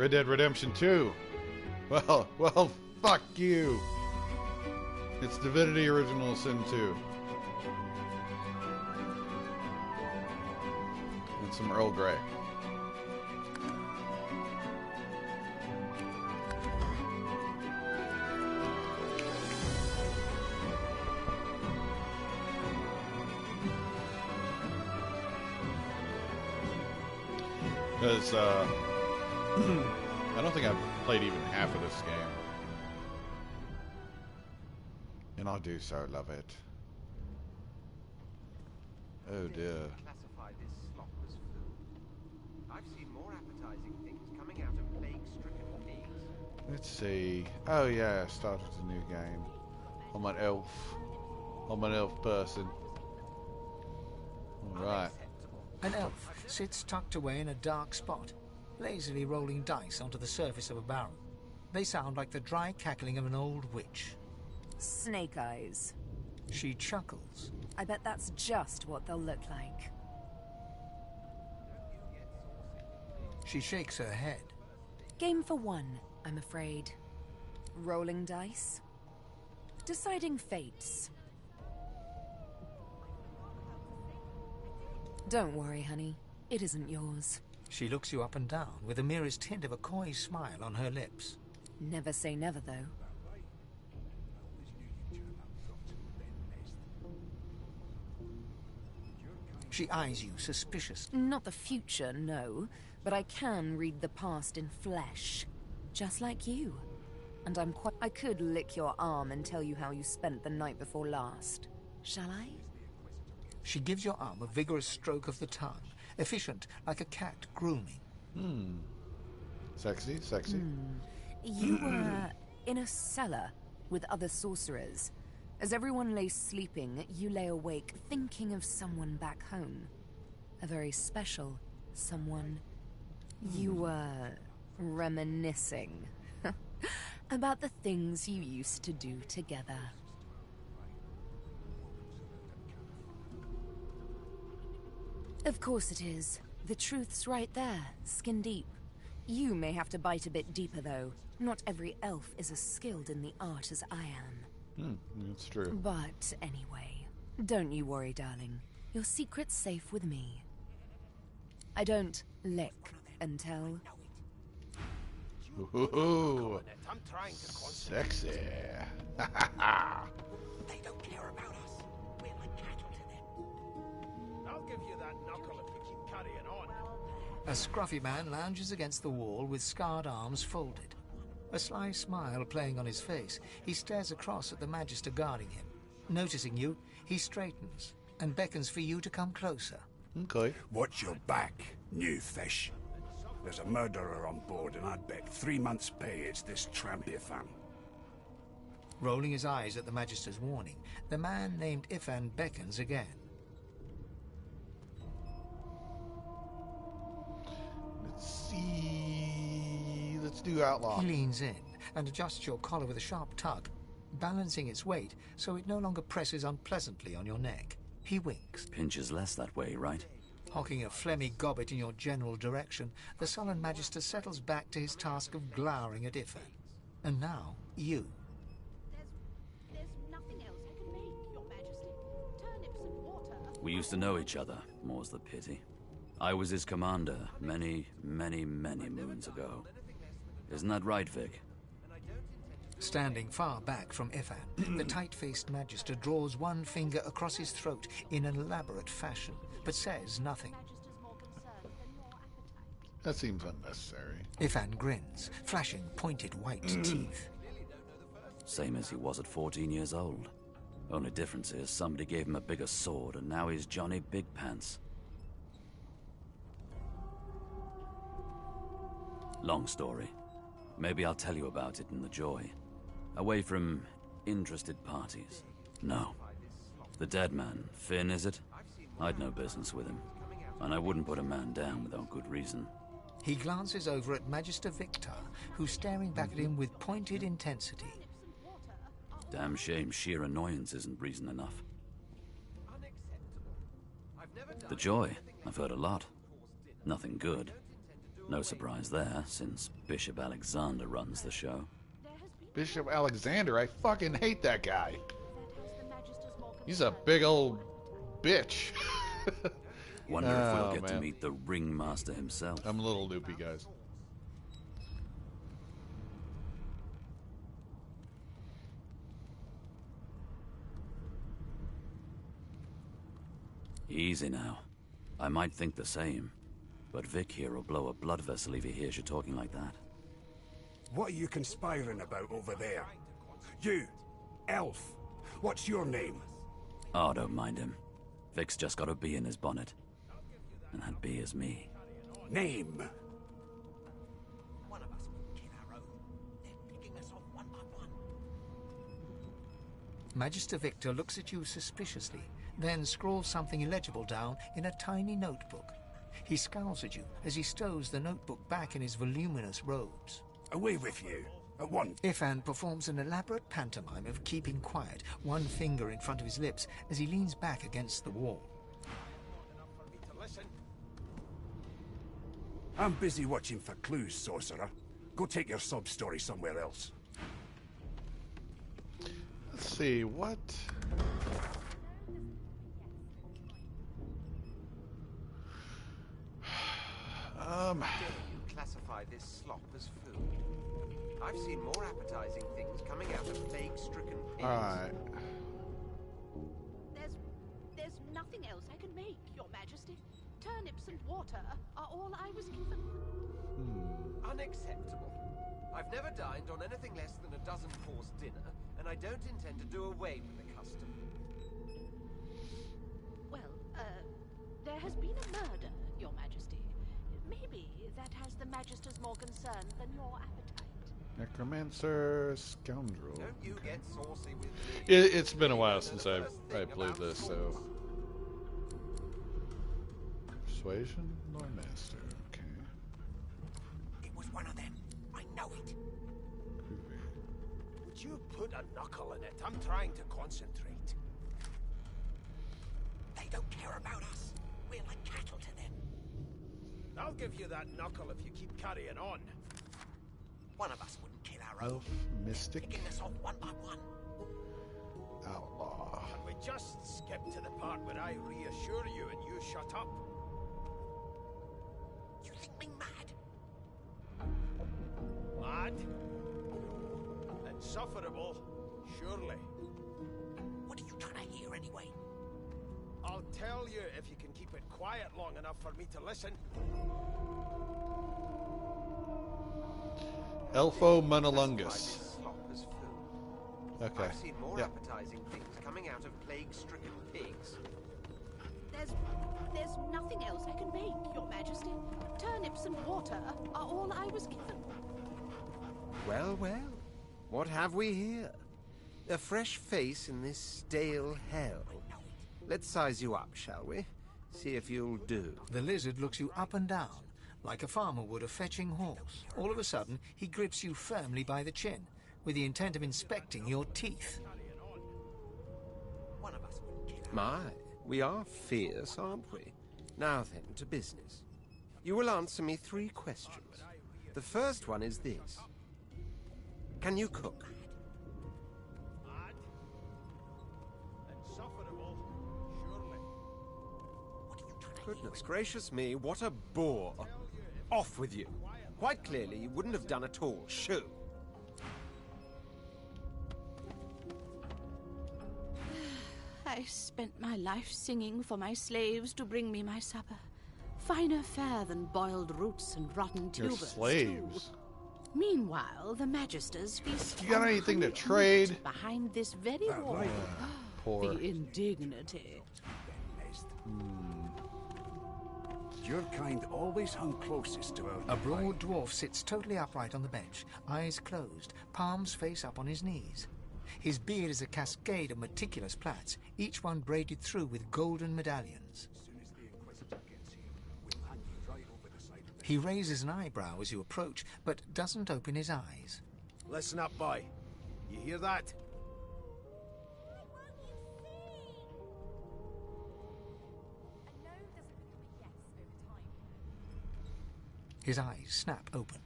Red Dead Redemption 2. Well, fuck you. It's Divinity Original Sin 2. And some Earl Grey. Because, I don't think I've played even half of this game. And I do so love it. Oh dear. Classify this slop as food. I've seen more appetizing things coming out of plague-stricken pigs. Let's see. Oh yeah, I started a new game. I'm an elf. I'm an elf person. Alright. An elf sits tucked away in a dark spot, lazily rolling dice onto the surface of a barrel. They sound like the dry cackling of an old witch. Snake eyes. She chuckles. I bet that's just what they'll look like. She shakes her head. Game for one, I'm afraid. Rolling dice. Deciding fates. Don't worry, honey. It isn't yours. She looks you up and down with the merest hint of a coy smile on her lips. Never say never, though. She eyes you suspiciously. Not the future, no. But I can read the past in flesh. Just like you. And I could lick your arm and tell you how you spent the night before last. Shall I? She gives your arm a vigorous stroke of the tongue, efficient like a cat grooming. Sexy, sexy. You were in a cellar with other sorcerers. As everyone lay sleeping, you lay awake thinking of someone back home. A very special someone. You were reminiscing about the things you used to do together. Of course it is. The truth's right there, skin deep. You may have to bite a bit deeper, though. Not every elf is as skilled in the art as I am. That's true. But anyway, don't you worry, darling. Your secret's safe with me. I don't lick and tell. Ooh, I'm trying to sexy. They don't care about us. We're like cattle to them. I'll give you that knuckle if you keep carrying on. A scruffy man lounges against the wall with scarred arms folded. A sly smile playing on his face, he stares across at the Magister guarding him. Noticing you, he straightens and beckons for you to come closer. Okay. Watch your back, new fish. There's a murderer on board, and I'd bet 3 months' pay it's this tramp Ifan. Rolling his eyes at the Magister's warning, the man named Ifan beckons again. Let's see. Let's do outlaw. He leans in and adjusts your collar with a sharp tug, balancing its weight so it no longer presses unpleasantly on your neck. He winks. Pinches less that way, right? Hocking a phlegmy gobbet in your general direction, the sullen Magister settles back to his task of glowering at Ifan. And now, you. There's nothing else I can make, Your Majesty. Turnips and water. We used to know each other, more's the pity. I was his commander many, many, many moons ago. Isn't that right, Vic? Standing far back from Ifan, the tight-faced Magister draws one finger across his throat in an elaborate fashion, but says nothing. That seems unnecessary. Ifan grins, flashing pointed white teeth. Same as he was at 14 years old. Only difference is somebody gave him a bigger sword and now he's Johnny Big Pants. Long story. Maybe I'll tell you about it in the Joy. Away from interested parties. No. The dead man, Finn, is it? I'd no business with him. And I wouldn't put a man down without good reason. He glances over at Magister Victor, who's staring back at him with pointed intensity. Damn shame sheer annoyance isn't reason enough. The Joy, I've heard a lot. Nothing good. No surprise there, since Bishop Alexander runs the show. There has been Bishop Alexander, I fucking hate that guy. that has the Magister's more He's a concern big than old your bitch. Wonder if we'll Oh, get to man. meet the ringmaster himself. I'm a little loopy, guys. Easy now. I might think the same, but Vic here will blow a blood vessel if he hears you talking like that. What are you conspiring about over there? You, elf. What's your name? Oh, don't mind him. Vic's just got a bee in his bonnet. And that bee is me. Name? One of us will kill our own. They're picking us off one by one. Magister Victor looks at you suspiciously, then scrawls something illegible down in a tiny notebook. He scowls at you as he stows the notebook back in his voluminous robes. Away with you. At once. Ifan performs an elaborate pantomime of keeping quiet, one finger in front of his lips as he leans back against the wall. I'm busy watching for clues, sorcerer. Go take your sub-story somewhere else. Let's see, what? Dare you classify this slop as food? I've seen more appetizing things coming out of plague-stricken pigs. Alright. There's nothing else I can make, Your Majesty. Turnips and water are all I was given. Unacceptable. I've never dined on anything less than a dozen-course dinner, and I don't intend to do away with the custom. Well, there has been a murder, Your Majesty. Maybe that has the Magister's more concern than your appetite. Necromancer, scoundrel. Don't you get saucy with me. It's been a while since I played this, so. Persuasion, Lord Master. Okay. It was one of them. I know it. Would you put a knuckle in it? I'm trying to concentrate. They don't care about us. We're like cattle to them. I'll give you that knuckle if you keep carrying on. One of us wouldn't kill our own. Elf, Mystic, Picking us off one by one. Outlaw. And we just skip to the part where I reassure you and you shut up. You think me mad? Mad? Insufferable, surely. What are you trying to hear anyway? I'll tell you if you can keep it quiet long enough for me to listen. Elfo Monolungus. Okay. I've seen more Yeah. appetizing things coming out of plague-stricken pigs. There's nothing else I can make, Your Majesty. Turnips and water are all I was given. Well, well. What have we here? A fresh face in this stale hell. Let's size you up, shall we? See if you'll do. The lizard looks you up and down, like a farmer would a fetching horse. All of a sudden, he grips you firmly by the chin, with the intent of inspecting your teeth. One of us wouldn't kill our My, we are fierce, aren't we? Now then, to business. You will answer me 3 questions. The first one is this. Can you cook? Goodness gracious me, what a bore. Off with you. Quite clearly, you wouldn't have done at all. Shoo. I spent my life singing for my slaves to bring me my supper. Finer fare than boiled roots and rotten Your tubers. slaves. too. Meanwhile, the Magisters feast You got on anything to honeyed trade? meat behind this very wall. Poor. The indignity. Your kind always hung closest to our... A broad dwarf sits totally upright on the bench, eyes closed, palms face up on his knees. His beard is a cascade of meticulous plaits, each one braided through with golden medallions. He raises an eyebrow as you approach, but doesn't open his eyes. Listen up, boy. You hear that? His eyes snap open.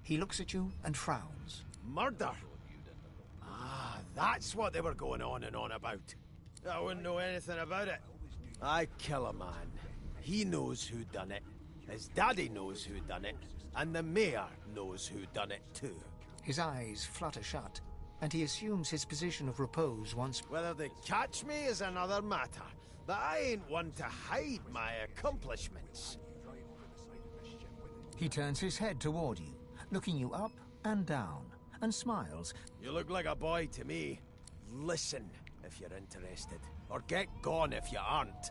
He looks at you and frowns. Murder? Ah, that's what they were going on and on about. I wouldn't know anything about it. I kill a man. He knows who done it. His daddy knows who done it. And the mayor knows who done it too. His eyes flutter shut, and he assumes his position of repose once... Whether they catch me is another matter, but I ain't one to hide my accomplishments. He turns his head toward you, looking you up and down, and smiles. You look like a boy to me. Listen if you're interested, or get gone if you aren't.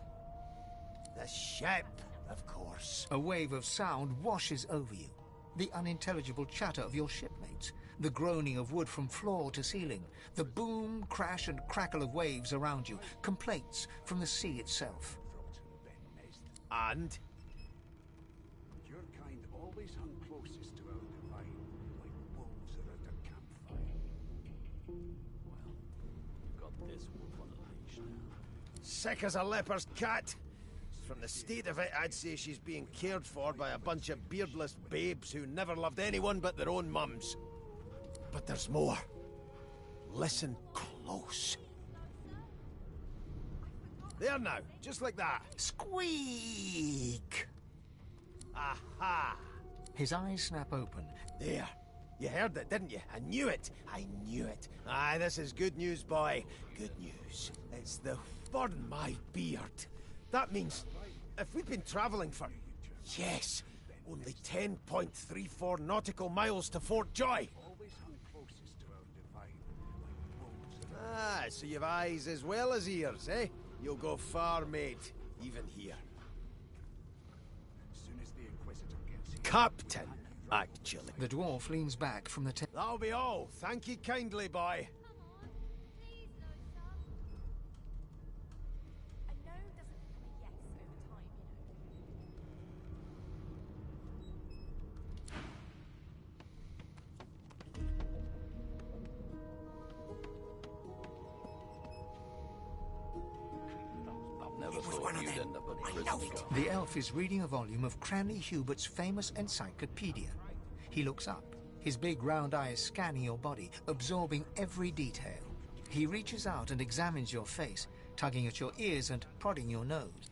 The ship, of course. A wave of sound washes over you. The unintelligible chatter of your shipmates, the groaning of wood from floor to ceiling, the boom, crash and crackle of waves around you, complaints from the sea itself. And? Your kind always hung closest to our divine, like wolves around a campfire. Well, we've got this wolf on a leash now. Sick as a leper's cat. From the state of it, I'd say she's being cared for by a bunch of beardless babes who never loved anyone but their own mums. But there's more. Listen close. There now, just like that. Squeak! Aha! His eyes snap open. There. You heard it, didn't you? I knew it. I knew it. Aye, this is good news, boy. Good news. It's the burn my beard. That means, if we've been travelling for, yes, only 10.34 nautical miles to Fort Joy. Always hung closest to our divine, like wolves around. Ah, so you've eyes as well as ears, eh? You'll go far, mate, even here. As soon as the Inquisitor gets here. Captain, actually. The dwarf leans back from the That'll be all. Thank you kindly, boy. Never thought you'd end up on prison guard. The elf is reading a volume of Cranley Hubert's famous encyclopedia. He looks up, his big round eyes scanning your body, absorbing every detail. He reaches out and examines your face, tugging at your ears and prodding your nose.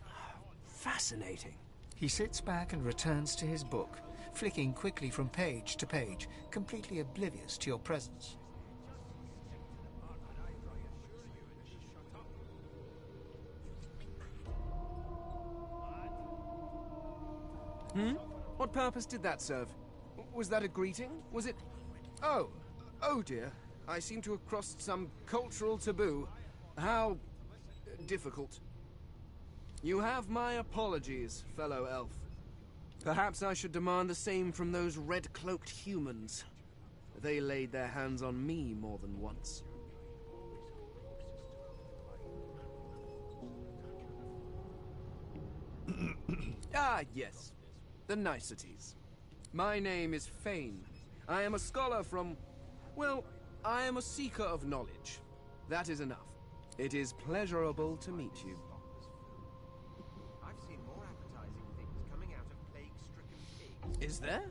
Fascinating. He sits back and returns to his book, flicking quickly from page to page, completely oblivious to your presence. What purpose did that serve? Was that a greeting? Was it... Oh dear. I seem to have crossed some cultural taboo. How... difficult. You have my apologies, fellow elf. Perhaps I should demand the same from those red-cloaked humans. They laid their hands on me more than once. Ah, yes. The niceties. My name is Fane. I am a scholar from... well, I am a seeker of knowledge. That is enough. It is pleasurable to meet you. I've seen more appetizing things coming out of plague-stricken pigs. Is there?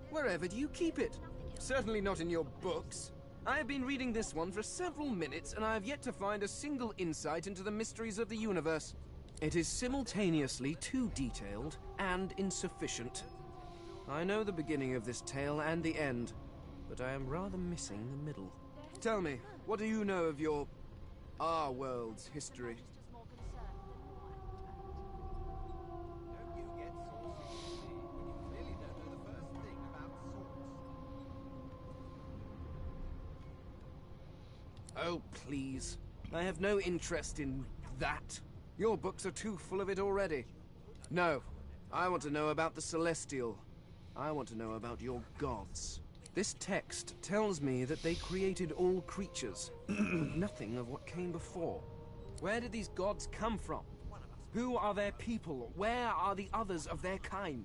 Wherever do you keep it? Certainly not in your books. I have been reading this one for several minutes, and I have yet to find a single insight into the mysteries of the universe. It is simultaneously too detailed and insufficient. I know the beginning of this tale and the end, but I am rather missing the middle. Tell me, what do you know of our world's history? Don't you get saucy when you clearly don't know the first thing about swords? Oh, please. I have no interest in that. Your books are too full of it already. No, I want to know about the Celestial. I want to know about your gods. This text tells me that they created all creatures, but nothing of what came before. Where did these gods come from? Who are their people? Where are the others of their kind?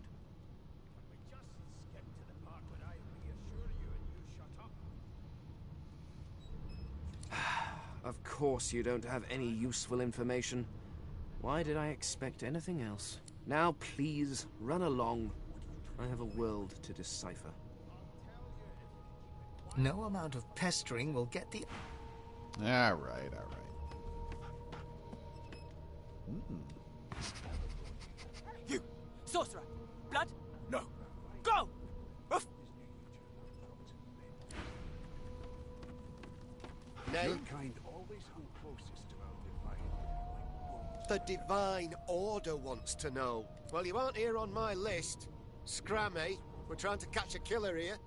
Of course you don't have any useful information. Why did I expect anything else? Now please, run along. I have a world to decipher. No amount of pestering will get the... All right, all right. You! Sorcerer! Blood! No. Go! Ruff! Your Name? kind always hung closest to our divine. The Divine Order wants to know. Well, you aren't here on my list. Scram, eh? We're trying to catch a killer here.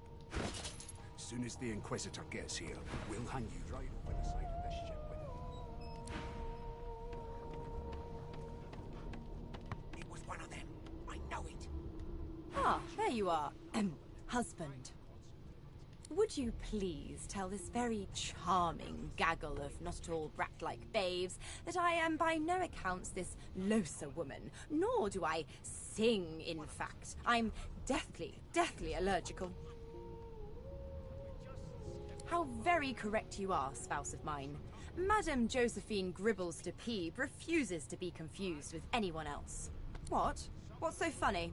As soon as the Inquisitor gets here, we'll hang you right over the side of this ship with him. It was one of them. I know it. Ah, there you are. Husband. Would you please tell this very charming gaggle of not-at-all brat-like babes that I am by no accounts this Losa woman, nor do I sing, in fact. I'm deathly allergical. How very correct you are, spouse of mine. Madame Josephine Gribbles de Peeb refuses to be confused with anyone else. What? What's so funny?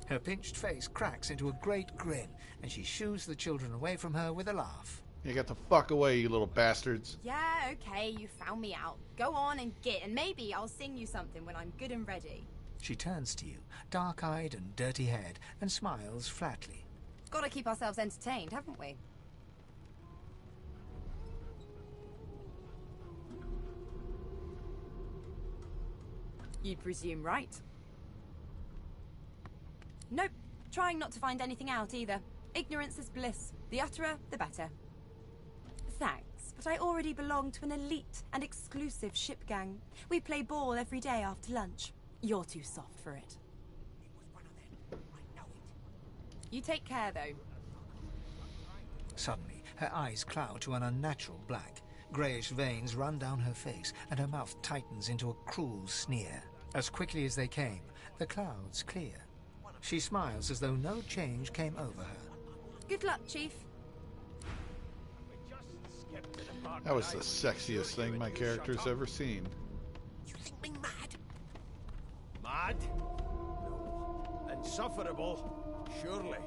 Her pinched face cracks into a great grin, and she shoos the children away from her with a laugh. You get the fuck away, you little bastards. Yeah, okay, you found me out. Go on and git, and maybe I'll sing you something when I'm good and ready. She turns to you, dark-eyed and dirty-haired, and smiles flatly. Gotta keep ourselves entertained, haven't we? You'd presume right. Nope. Trying not to find anything out either. Ignorance is bliss. The utterer, the better. Thanks, but I already belong to an elite and exclusive ship gang. We play ball every day after lunch. You're too soft for it. It was one of them. I know it. You take care, though. Suddenly, her eyes cloud to an unnatural black. Greyish veins run down her face, and her mouth tightens into a cruel sneer. As quickly as they came, the clouds clear. She smiles as though no change came over her. Good luck, Chief. That was the sexiest thing my character's ever seen. You think me mad? Mad? No. Insufferable? Surely.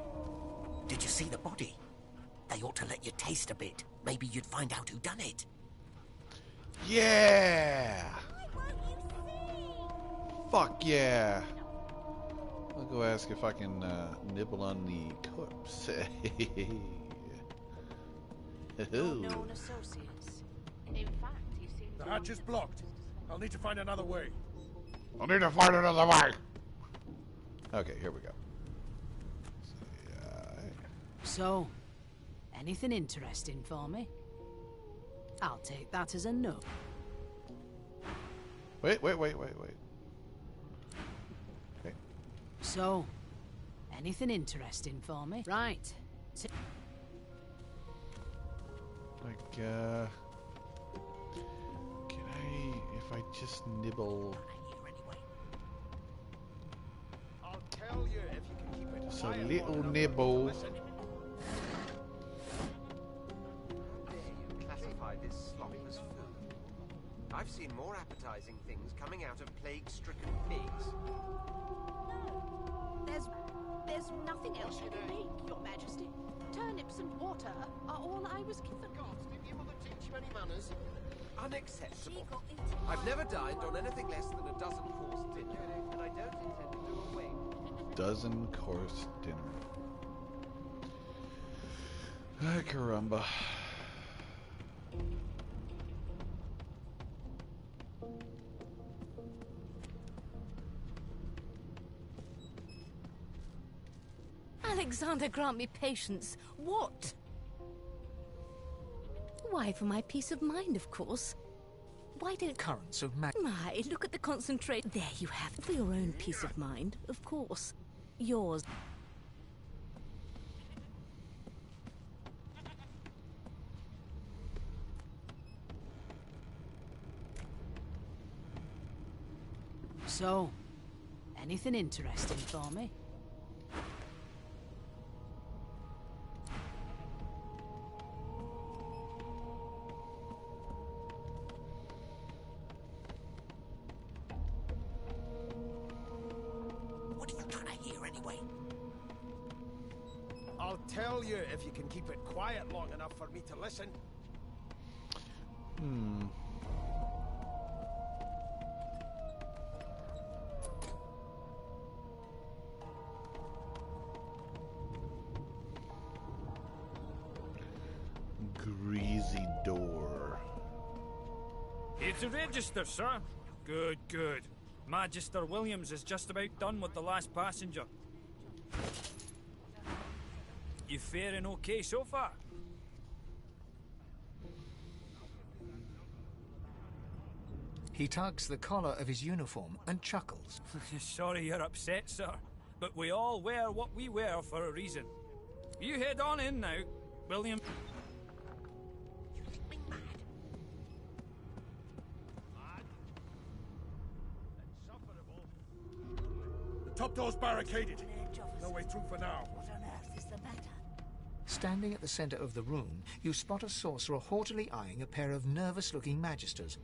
Did you see the body? They ought to let you taste a bit. Maybe you'd find out who done it. Yeah! Fuck yeah! I'll go ask if I can nibble on the corpse. Known associates. In fact, he seems The hatch is blocked. I'll need to find another way. I'll need to find another way. Okay, here we go. So, anything interesting for me? I'll take that as a no. Wait. Okay. So, anything interesting for me? Right. Like, can I, if I just nibble I'll tell you if you can keep it just a quiet little long enough. nibble? Listen. How dare you classify this slop as food? I've seen more appetizing things coming out of plague-stricken pigs. There's nothing else you can make, Your Majesty. Turnips and water are all I was given. Did your mother teach you any manners? Unacceptable. I've never dined on anything less than a dozen-course dinner, and I don't intend to do away with it. Dozen course dinner. Ah, caramba. Alexander, grant me patience. What? Why, for my peace of mind, of course. Why don't... Currents of My, look at the concentrate. There you have it. For your own peace of mind, of course. Yours. So, anything interesting for me? What are you trying to hear anyway? I'll tell you if you can keep it quiet long enough for me to listen. Greasy door. It's a register, sir. Good, good. Magister Williams is just about done with the last passenger. You faring okay so far? He tugs the collar of his uniform and chuckles. Sorry you're upset, sir, but we all wear what we wear for a reason. You head on in now, William. Top door's barricaded. No way through for now. What on earth is the matter? Standing at the center of the room, you spot a sorcerer haughtily eyeing a pair of nervous-looking magisters.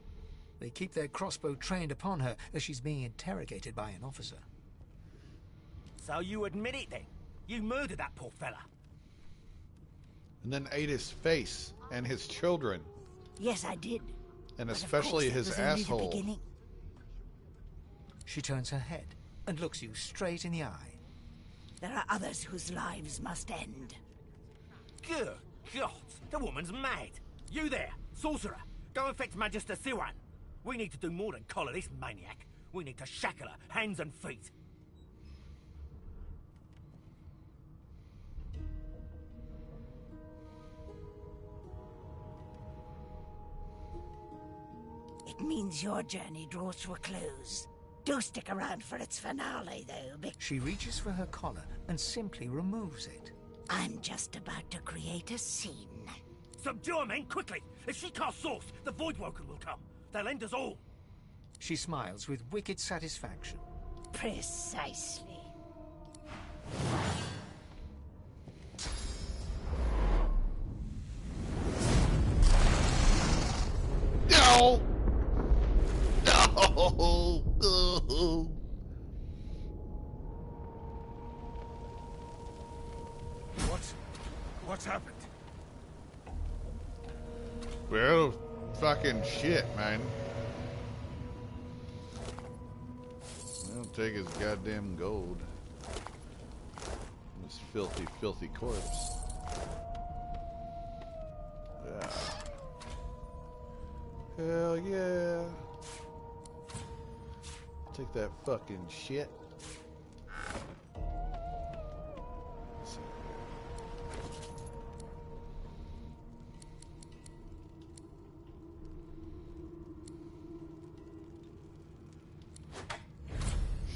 They keep their crossbow trained upon her as she's being interrogated by an officer. So you admit it then? You murdered that poor fella? And then ate his face and his children. Yes, I did. And But of especially course, his that was only the asshole. beginning. She turns her head and looks you straight in the eye. There are others whose lives must end. Good God, the woman's mad. You there, sorcerer, go and fetch Magister Siwan. We need to do more than collar this maniac. We need to shackle her, hands and feet. It means your journey draws to a close. Do stick around for its finale, though. She reaches for her collar and simply removes it. I'm just about to create a scene. Subdue her, men, quickly! If she casts Source, the Voidwoken will come. They'll end us all. She smiles with wicked satisfaction. Precisely. No! No! What's happened? Well, fucking shit, man. I'll take his goddamn gold. This filthy, filthy corpse. Yeah. Hell yeah. Take that fucking shit. Let's see.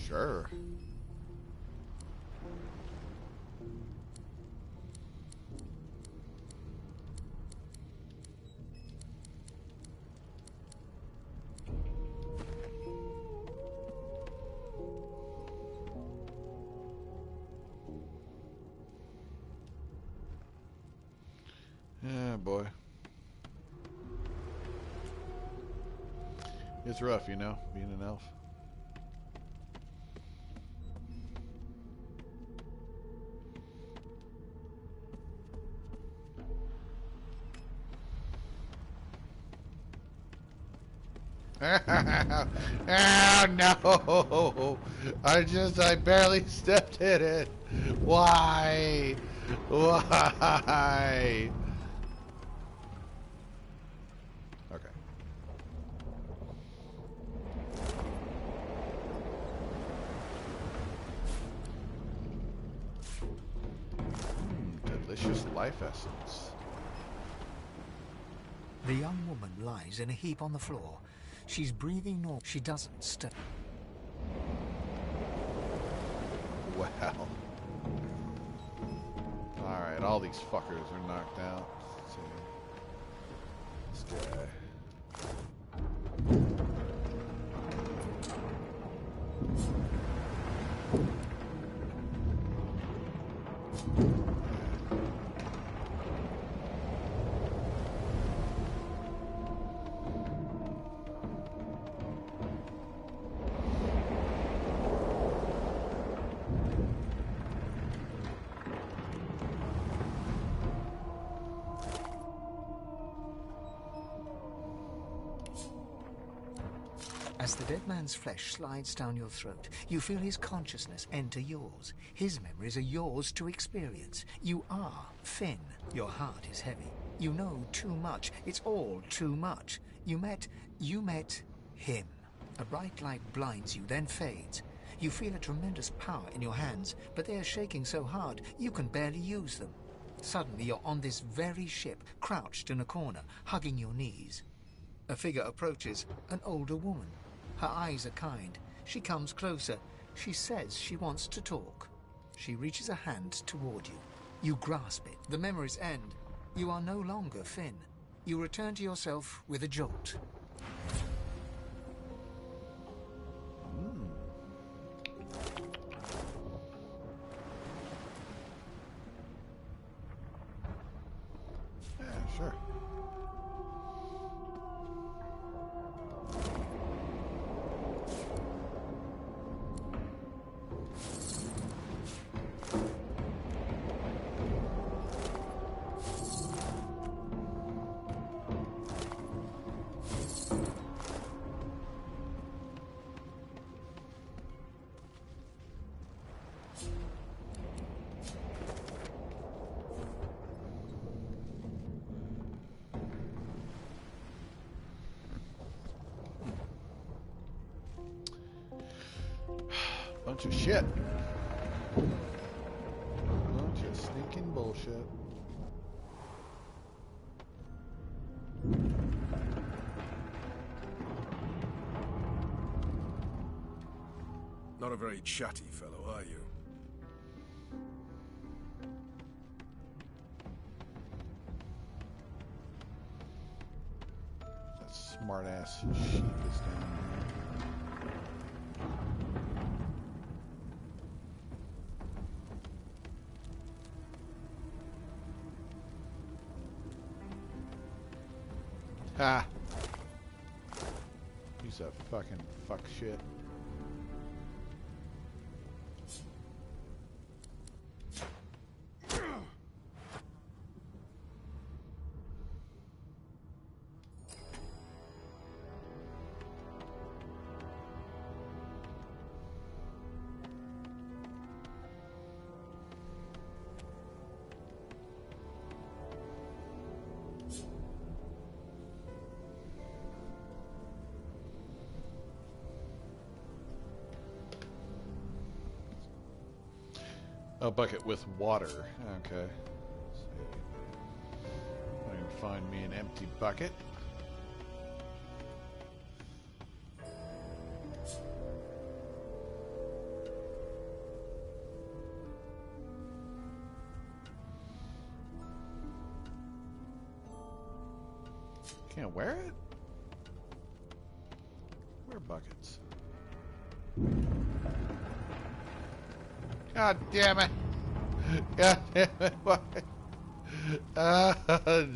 Sure. Yeah, boy. It's rough, you know, being an elf. Oh no! I barely stepped in it. Why? Why? Okay. Delicious life essence. The young woman lies in a heap on the floor. She's breathing normal. She doesn't stir. Wow. Alright, all these fuckers are knocked out. Let's see. This guy. As the dead man's flesh slides down your throat, you feel his consciousness enter yours. His memories are yours to experience. You are Finn. Your heart is heavy. You know too much. It's all too much. You met him. A bright light blinds you, then fades. You feel a tremendous power in your hands, but they are shaking so hard you can barely use them. Suddenly you're on this very ship, crouched in a corner, hugging your knees. A figure approaches, an older woman. Her eyes are kind. She comes closer. She says she wants to talk. She reaches a hand toward you. You grasp it. The memories end. You are no longer Finn. You return to yourself with a jolt. Yeah, sure. Bunch of shit. Bunch of sneaking bullshit. Not a very chatty fellow, are you? That smart-ass sheep is down there. Ha! Piece of fucking fuck shit. A bucket with water. Okay. Let's see. I can find me an empty bucket. Can't wear it? Wear buckets. God damn it! God damn it! Why?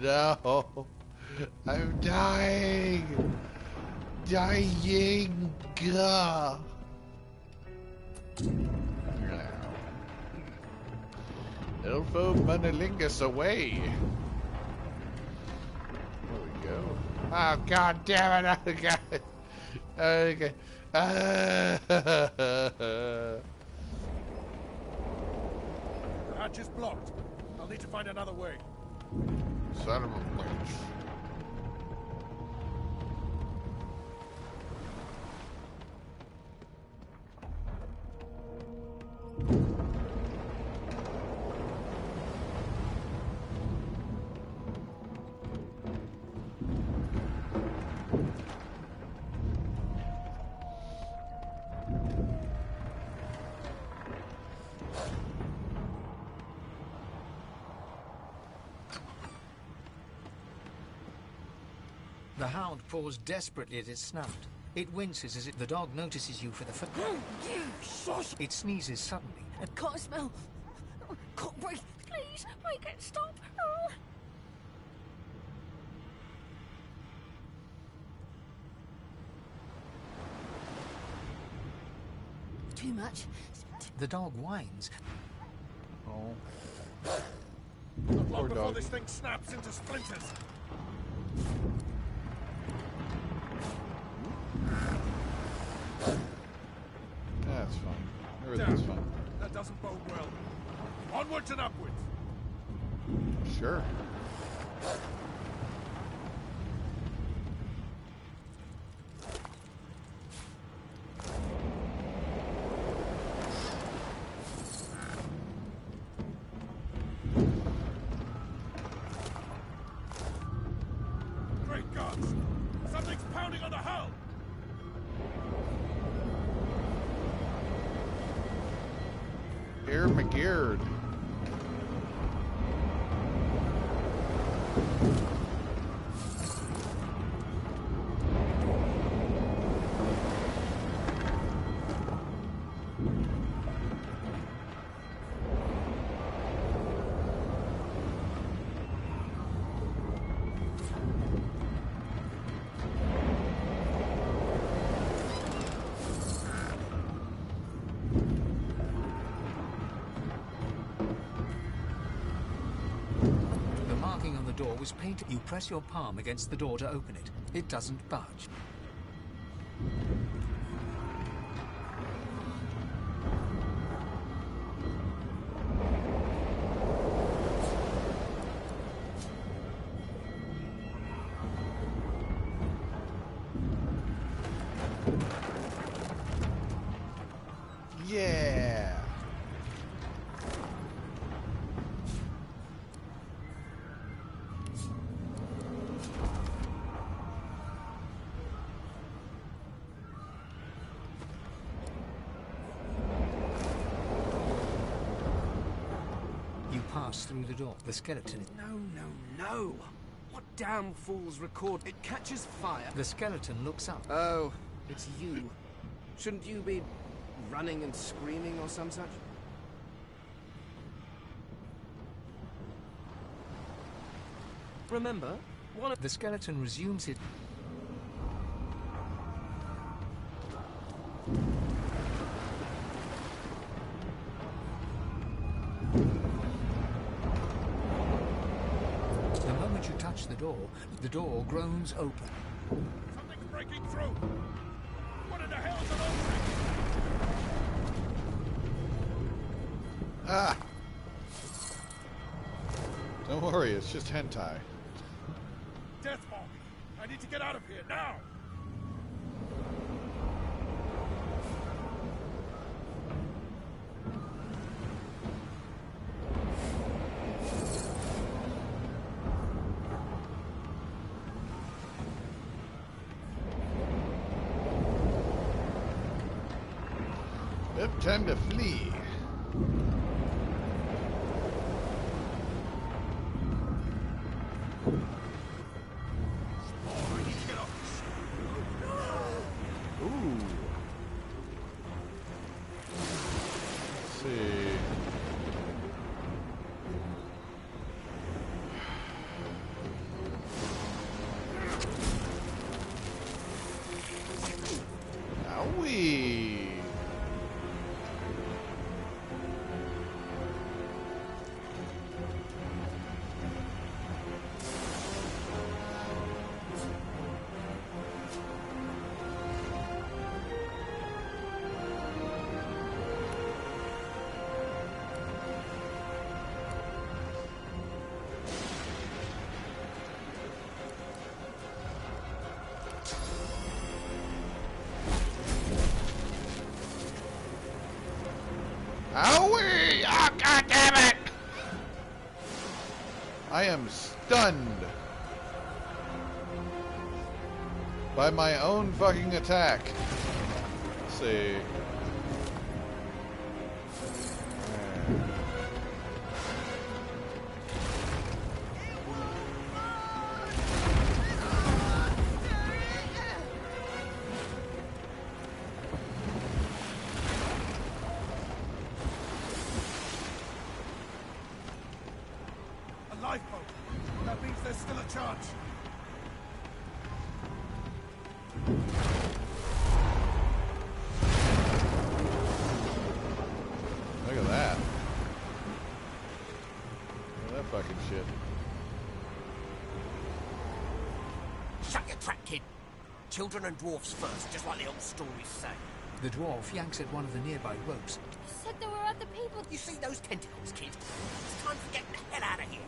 No! I'm dying! Dying! Gah! Elfo Monalingus away! There we go. Oh, god damn it! Oh, god. Okay. The hatch is blocked. I'll need to find another way. Son of a bitch. The hound paws desperately at its snout. It winces as the dog notices you for the first. It sneezes suddenly. I can't smell. I can't breathe. Please, make it stop. Oh. Too much. The dog whines. Oh. Not long Poor before dog. this thing snaps into splinters. bode well. Onwards and upwards. Sure. Great gods! Something's pounding on the hull! Air McGeard. The marking on the door was painted. You press your palm against the door to open it. It doesn't budge. Yeah. You pass through the door. The skeleton. No. What damn fools record? It catches fire. The skeleton looks up. Oh, it's you. Shouldn't you be running and screaming or some such? Remember, one of The skeleton resumes it. The moment you touch the door groans open. Something's breaking through! What in the hell's an opening? Ah! Don't worry, it's just hentai. Death mark! I need to get out of here, now! Yep, time to flee. Ooh. Let's see. Owie. Owie! Oh, God damn it! I am stunned by my own fucking attack. Let's see. A lifeboat! That means there's still a chance. Look at that. Look at that fucking shit. Shut your trap, kid. Children and dwarfs first, just like the old stories say. The dwarf yanks at one of the nearby ropes. You said there were other people. You see those tentacles, kid? It's time to get the hell out of here.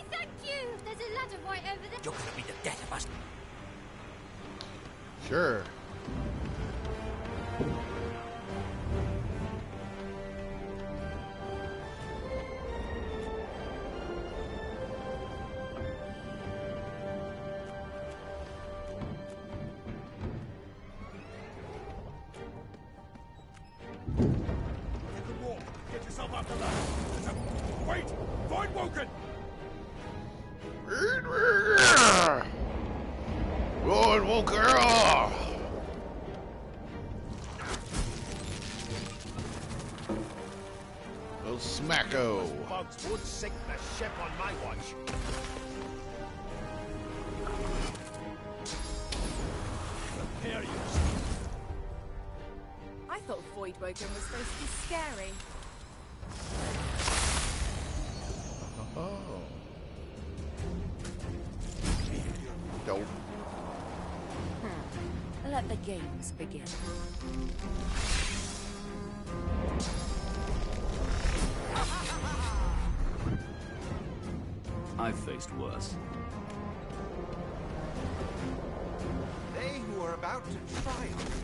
Thank you! There's a ladder right over there. You're gonna be the death of us. Sure. Hit the wall. Get yourself up to that. Wait! Void Woken! Lord Walker! Little smacko. Bugs would sink the ship on my watch. Prepare yourself. I thought Void Woken was supposed to be scary. Oh. Dope. Let the games begin. I've faced worse. They who are about to triumph.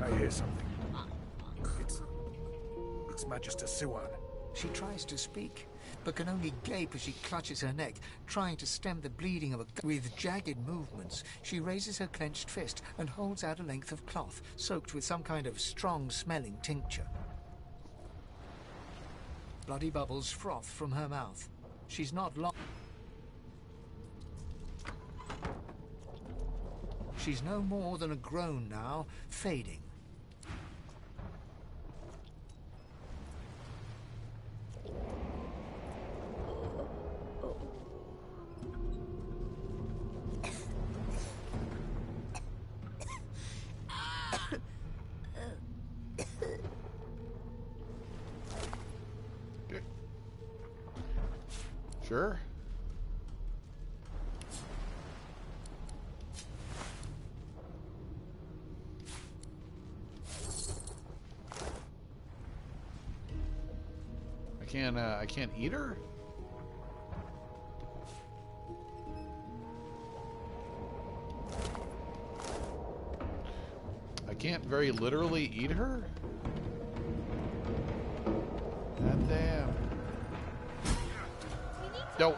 I hear something. It's Magister Siwan. She tries to speak, but can only gape as she clutches her neck, trying to stem the bleeding of a... With jagged movements, she raises her clenched fist and holds out a length of cloth, soaked with some kind of strong-smelling tincture. Bloody bubbles froth from her mouth. She's not long... She's no more than a groan now, fading. Sure. I can't eat her? I can't very literally eat her? God damn. No.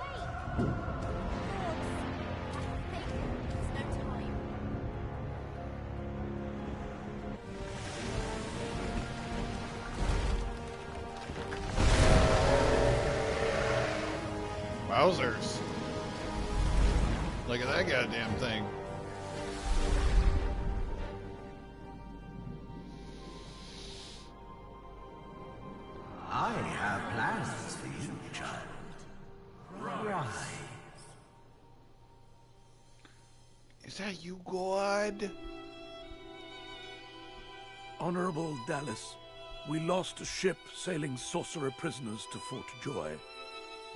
Wowzers. Look at that goddamn thing. I have plans for you, child. Rise. Is that you, God? Honorable Dallas, we lost a ship sailing sorcerer prisoners to Fort Joy.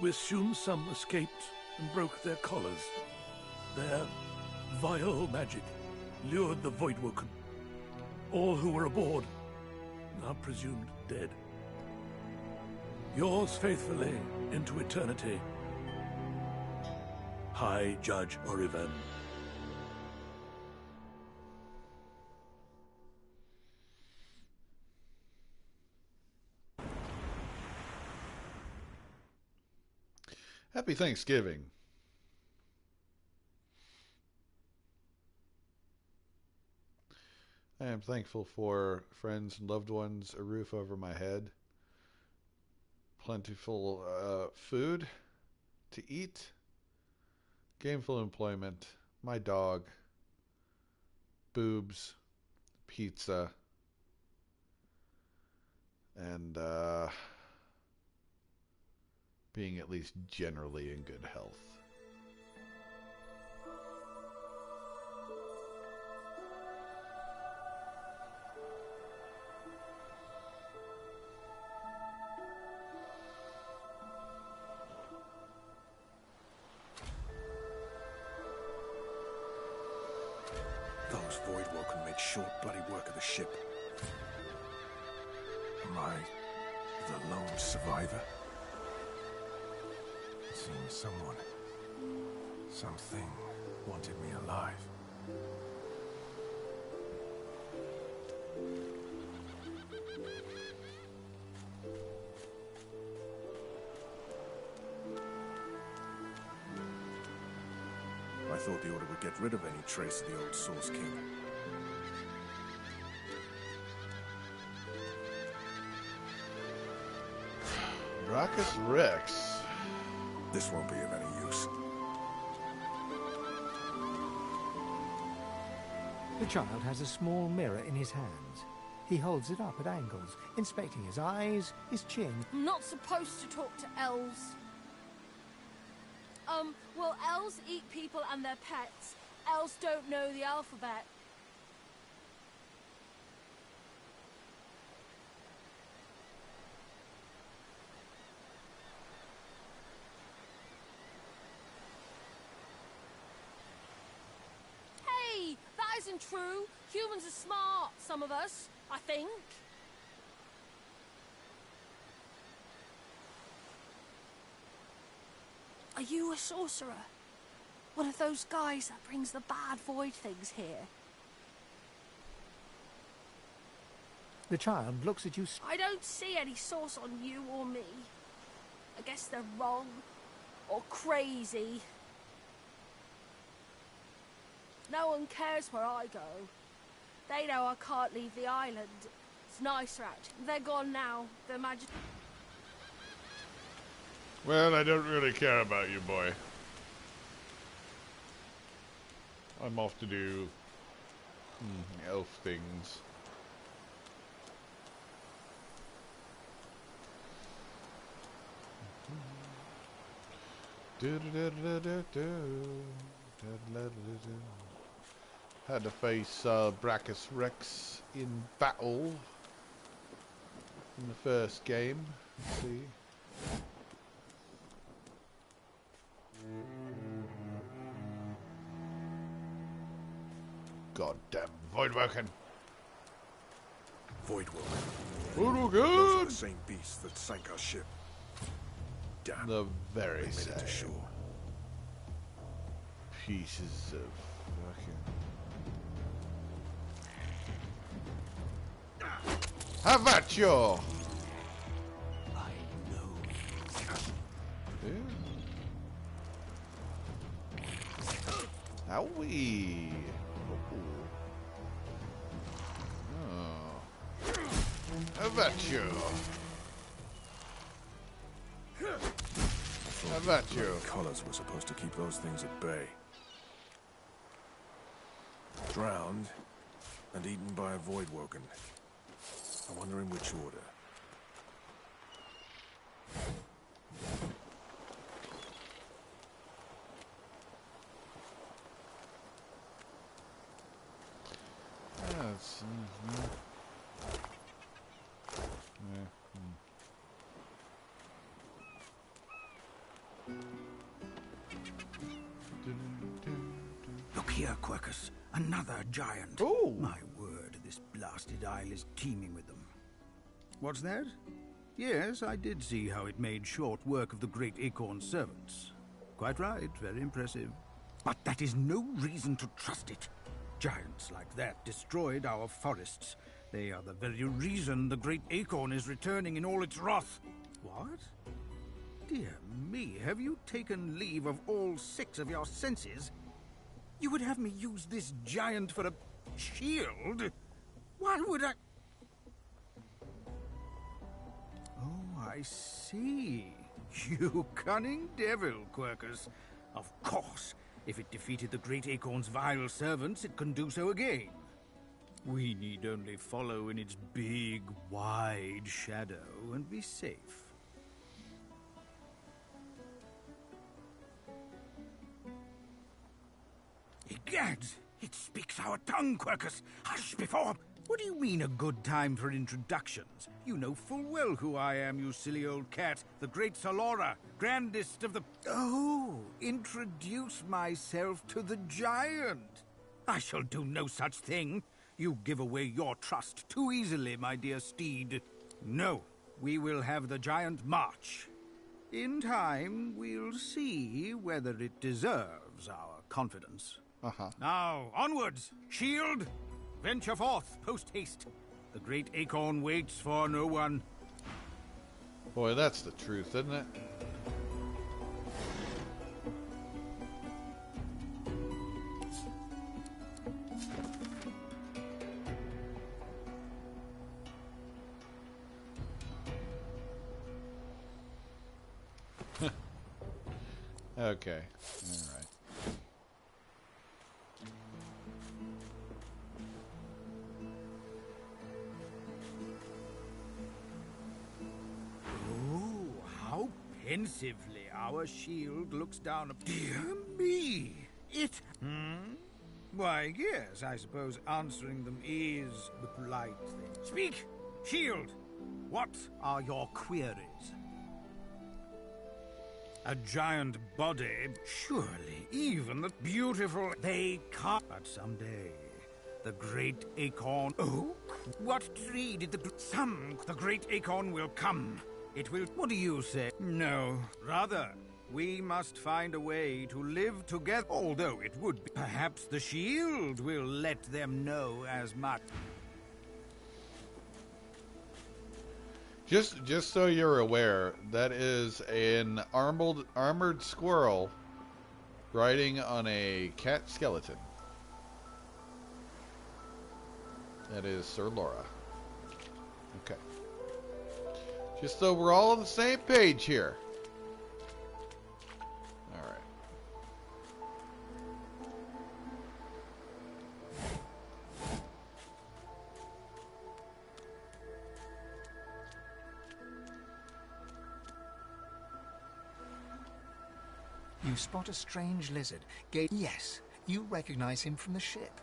We assume some escaped and broke their collars. Their vile magic lured the Voidwoken. All who were aboard are presumed dead. Yours faithfully into eternity, High Judge Oriven. Happy Thanksgiving. am thankful for friends and loved ones, a roof over my head, plentiful food to eat, gainful employment, my dog, boobs, pizza, and being at least generally in good health. Those Voidwalk can make short bloody work of the ship. Am I the lone survivor? It seems someone, something, wanted me alive. I thought the Order would get rid of any trace of the old Source King. Dracus Rex. This won't be of any use. The child has a small mirror in his hands. He holds it up at angles, inspecting his eyes, his chin. I'm not supposed to talk to elves. Well, elves eat people and their pets. Elves don't know the alphabet. Hey, that isn't true. Humans are smart, some of us, I think. Are you a sorcerer? One of those guys that brings the bad void things here? The child looks at you. I don't see any source on you or me. I guess they're wrong. Or crazy. No one cares where I go. They know I can't leave the island. It's nicer out. They're gone now. Their Majesty... Well, I don't really care about you, boy. I'm off to do elf things. Had to face Brachus Rex in battle in the first game. Let's see. Goddamn Voidwoken. Voidwoken. Voidwoken! Those are the same beasts that sank our ship. Damn. The very they made same. it to shore. Pieces of fucking... Have at you! I know. Yeah. Owie! Oh. Have at you! Have at you! Collars were supposed to keep those things at bay. Drowned and eaten by a Voidwoken. I wonder in which order. Yes. Look here, Quercus. Another giant. Ooh. My word, this blasted isle is teeming with them. What's that? Yes, I did see how it made short work of the great Acorn's servants. Quite right, very impressive. But that is no reason to trust it. Giants like that destroyed our forests. They are the very reason the great Acorn is returning in all its wrath. What? Dear me, have you taken leave of all 6 of your senses? You would have me use this giant for a shield? Why would I... Oh, I see. You cunning devil, Quercus. Of course, if it defeated the Great Acorn's vile servants, it can do so again. We need only follow in its big, wide shadow and be safe. Egads! It speaks our tongue, Quercus! Hush before... What do you mean a good time for introductions? You know full well who I am, you silly old cat. The great Solora, grandest of the... Oh, introduce myself to the giant. I shall do no such thing. You give away your trust too easily, my dear steed. No, we will have the giant march. In time, we'll see whether it deserves our confidence. Now, onwards! Shield! Venture forth, post-haste. The great acorn waits for no one. Boy, that's the truth, isn't it? Okay, all right. Pensively, our shield looks down. Dear me! It... Why, yes, I suppose answering them is the polite thing. Speak! Shield! What are your queries? A giant body? Surely, even the beautiful... They can't... But someday, the great acorn... Oh? What tree did the... The great acorn will come. It will... What do you say? No. Rather, we must find a way to live together. Although it would be... Perhaps the shield will let them know as much. Just so you're aware, that is an armored squirrel riding on a cat skeleton. That is Sir Laura. Okay. Just so we're all on the same page here. All right. You spot a strange lizard. Yes, you recognize him from the ship.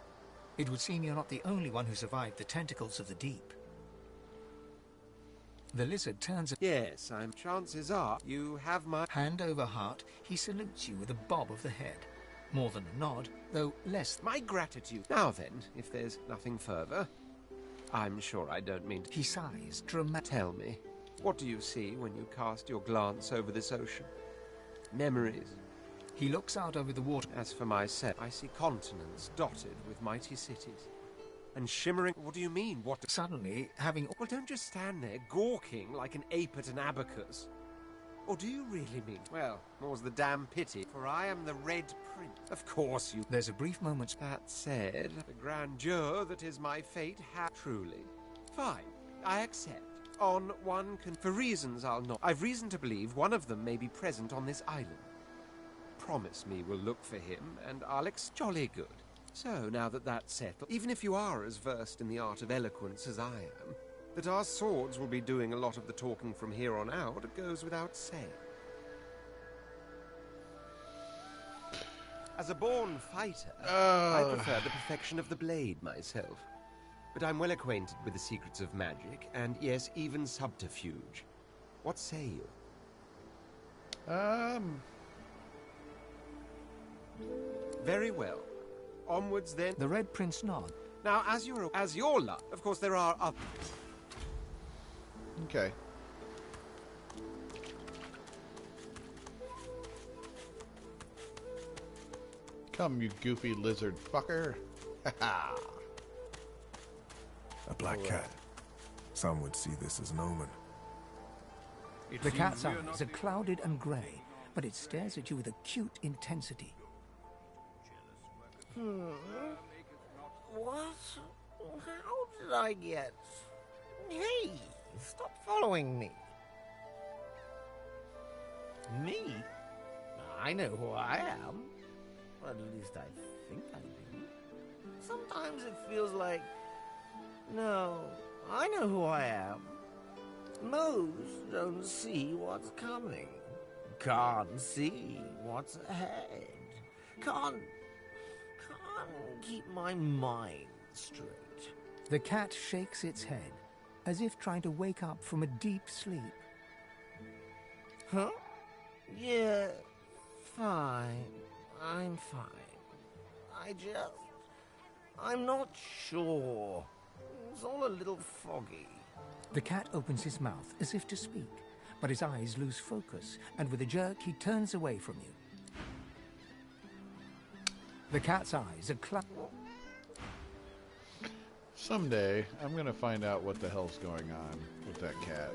It would seem you're not the only one who survived the tentacles of the deep. The lizard turns... Yes, chances are you have my... Hand over heart, he salutes you with a bob of the head. More than a nod, though less... My gratitude. Now then, if there's nothing further, I'm sure I don't mean to... He sighs, dramatic. Tell me, what do you see when you cast your glance over this ocean? Memories. He looks out over the water. As for myself, I see continents dotted with mighty cities. And shimmering... What do you mean? What... Suddenly, having... Well, don't just stand there gawking like an ape at an abacus. Or do you really mean... Well, more's the damn pity, for I am the Red Prince. Of course you... There's a brief moment... That said, the grandeur that is my fate truly. Fine, I accept. On one for reasons I'll not... I've reason to believe one of them may be present on this island. Promise me we'll look for him, and I'll jolly good. So, now that that's settled, even if you are as versed in the art of eloquence as I am, that our swords will be doing a lot of the talking from here on out, it goes without saying. As a born fighter, I prefer the perfection of the blade myself. But I'm well acquainted with the secrets of magic, and yes, even subterfuge. What say you? Very well. Onwards then. The Red Prince nods. Now, as your luck, of course there are others. Okay. Come, you goofy lizard fucker. Ha A black cat. Some would see this as an omen. The cat's eyes are clouded and grey, but it stares at you with acute intensity. What? How did I get? Hey, stop following me. Me? I know who I am. Or at least I think I do. Sometimes it feels like... No, I know who I am. Most don't see what's coming. Can't see what's ahead. Can't keep my mind straight. The cat shakes its head, as if trying to wake up from a deep sleep. Huh? Yeah, fine. I'm fine. I'm not sure. It's all a little foggy. The cat opens his mouth as if to speak, but his eyes lose focus, and with a jerk he turns away from you. The cat's eyes are Someday, I'm gonna find out what the hell's going on with that cat.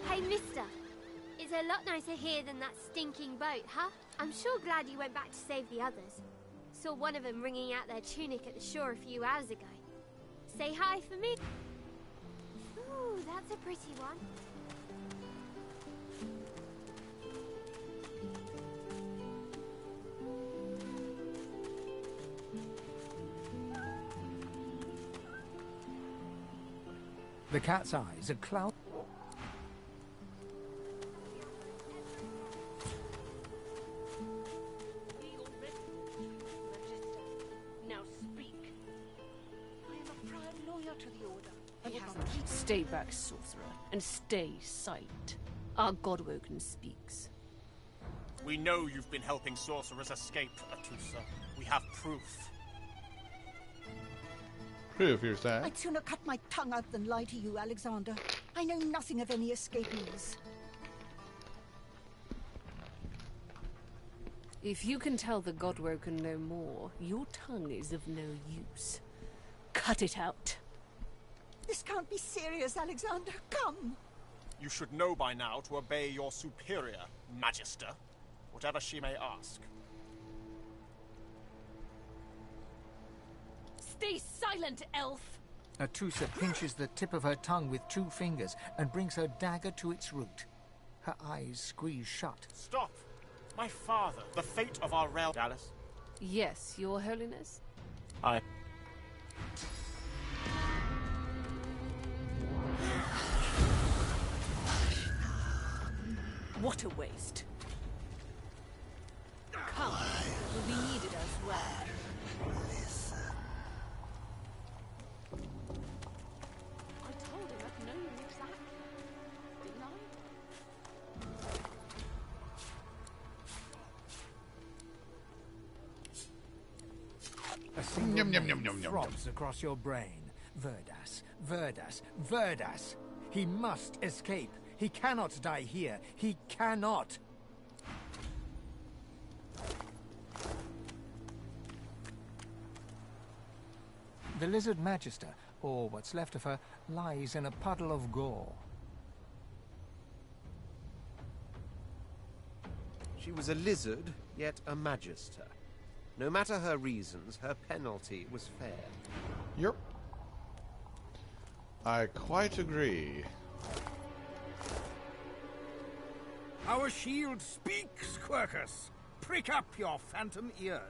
Hey, mister. It's a lot nicer here than that stinking boat, huh? I'm sure glad you went back to save the others. Saw one of them wringing out their tunic at the shore a few hours ago. Say hi for me. Ooh, that's a pretty one. The cat's eyes are cloud. Now speak. I am a proud lawyer to the Order. I will not keep. Stay back, sorcerer, and stay silent. Our Godwoken speaks. We know you've been helping sorcerers escape, Atusa. We have proof. Proof, you're saying? I'd sooner cut my tongue out than lie to you, Alexander. I know nothing of any escapees. If you can tell the Godwoken no more, your tongue is of no use. Cut it out. This can't be serious, Alexander. Come. You should know by now to obey your superior, Magister, whatever she may ask. Stay silent, elf! Atusa pinches the tip of her tongue with 2 fingers and brings her dagger to its root. Her eyes squeeze shut. Stop! My father, the fate of our realm... Dallas? Yes, your holiness? I... What a waste. Come, will be needed elsewhere. I told him I'd known exactly, didn't I? A single Yum, yum, name yum, yum, yum, throbs across your brain. Verdas, Verdas, Verdas. He must escape. He cannot die here. He cannot. The Lizard Magister, or what's left of her, lies in a puddle of gore. She was a lizard, yet a magister. No matter her reasons, her penalty was fair. Yep. I quite agree. Our shield speaks, Quercus. Prick up your phantom ears.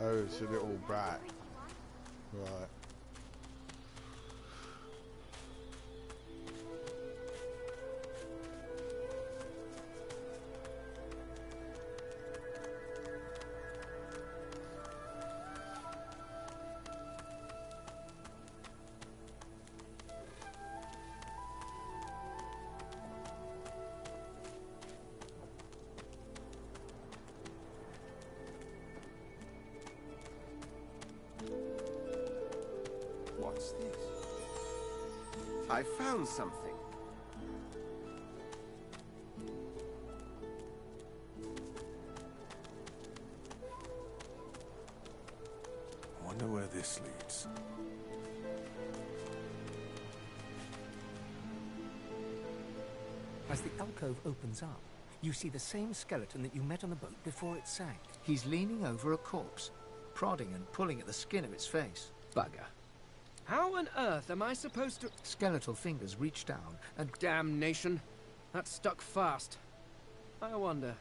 Oh, it's a little brat. Right. What's this? I found something. this leads. As the alcove opens up, you see the same skeleton that you met on the boat before it sank. He's leaning over a corpse, prodding and pulling at the skin of its face. Bugger. How on earth am I supposed to... Skeletal fingers reach down and... Damnation. That's stuck fast. I wonder...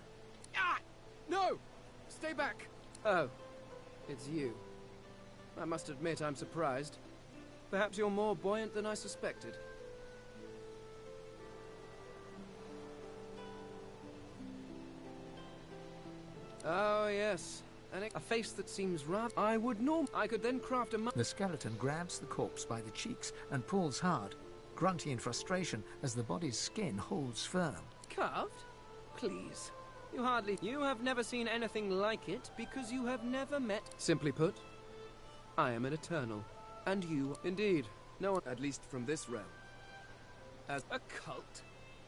Ah! No! Stay back! Oh, it's you. I must admit I'm surprised. Perhaps you're more buoyant than I suspected. Oh, yes. A face that seems rather... I could then craft a... The skeleton grabs the corpse by the cheeks and pulls hard, grunting in frustration as the body's skin holds firm. Carved? Please. You have never seen anything like it because you have never met... Simply put, I am an Eternal. And you... Indeed. No one, at least from this realm. As a cult?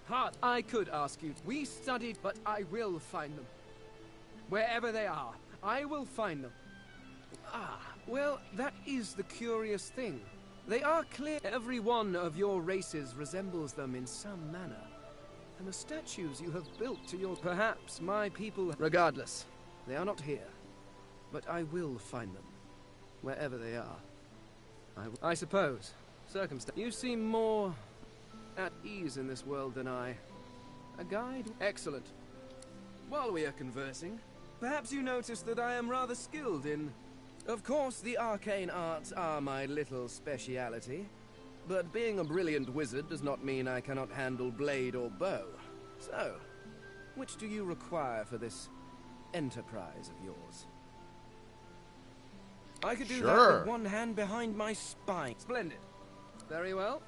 Hard. I could ask you. We studied, but I will find them. Wherever they are, I will find them. Ah, well, that is the curious thing. They are clear. Every one of your races resembles them in some manner. And the statues you have built to your... Perhaps my people... Regardless, they are not here. But I will find them. Wherever they are. I suppose. You seem more... at ease in this world than I. A guide? Excellent. While we are conversing... Perhaps you notice that I am rather skilled in... Of course, the arcane arts are my little speciality, but being a brilliant wizard does not mean I cannot handle blade or bow. So, which do you require for this enterprise of yours? I could do that with one hand behind my spine. Splendid. Very well.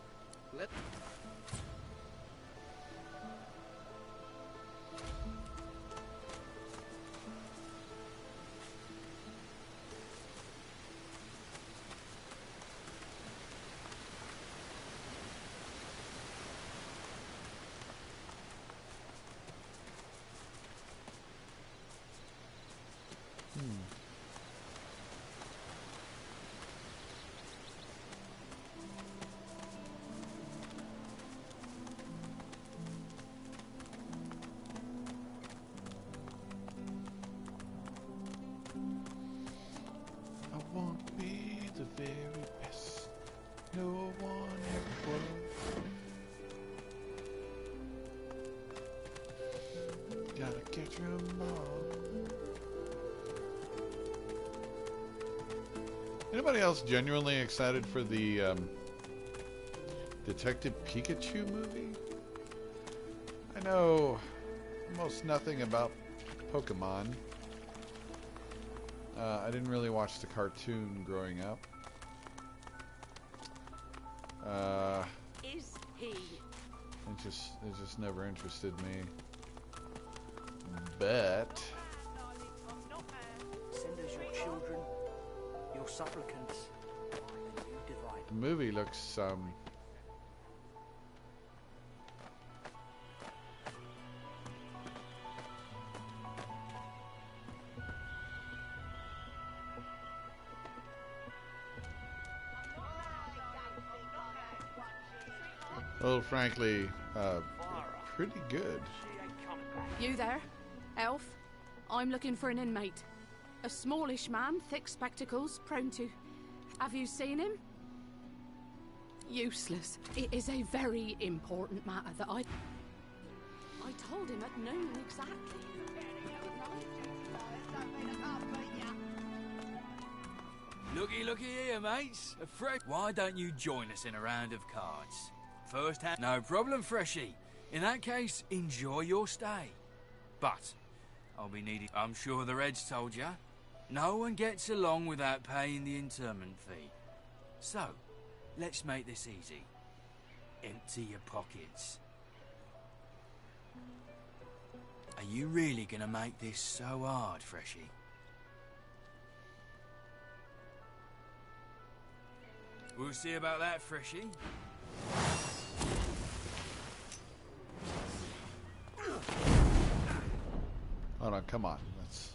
I won't be the very best. No one ever was. Gotta catch 'em all. Anybody else genuinely excited for the Detective Pikachu movie? I know almost nothing about Pokemon. I didn't really watch the cartoon growing up. Is he? It just never interested me. But Send us your children, your supplicants, and you divide. the movie looks well, frankly, pretty good. You there? Elf? I'm looking for an inmate. A smallish man, thick spectacles, prone to... Have you seen him? Useless. It is a very important matter that I told him at noon exactly. Looky here, mates. Why don't you join us in a round of cards? First hand... No problem, Freshie. In that case, enjoy your stay. But I'll be needing... I'm sure the Reds told ya. No one gets along without paying the interment fee. So, let's make this easy. Empty your pockets. Are you really gonna make this so hard, Freshie? We'll see about that, Freshie. Hold on, come on. Let's...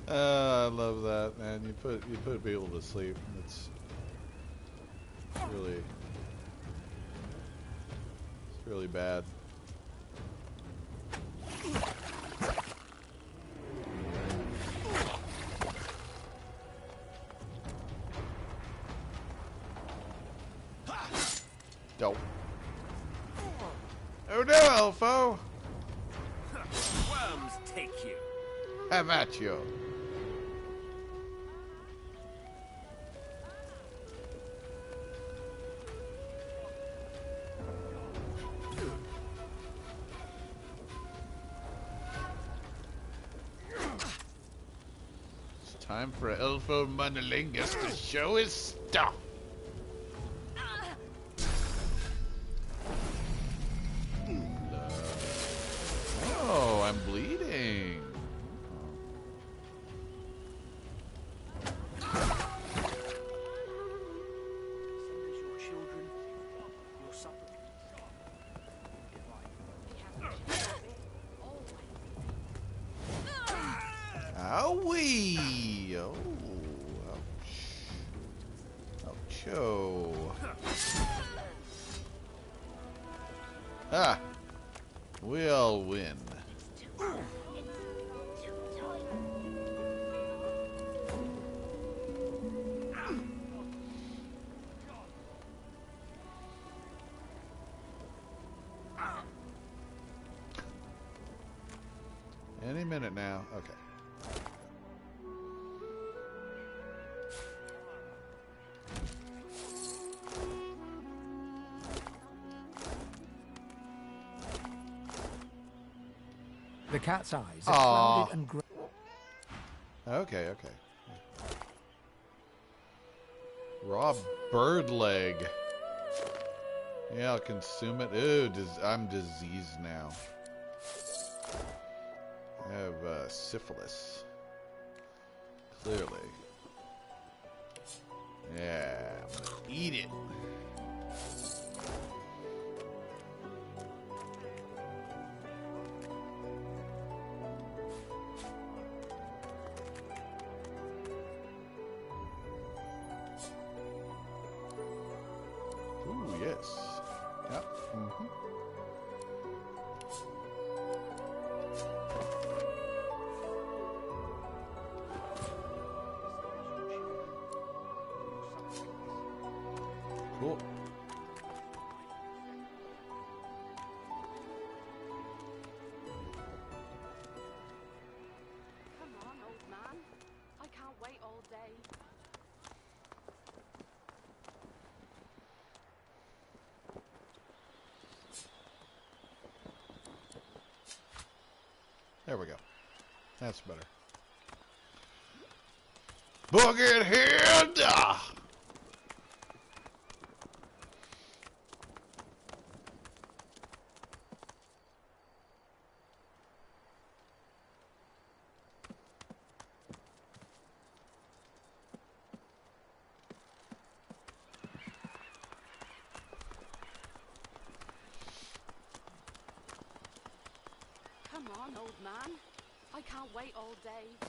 I love that, man. You put people to sleep. It's really bad. Dope. Oh no, Elfo! Worms take you. Have at you. It's time for Elfo Monolingus to show his stuff. Oh, I'm bleeding. Owie! Oh, ouch. Oucho. Ah! We'll win. Any minute now. Okay. The cat's eyes are clouded and Okay, okay. Raw bird leg. Yeah, I'll consume it. Ooh, I'm diseased now. I have syphilis. Clearly. Yeah, I'm gonna eat it. Ooh, yes. Yep. Mm-hmm. Cool. Come on, old man. I can't wait all day. There we go. That's better. Bucket head! Come on, old man. I can't wait all day.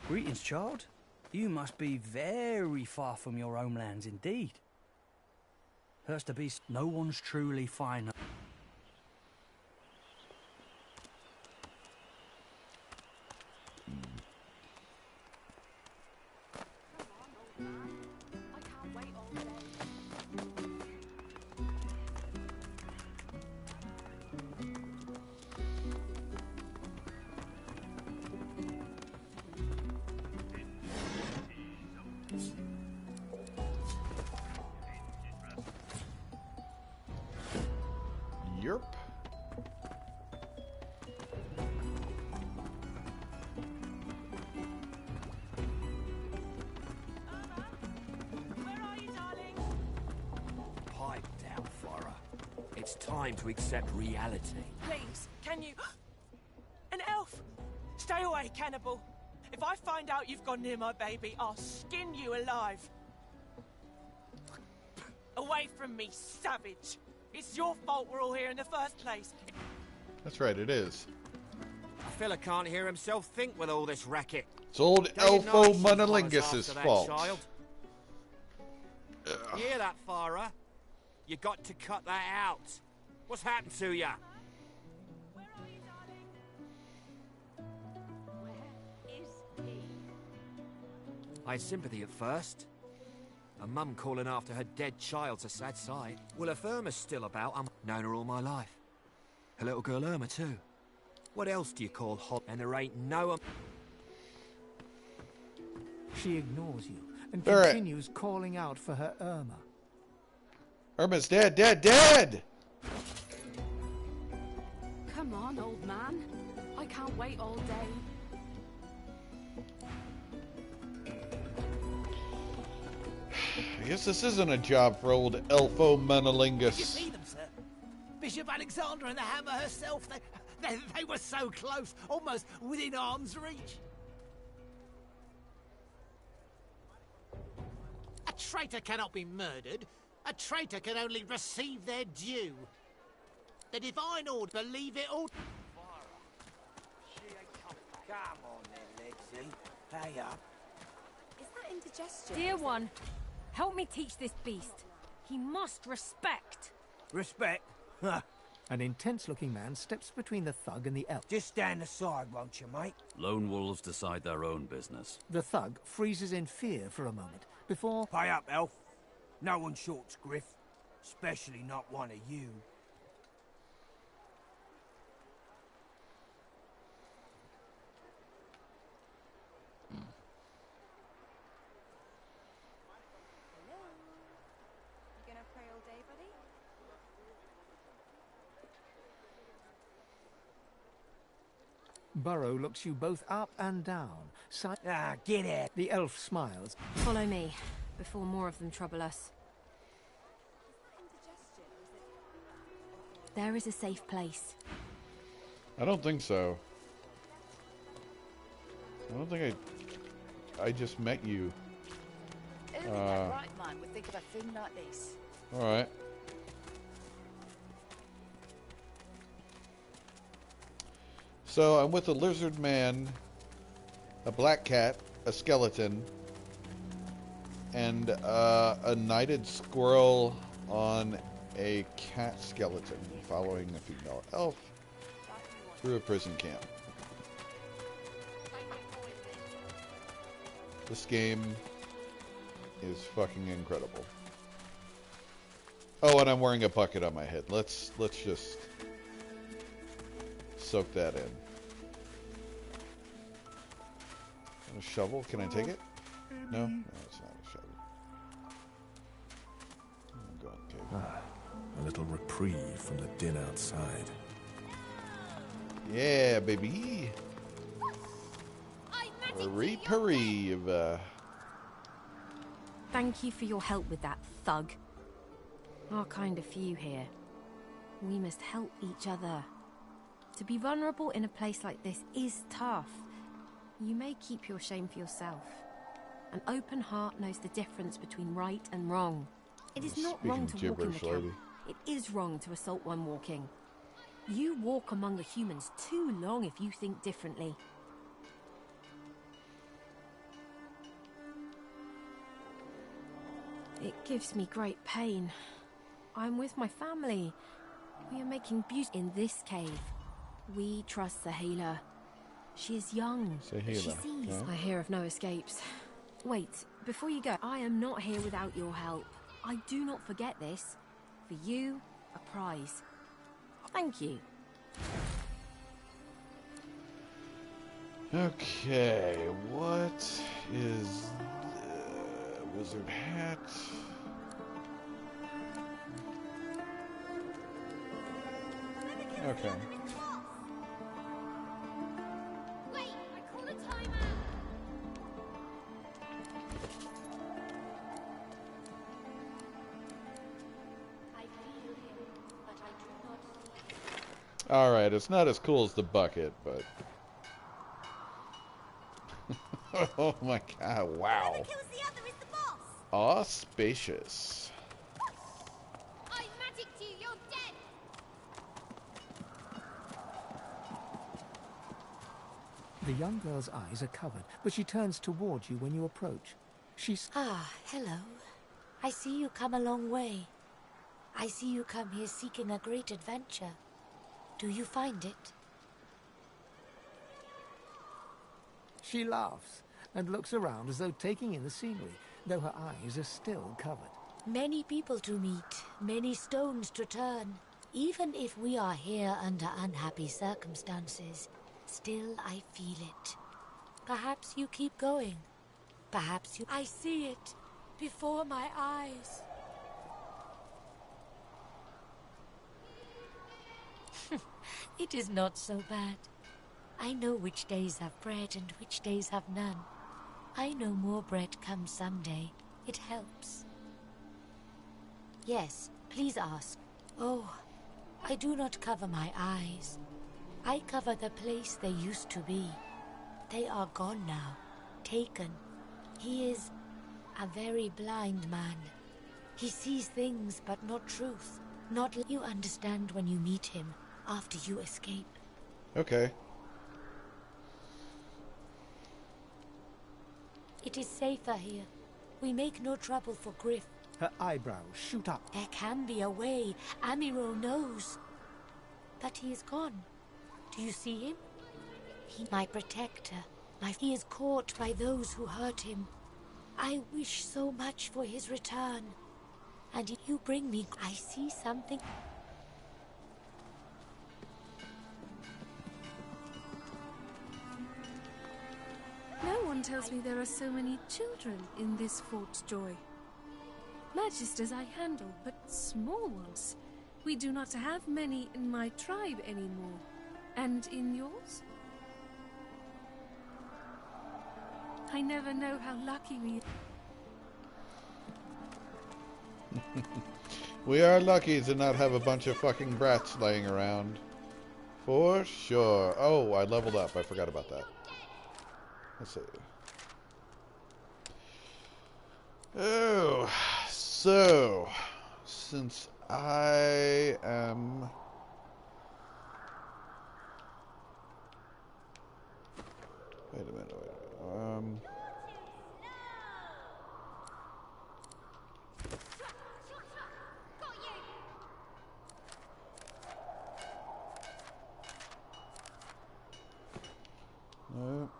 Greetings, child. You must be very far from your homelands indeed. Hurts to be no one's truly fine. It's time to accept reality. Please, can you... An elf! Stay away, cannibal. If I find out you've gone near my baby, I'll skin you alive. Away from me, savage! It's your fault we're all here in the first place. That's right, it is. A fella can't hear himself think with all this racket. It's old Don't you know Elfo I should follow us Monolingus' after that fault. child? You hear that, Farah? You got to cut that out. What's happened to ya? I had sympathy at first. A mum calling after her dead child's a sad sight. Well, if Irma's still about, I've known her all my life. Her little girl Irma, too. What else do you call hot? And there ain't no... She ignores you and Barrett. continues calling out for her Irma. Irma's dead, dead, dead! Come on, old man. I can't wait all day. I guess this isn't a job for old Elfo Did you Monolingus. see them, sir? Bishop Alexander and the Hammer herself, they were so close, almost within arm's reach. A traitor cannot be murdered. A traitor can only receive their due. The divine order believe it all. Come on then, Lexi. Pay up. Is that indigestion? Dear one, help me teach this beast. He must respect. Respect? An intense-looking man steps between the thug and the elf. Just stand aside, won't you, mate? Lone wolves decide their own business. The thug freezes in fear for a moment before... Pay up, elf. No one shorts Griff. Especially not one of you. Hello? You gonna pray all day, buddy? Burrow looks you both up and down. Get it. The elf smiles. Follow me, before more of them trouble us. There is a safe place. I don't think so. I don't think I just met you. Who in their right mind would think of a thing like this? Alright. So I'm with a lizard man, a black cat, a skeleton, and a knighted squirrel on a cat skeleton, following a female elf through a prison camp. This game is fucking incredible. Oh, and I'm wearing a bucket on my head. Let's just soak that in. A shovel? Can I take it? No? No, it's not a shovel. I'm going to take it. A little reprieve from the din outside. Yeah, baby. Reprieve. Thank you for your help with that, thug. Our kind of few here. We must help each other. To be vulnerable in a place like this is tough. You may keep your shame for yourself. An open heart knows the difference between right and wrong. It is not wrong to walk in the camp. It is wrong to assault one walking. You walk among the humans too long if you think differently. It gives me great pain. I'm with my family. We are making beauty in this cave. We trust the healer. She is young. Say healer. She sees. Yeah. I hear of no escapes. Wait, before you go, I am not here without your help. I do not forget this. For you, a prize. Thank you. Okay, what is the wizard hat? Okay. Wait, I call a timeout. I feel him, but I Alright, it's not as cool as the bucket, but... Oh my god, wow. Auspicious. I magicked you, you're dead! The young girl's eyes are covered, but she turns towards you when you approach. Ah, hello. I see you come a long way. I see you come here seeking a great adventure. Do you find it? She laughs and looks around as though taking in the scenery, though her eyes are still covered. Many people to meet, many stones to turn. Even if we are here under unhappy circumstances, still I feel it. Perhaps you keep going. Perhaps you... I see it before my eyes. It is not so bad. I know which days have bread and which days have none. I know more bread comes someday. It helps. Yes, please ask. Oh, I do not cover my eyes. I cover the place they used to be. They are gone now, taken. He is a very blind man. He sees things but not truth. Not you understand when you meet him after you escape. Okay. It is safer here. We make no trouble for Griff. Her eyebrows shoot up. There can be a way. Amiro knows. But he is gone. Do you see him? He, my protector. He is caught by those who hurt him. I wish so much for his return. And if you bring me, I see something. No one tells me there are so many children in this Fort Joy. Magisters I handle, but small ones. We do not have many in my tribe anymore. And in yours? I never know how lucky we are. We are lucky to not have a bunch of fucking brats laying around. For sure. Oh, I leveled up. I forgot about that. Let's see. Oh, so since I am wait a minute. No.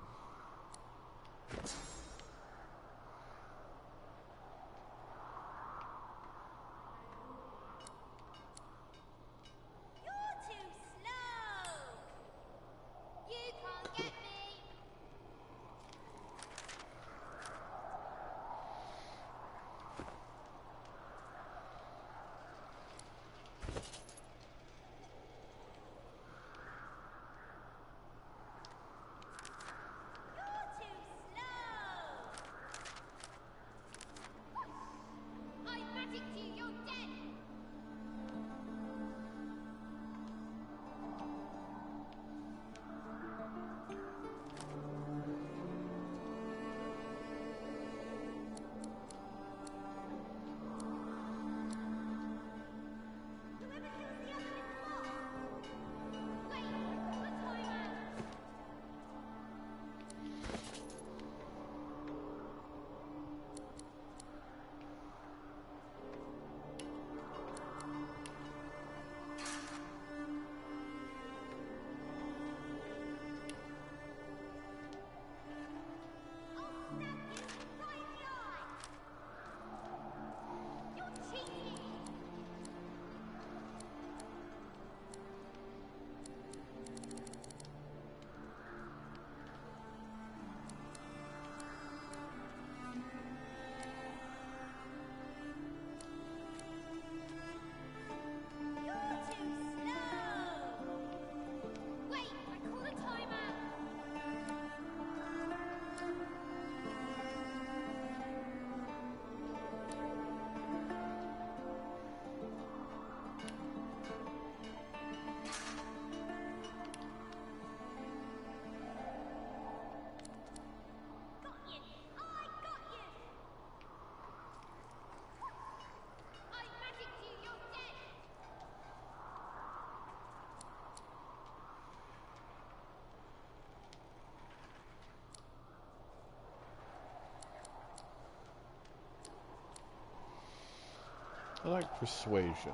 I like persuasion.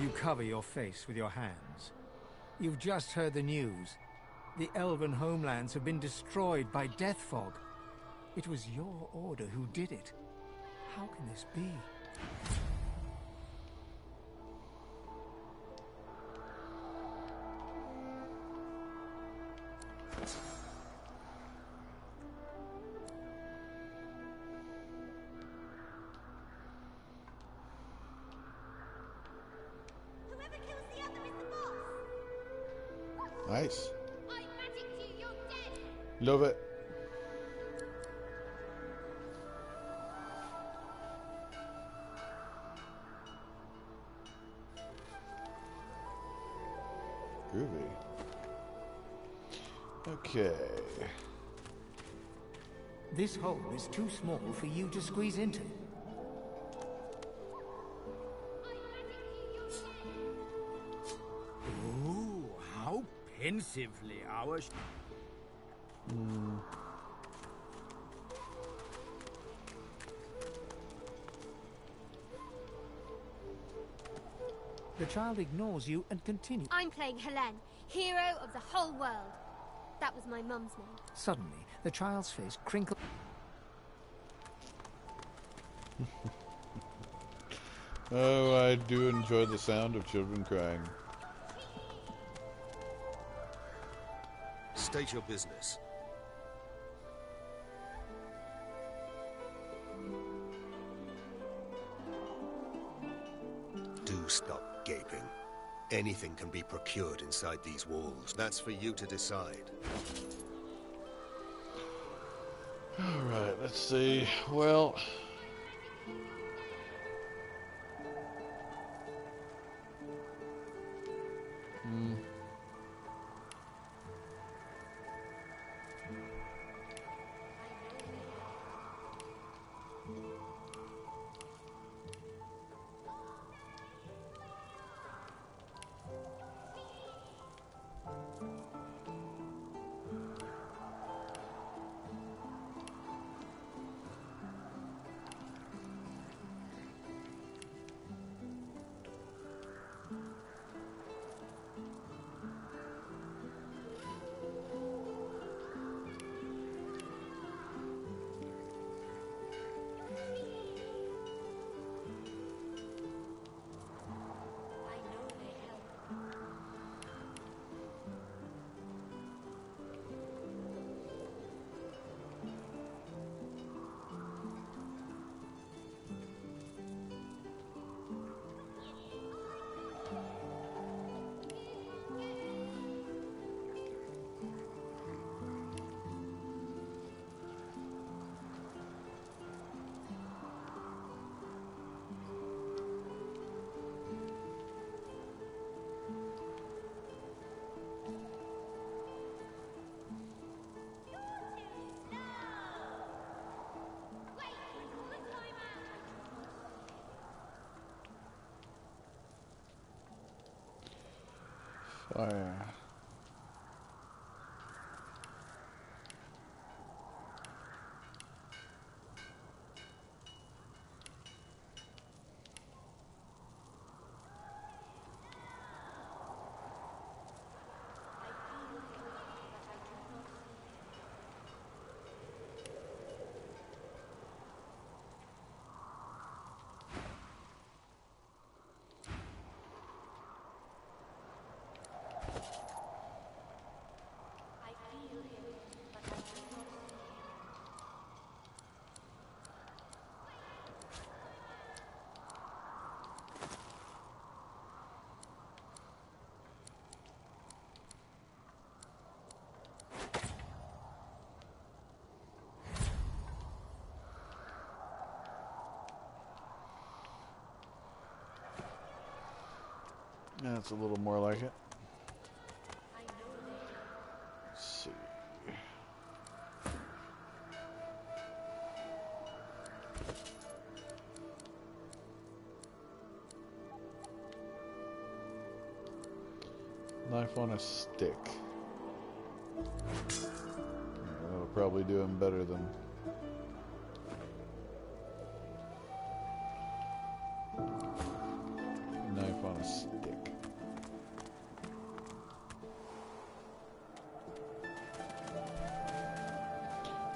You cover your face with your hands. You've just heard the news. The elven homelands have been destroyed by death fog. It was your order who did it. How can this be? Nice. Love it. Groovy. Okay. This hole is too small for you to squeeze into. Ooh, how pensively ours. The child ignores you and continues. I'm playing Helene, hero of the whole world. That was my mum's name. Suddenly, the child's face crinkles. Oh, I do enjoy the sound of children crying. State your business. Do stop gaping. Anything can be procured inside these walls. That's for you to decide. Alright, let's see. Well... Fire. That's a little more like it. Let's see. Knife on a stick. Yeah, that'll probably do him better than... Knife on a stick.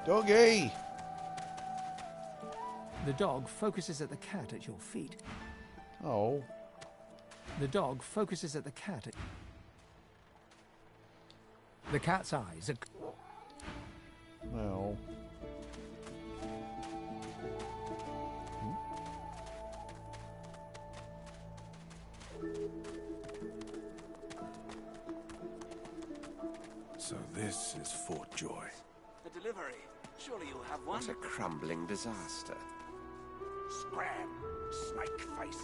Doggy! The dog focuses at the cat at your feet. Oh. The dog focuses at the cat. The cat's eyes are... No. So this is Fort Joy. A delivery. Surely you'll have one. What a crumbling disaster. Scram, snake face.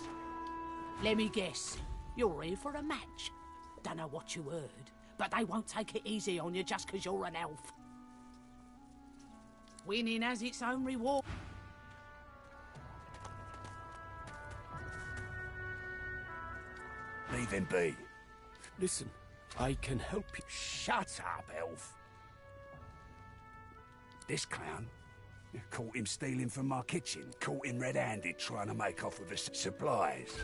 Let me guess. You're here for a match. Dunno what you heard, but they won't take it easy on you just 'cause you're an elf. Winning has its own reward. Leave him be. Listen, I can help you. Shut up, elf. This clown, caught him stealing from my kitchen. Caught him red-handed trying to make off with his supplies.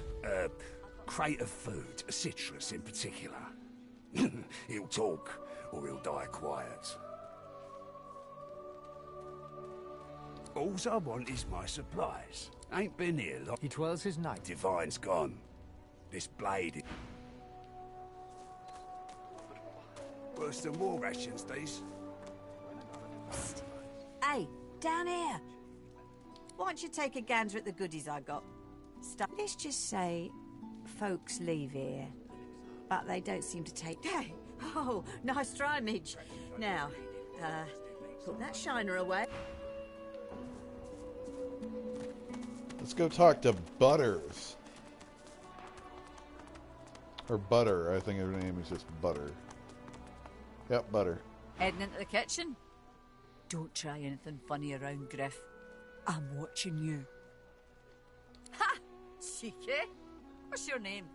Crate of food, citrus in particular. He'll talk, or he'll die quiet. Alls I want is my supplies. Ain't been here long. He twirls his knife. Divine's gone. This blade... Worse than war rations, these. Hey, down here. Why don't you take a gander at the goodies I got? Let's just say folks leave here, but they don't seem to take... Hey! Oh, nice try, Midge. Now, put that shiner away. Let's go talk to Butters. Or Butter, I think her name is just Butter. Yep, Butter. Heading into the kitchen? Don't try anything funny around, Griff. I'm watching you. Ha! Cheeky. What's your name?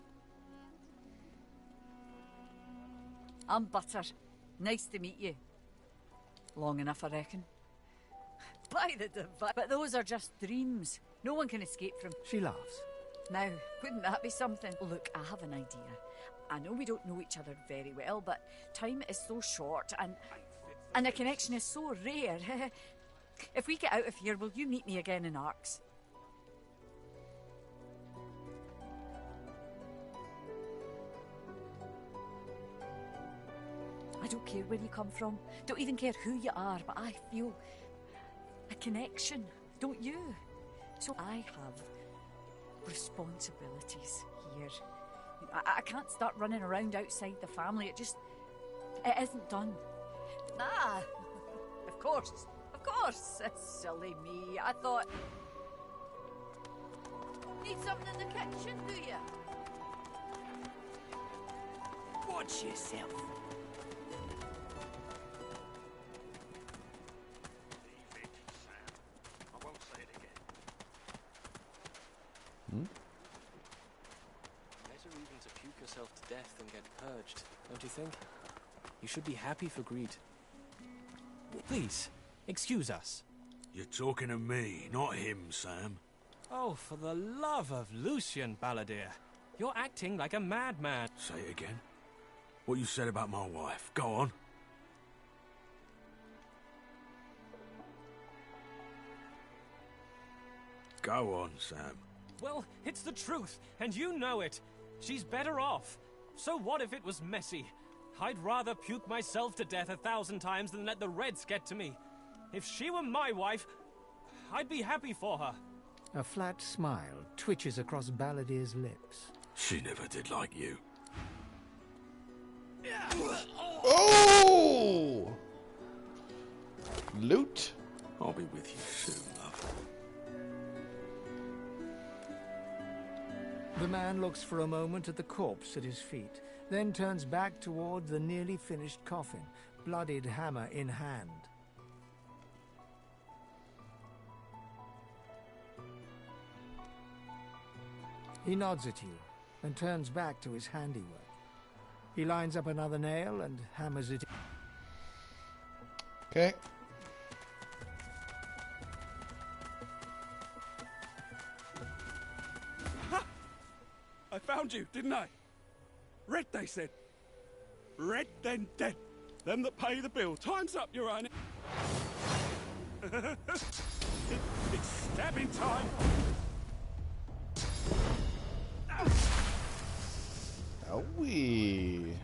I'm Butter. Nice to meet you. Long enough, I reckon. By the divine... But those are just dreams. No one can escape from... She laughs. Now, wouldn't that be something? Look, I have an idea. I know we don't know each other very well, but time is so short and a connection is so rare. If we get out of here, will you meet me again in Arx? I don't care where you come from, don't even care who you are, but I feel a connection, don't you? So I have responsibilities here. I can't start running around outside the family. It isn't done. Ah, of course. Silly me. I thought... Need something in the kitchen, do you? Watch yourself. I won't say it again. Hmm? Better even to puke yourself to death than get purged. don't you think? You should be happy for Greed. Please, excuse us. You're talking to me, not him, Sam. Oh, for the love of Lucian, Balladeer. You're acting like a madman. Say it again. What you said about my wife. Go on. Go on, Sam. Well, it's the truth, and you know it. She's better off. So what if it was messy? I'd rather puke myself to death 1,000 times than let the Reds get to me. If she were my wife, I'd be happy for her. A flat smile twitches across Balladeer's lips. She never did like you. Oh! Loot? I'll be with you soon, love. The man looks for a moment at the corpse at his feet, then turns back toward the nearly finished coffin, bloodied hammer in hand. He nods at you and turns back to his handiwork. He lines up another nail and hammers it. Okay. Ha! I found you, didn't I? Red, they said. Red, then dead. Them that pay the bill. Time's up, Your Honor. It's stabbing time. Owie.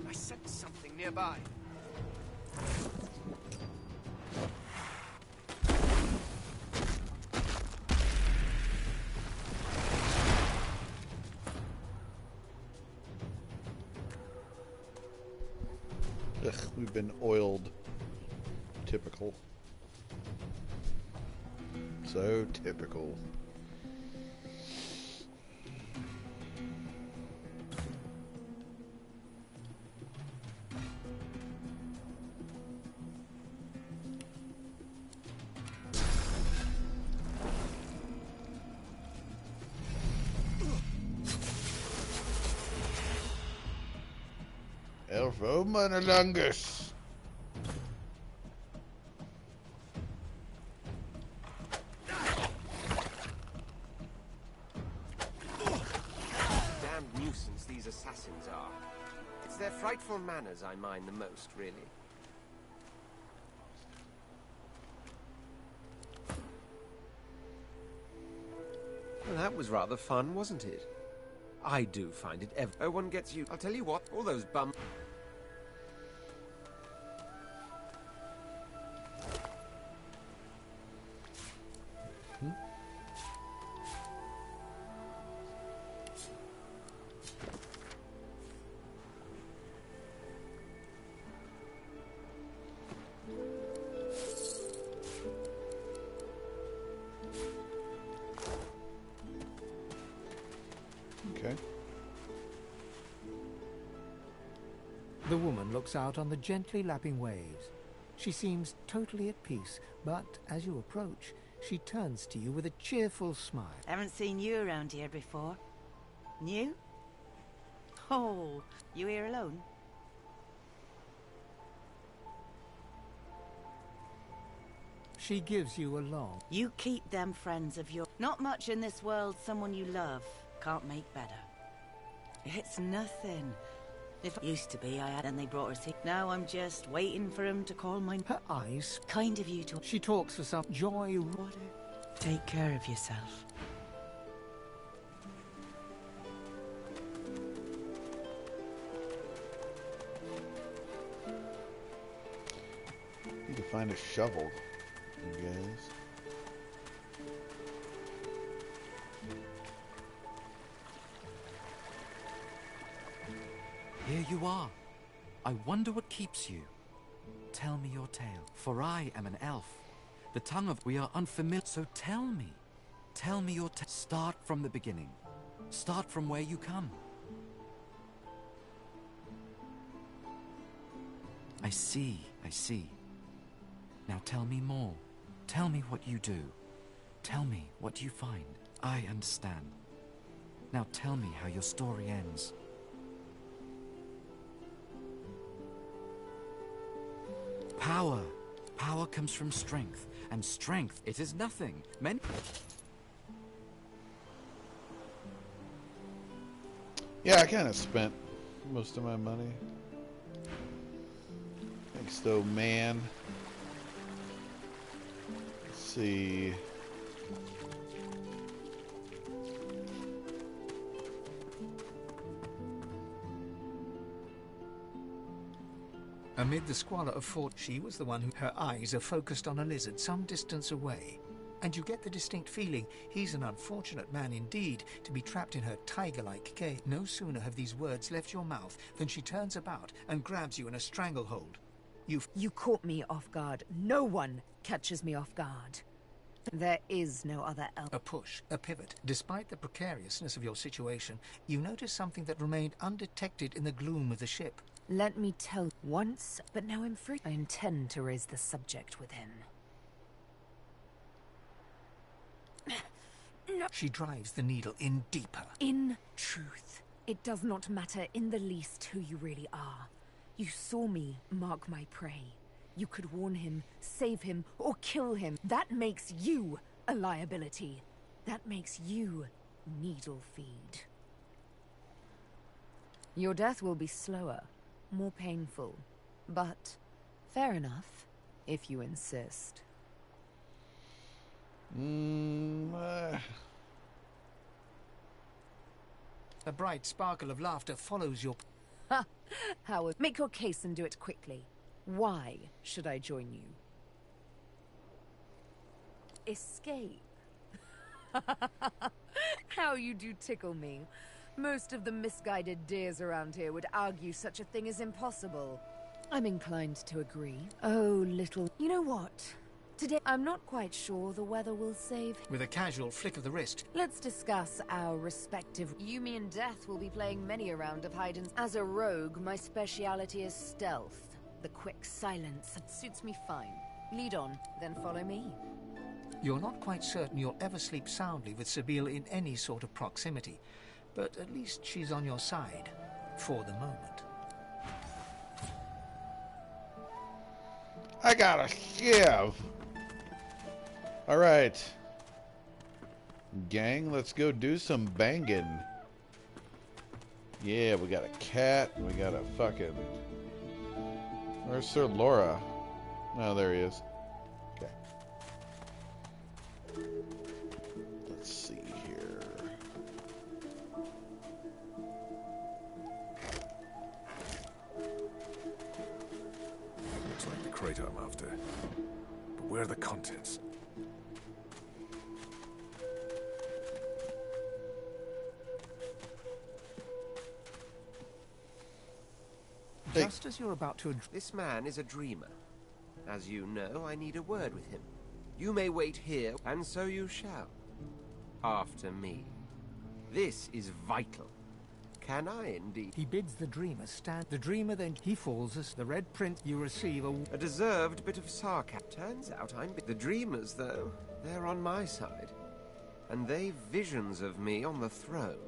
I sensed something nearby. Ugh, we've been oiled. Typical. So typical. Elfo Monolongus. Damned nuisance these assassins are. It's their frightful manners I mind the most, really. Well, that was rather fun, wasn't it? I do find it ever. Oh, one gets you. I'll tell you what, all those bums. Okay. The woman looks out on the gently lapping waves. She seems totally at peace, but as you approach, she turns to you with a cheerful smile. Haven't seen you around here before. New? Oh, you here alone? She gives you a long... You keep them friends of yours. Not much in this world someone you love can't make better. It's nothing. If it used to be, I had, and they brought her here. Now I'm just waiting for him to call my... Her eyes... Kind of you to... She talks for some joy... Water. Take care of yourself. Need to find a shovel, you guys. Here you are. I wonder what keeps you. Tell me your tale, for I am an elf. The tongue of we are unfamiliar, so tell me. Tell me your tale. Start from the beginning. Start from where you come. I see, I see. Now tell me more. Tell me what you do. Tell me what you find. I understand. Now tell me how your story ends. Power. Power comes from strength, and strength, it is nothing. Men... Yeah, I kind of spent most of my money. Thanks, though, man. Let's see. Amid the squalor of Fort, she was the one who... Her eyes are focused on a lizard some distance away. And you get the distinct feeling he's an unfortunate man indeed to be trapped in her tiger-like cage. No sooner have these words left your mouth than she turns about and grabs you in a stranglehold. You caught me off guard. No one catches me off guard. There is no other elf. A push, a pivot. Despite the precariousness of your situation, you notice something that remained undetected in the gloom of the ship. Let me tell once, but now I'm free. I intend to raise the subject with him. No. She drives the needle in deeper. In truth, it does not matter in the least who you really are. You saw me mark my prey. You could warn him, save him, or kill him. That makes you a liability. That makes you needle feed. Your death will be slower, more painful, but fair enough, if you insist. A bright sparkle of laughter follows your... Ha! Howard, make your case and do it quickly. Why should I join you? Escape? How you do tickle me. Most of the misguided deers around here would argue such a thing is impossible. I'm inclined to agree. Oh, little... You know what? Today, I'm not quite sure the weather will save... With a casual flick of the wrist. Let's discuss our respective... You, me, and Death will be playing many a round of hide and... As a rogue, my speciality is stealth. The quick silence. It suits me fine. Lead on, then follow me. You're not quite certain you'll ever sleep soundly with Sabine in any sort of proximity. But at least she's on your side. For the moment. I got a shiv! Alright. Gang, let's go do some banging. Yeah, we got a cat, and we got a fucking... Where's Sir Laura? Oh, there he is. Okay. Let's see here. Looks like the crate I'm after. But where are the contents? Just as you're about to... This man is a dreamer. As you know, I need a word with him. You may wait here, and so you shall. After me. This is vital. Can I indeed? He bids the dreamer stand. The dreamer then... He falls as the red print you receive a deserved bit of sarcasm. Turns out I'm... The dreamers, though, they're on my side. And they've visions of me on the throne.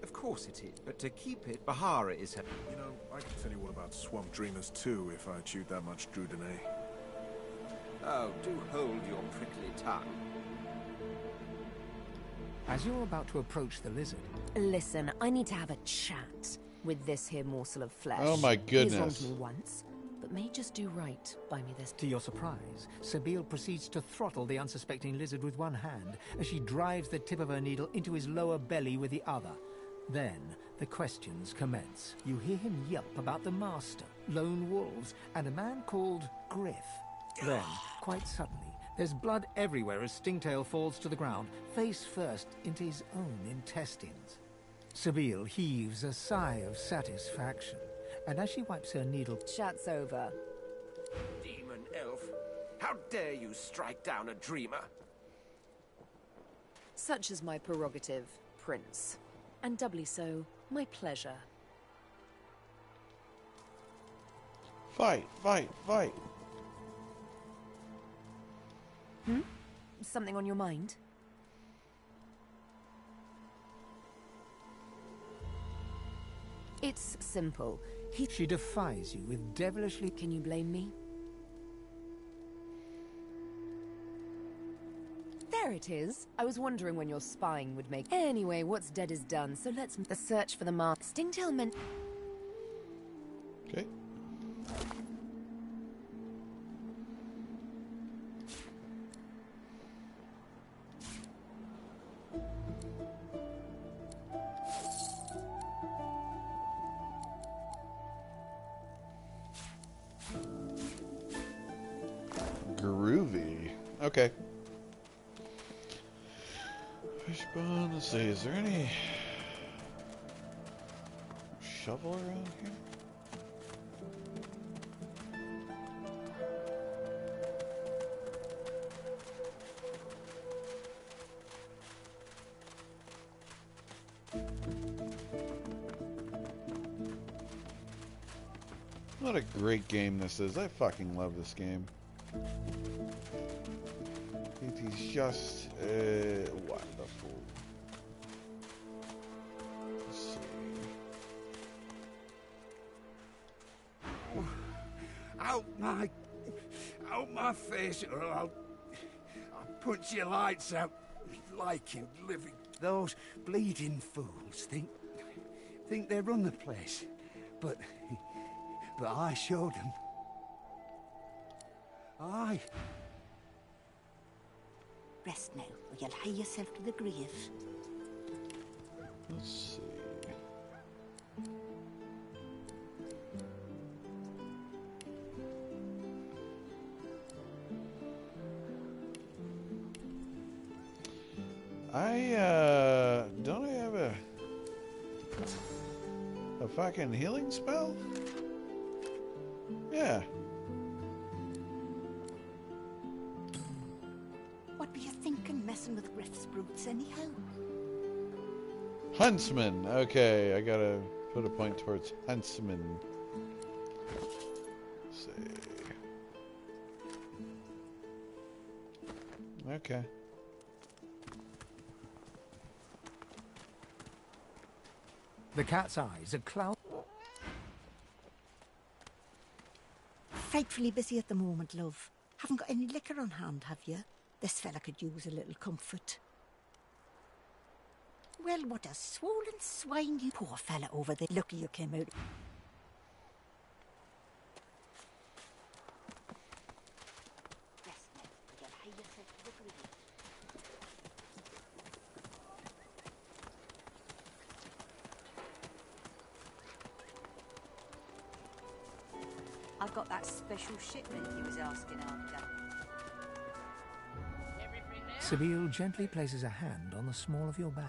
Of course it is, but to keep it, Bahara is her... You know, I can tell you all about swamp dreamers too if I chewed that much Drudanay. Oh, do hold your prickly tongue. As you're about to approach the lizard... Listen, I need to have a chat with this here morsel of flesh. Oh my goodness. He's wronged me once, but may just do right by me this... To your surprise, Sabine proceeds to throttle the unsuspecting lizard with one hand as she drives the tip of her needle into his lower belly with the other. Then, the questions commence. You hear him yelp about the master, lone wolves, and a man called Griff. Then, quite suddenly, there's blood everywhere as Stingtail falls to the ground, face first into his own intestines. Sabine heaves a sigh of satisfaction, and as she wipes her needle... Chat's over. Demon elf, how dare you strike down a dreamer? Such is my prerogative, Prince. And doubly so, my pleasure. Fight, fight, fight. Something on your mind? It's simple. She defies you with devilishly... Can you blame me? There it is. I was wondering when your spying would make... Anyway, what's dead is done, so let's... The search for the mark. Stingtail meant... Okay. Groovy. Okay. Fishbone, let's see, is there any shovel around here? What a great game this is. I fucking love this game. It is just wonderful. Let's see. Out my face, or I'll punch your lights out like you living. Those bleeding fools think they run the place, but I showed them. Aye. Rest now, or you'll hie yourself to the grave. Let's see. Don't I have a fucking healing spell? Yeah. What were you thinking, messing with Griff's brutes anyhow? Huntsman. Okay, I gotta put a point towards Huntsman. Let's see. Okay. The cat's eyes are cloud. Frightfully busy at the moment, love. Haven't got any liquor on hand, have you? This fella could use a little comfort. Well, what a swollen swine you... Poor fella over there. Lucky you came out. I've got that special shipment you was asking after. Sabine gently places a hand on the small of your bag.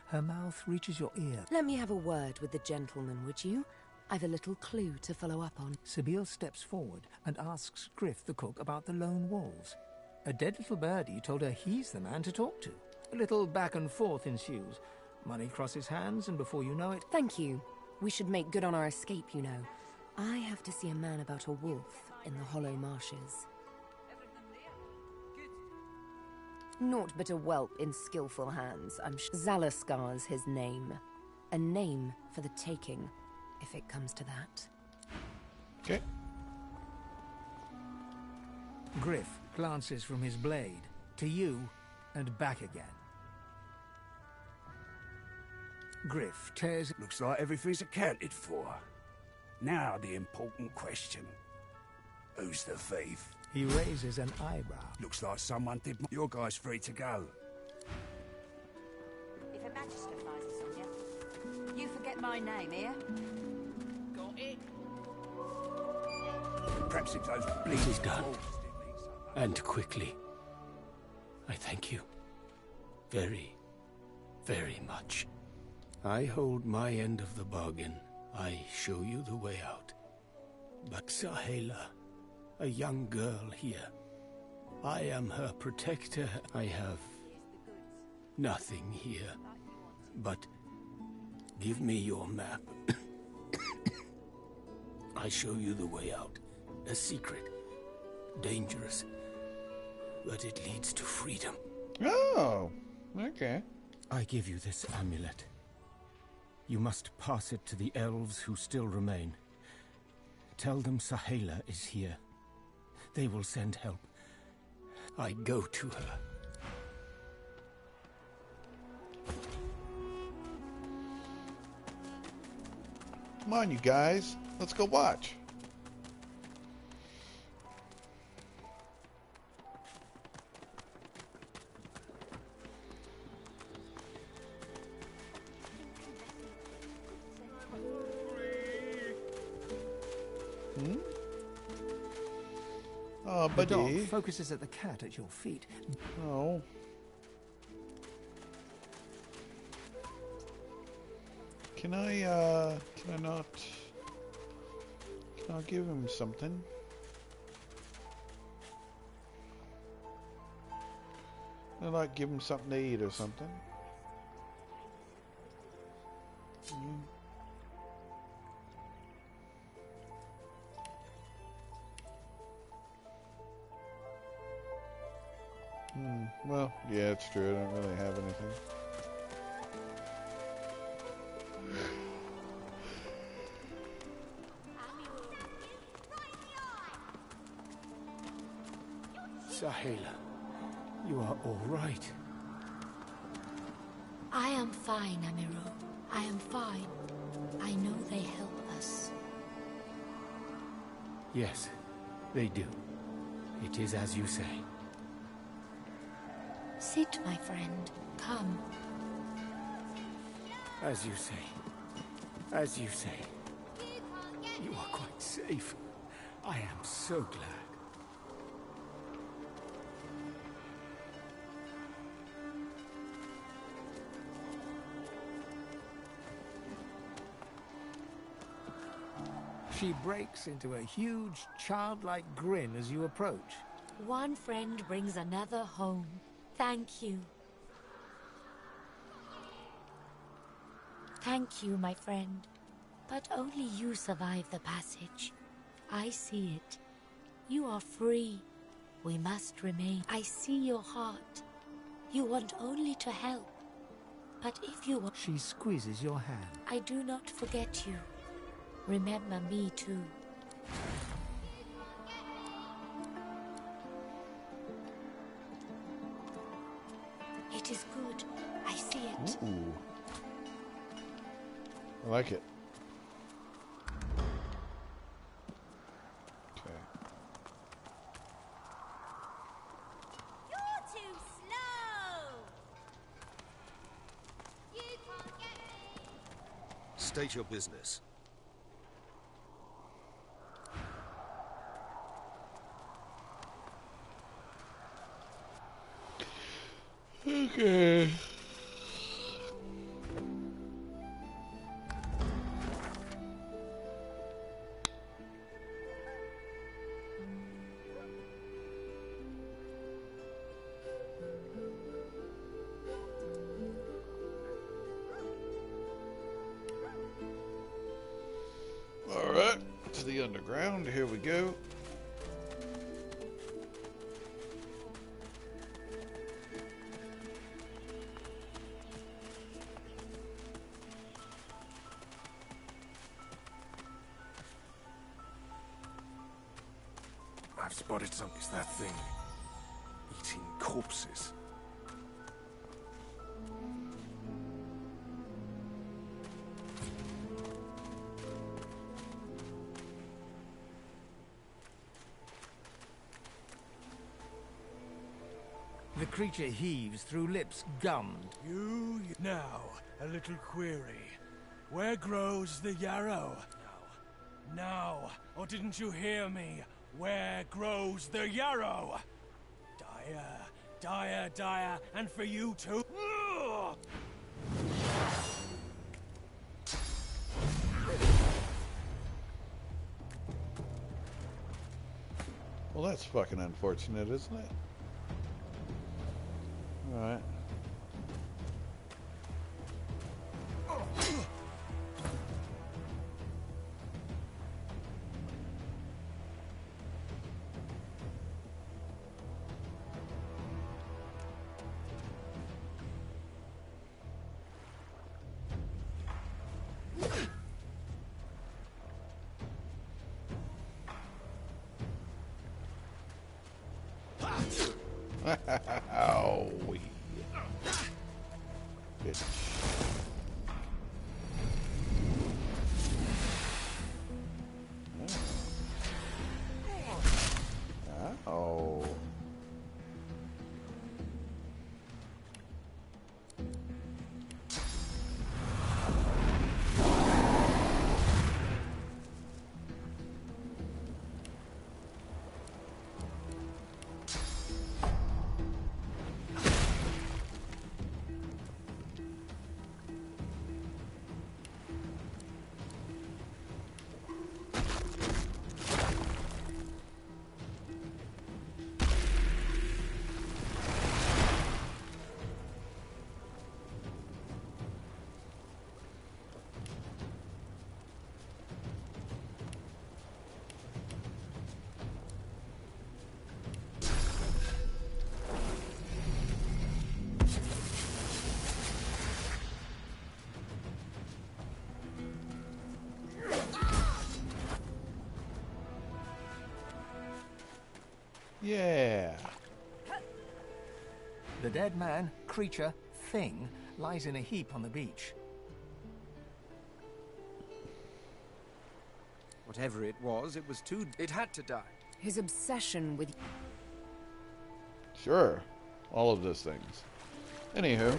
Her mouth reaches your ear. Let me have a word with the gentleman, would you? I've a little clue to follow up on. Sabine steps forward and asks Griff the cook about the lone wolves. A dead little birdie told her he's the man to talk to. A little back and forth ensues. Money crosses hands, and before you know it... Thank you. We should make good on our escape, you know. I have to see a man about a wolf in the Hollow Marshes. Naught but a whelp in skillful hands. I'm sure Zalaskar's his name. A name for the taking, if it comes to that. Okay. Griff glances from his blade to you and back again. Griff tears... Looks like everything's accounted for. Now the important question. Who's the thief? He raises an eyebrow. Looks like someone did... Your guy's free to go. If a magister flies us on you, you forget my name here. Got it. Perhaps if those... It is done. And quickly. I thank you. Very, very much. I hold my end of the bargain. I show you the way out. But Sahela, a young girl here. I am her protector. I have nothing here. But give me your map. I show you the way out. A secret. Dangerous. But it leads to freedom. Oh, okay. I give you this amulet. You must pass it to the elves who still remain. Tell them Sahela is here. They will send help. I go to her. Come on, you guys. Let's go watch. Oh, The dog buddy. focuses at the cat at your feet. Oh. Can I not... Can I give him something? Can I like give him something to eat or something? Well, yeah, it's true. I don't really have anything. Sahela, you are all right. I am fine, Amiru. I am fine. I know they help us. Yes, they do. It is as you say. Sit, my friend. Come. As you say. As you say. You are quite safe. I am so glad. She breaks into a huge, childlike grin as you approach. One friend brings another home. Thank you. Thank you, my friend. But only you survive the passage. I see it. You are free. We must remain. I see your heart. You want only to help. But if you want... She squeezes your hand. I do not forget you. Remember me too. It is good. I see it. Ooh. I like it. Okay. You're too slow! You can't get me! State your business. Okay. All right, to the underground. Here we go. I've spotted some. Is that thing eating corpses? The creature heaves through lips gummed. Now, a little query. Where grows the yarrow? No, or didn't you hear me? Where grows the yarrow? Dire, and for you too. Ugh! Well, that's fucking unfortunate, isn't it? Alright. Oh, bitch. Oh. Yeah. The dead man, creature, thing lies in a heap on the beach. Whatever it was too... It had to die. His obsession with... Sure. All of those things. Anywho.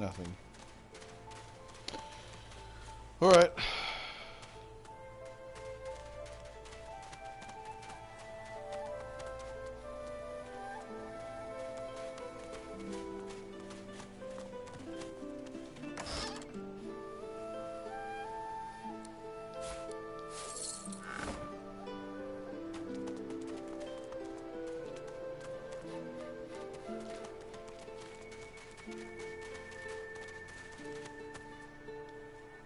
Nothing. All right.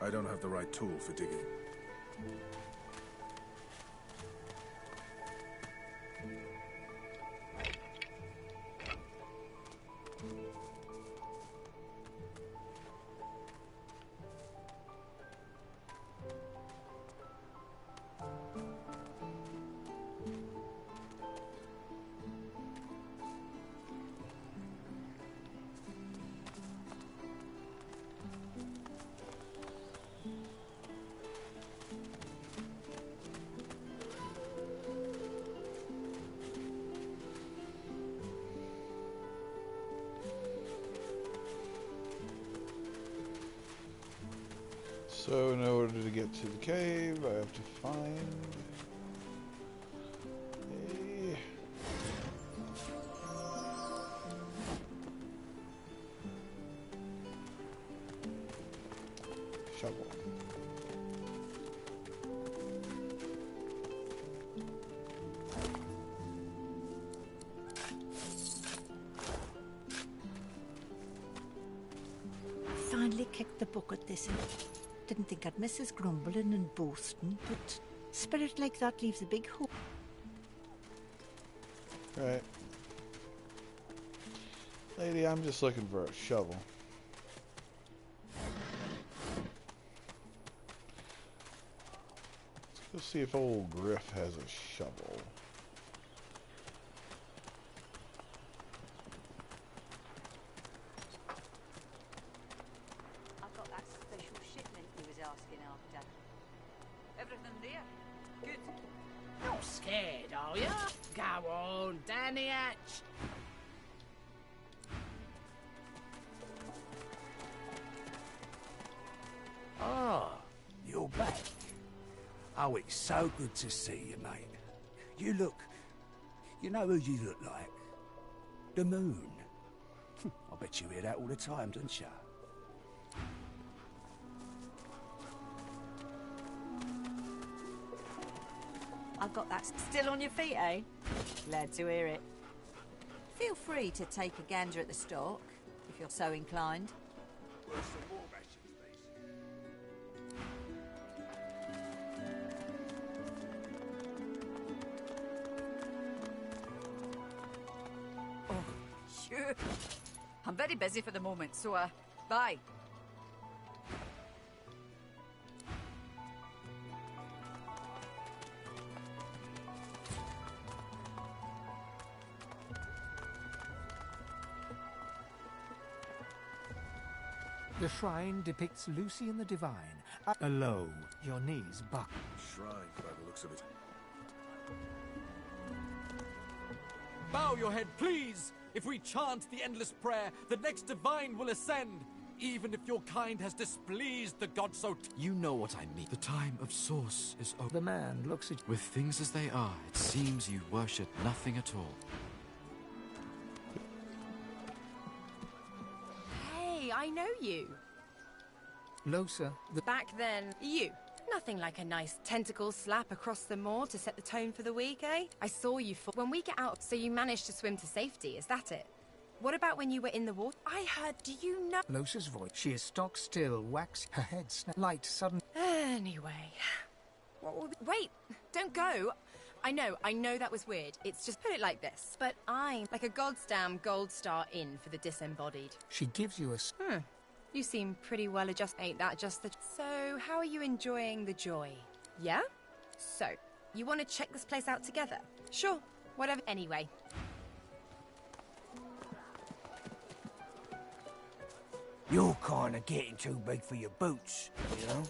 I don't have the right tool for digging. So in order to get to the cave, I have to find a shovel. Finally kicked the bucket this. Didn't think I'd miss us grumbling and boasting, but spirit like that leaves a big hole. Right. Lady, I'm just looking for a shovel. Let's go see if old Griff has a shovel. I've got that special shipment he was asking after. Everything there? Good. Not scared, are you? Go on, down the hatch. Ah, you're back. Oh, it's so good to see you, mate. You look... You know who you look like? The moon. I bet you hear that all the time, don't you? I've got that still on your feet, eh? Glad to hear it. Feel free to take a gander at the stock, if you're so inclined. Oh, sure. I'm very busy for the moment, so, bye. The shrine depicts Lucy and the Divine. Low, your knees buck. Shrine, by the looks of it. Bow your head, please! If we chant the endless prayer, the next divine will ascend, even if your kind has displeased the god so... You know what I mean. The time of source is over. The man looks at... With things as they are, it seems you worship nothing at all. Hey, I know you. Losa, Back then, you. Nothing like a nice tentacle slap across the moor to set the tone for the week, eh? I saw you when we get out, so you managed to swim to safety, is that it? What about when you were in the water? I heard, do you know? Losa's voice. She is stock still, wax, her head light, sudden. Anyway. Wait, don't go. I know that was weird. It's just put it like this. But I'm like a goddamn gold star in for the disembodied. She gives you a... You seem pretty well adjusted. Ain't that just the... So, how are you enjoying the joy? Yeah? So, you want to check this place out together? Sure, whatever. Anyway. You're kind of getting too big for your boots, you know?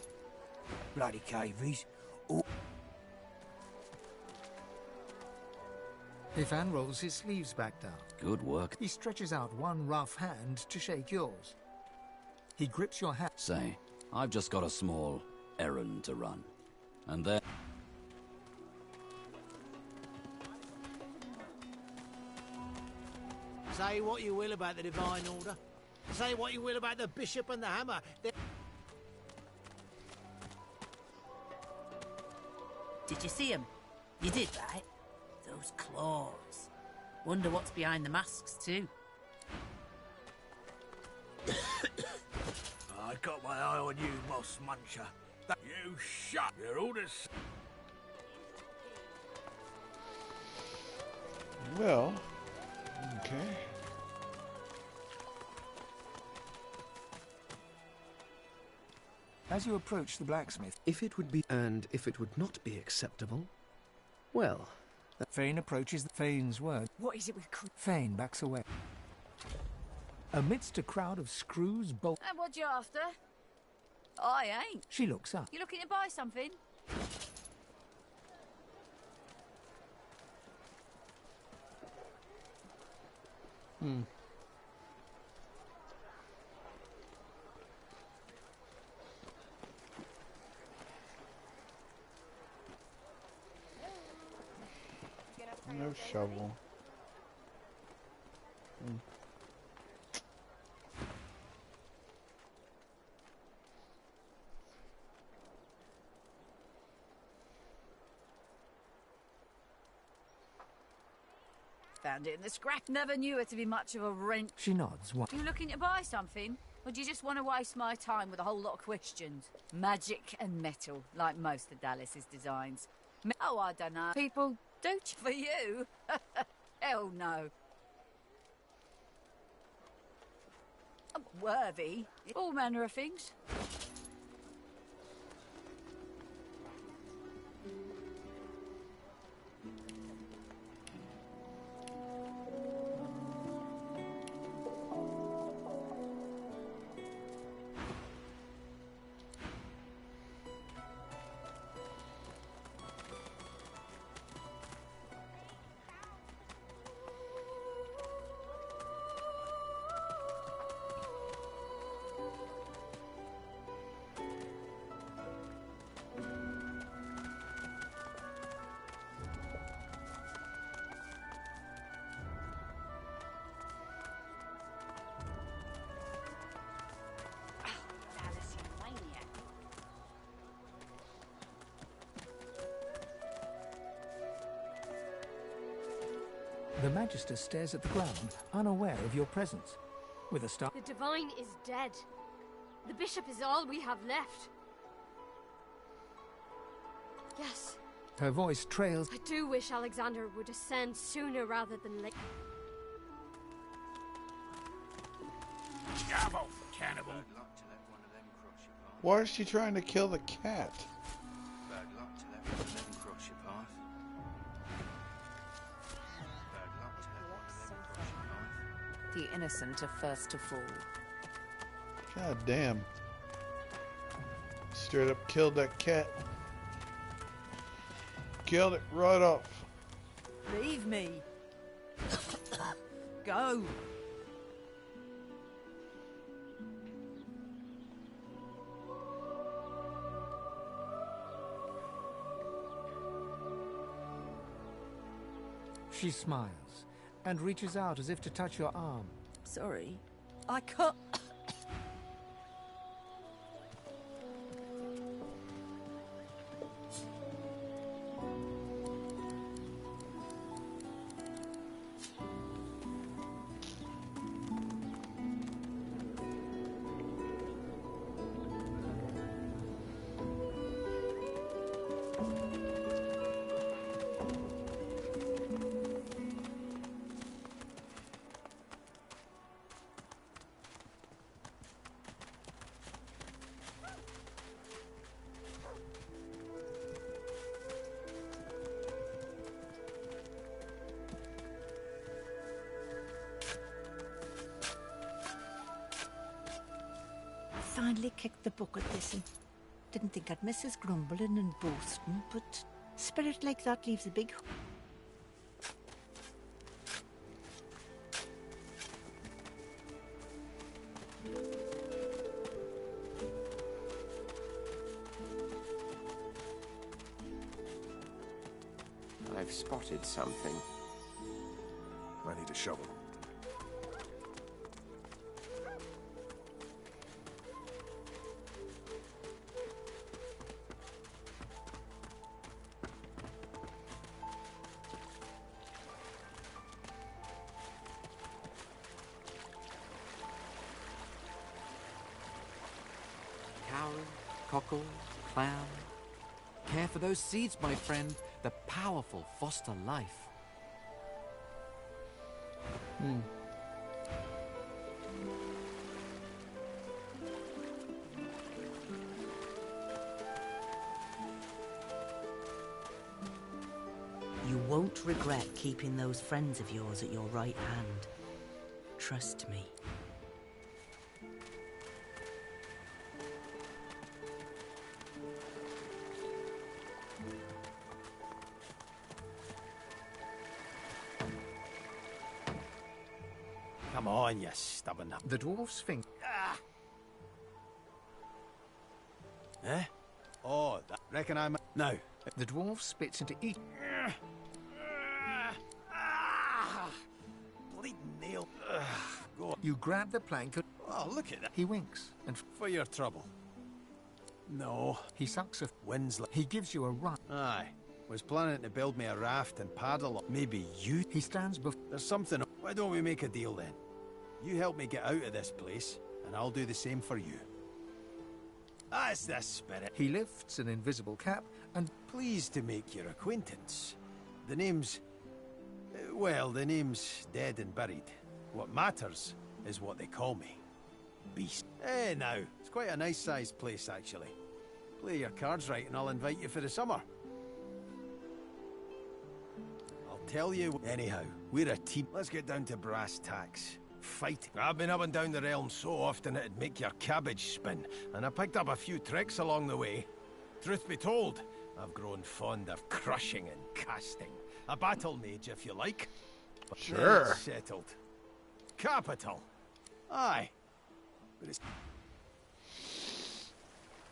Bloody cavies. Oh. Ivan rolls his sleeves back down. Good work. He stretches out one rough hand to shake yours. He grips your hand. Say, I've just got a small errand to run. And then... Say what you will about the Divine Order. Say what you will about the Bishop and the Hammer. Did you see him? You did, right? Those claws. Wonder what's behind the masks, too. I got my eye on you, Moss Muncher. You shut your orders. Well, okay. As you approach the blacksmith... If it would be... And if it would not be acceptable... Well... Fane approaches Fane's word. What is it with... Fane backs away. Amidst a crowd of screws, bolts... And what you after? I ain't. She looks up. You looking to buy something? shovel. Hmm. Found it in the scrap. Never knew it to be much of a rent. She nods. What? You looking to buy something? Or do you just want to waste my time with a whole lot of questions? Magic and metal, like most of Dallas's designs. Oh, I don't know. People do for you? Hell no. Worthy. All manner of things. The Magister stares at the ground, unaware of your presence. With a start. The Divine is dead. The Bishop is all we have left. Yes. Her voice trails. I do wish Alexander would ascend sooner rather than later. Jab off, cannibal. Why is she trying to kill the cat? Bad luck to let one of them cross your path. The innocent are first to fall. God damn. Straight up killed that cat. Killed it right off. Leave me. Go. She smiles and reaches out as if to touch your arm. Sorry. I can't. Finally kicked the bucket this and didn't think I'd miss us grumbling and boasting, but spirit like that leaves a big... I've spotted something. I need a shovel. Cowrie, cockle, clam. Care for those seeds, my friend. The powerful foster life. You won't regret keeping those friends of yours at your right hand. Trust me. Come on, you stubborn... The dwarf's finger... Eh? Oh, reckon I'm... No. The dwarf spits into each... You grab the plank and... Oh, look at that. He winks and... For your trouble. No. He sucks a... Wind's like... He gives you a run. Aye. Was planning to build me a raft and paddle. Maybe you... He stands before... There's something... Why don't we make a deal then? You help me get out of this place, and I'll do the same for you. That's the spirit. He lifts an invisible cap and... Pleased to make your acquaintance. The name's... well, the name's dead and buried. What matters is what they call me. Beast. Now, it's quite a nice-sized place, actually. Play your cards right and I'll invite you for the summer. I'll tell you... Anyhow, we're a team. Let's get down to brass tacks. Fighting. I've been up and down the realm so often it'd make your cabbage spin, and I picked up a few tricks along the way. Truth be told, I've grown fond of crushing and casting. A battle mage, if you like. But sure. Settled. Capital. Aye. But it's...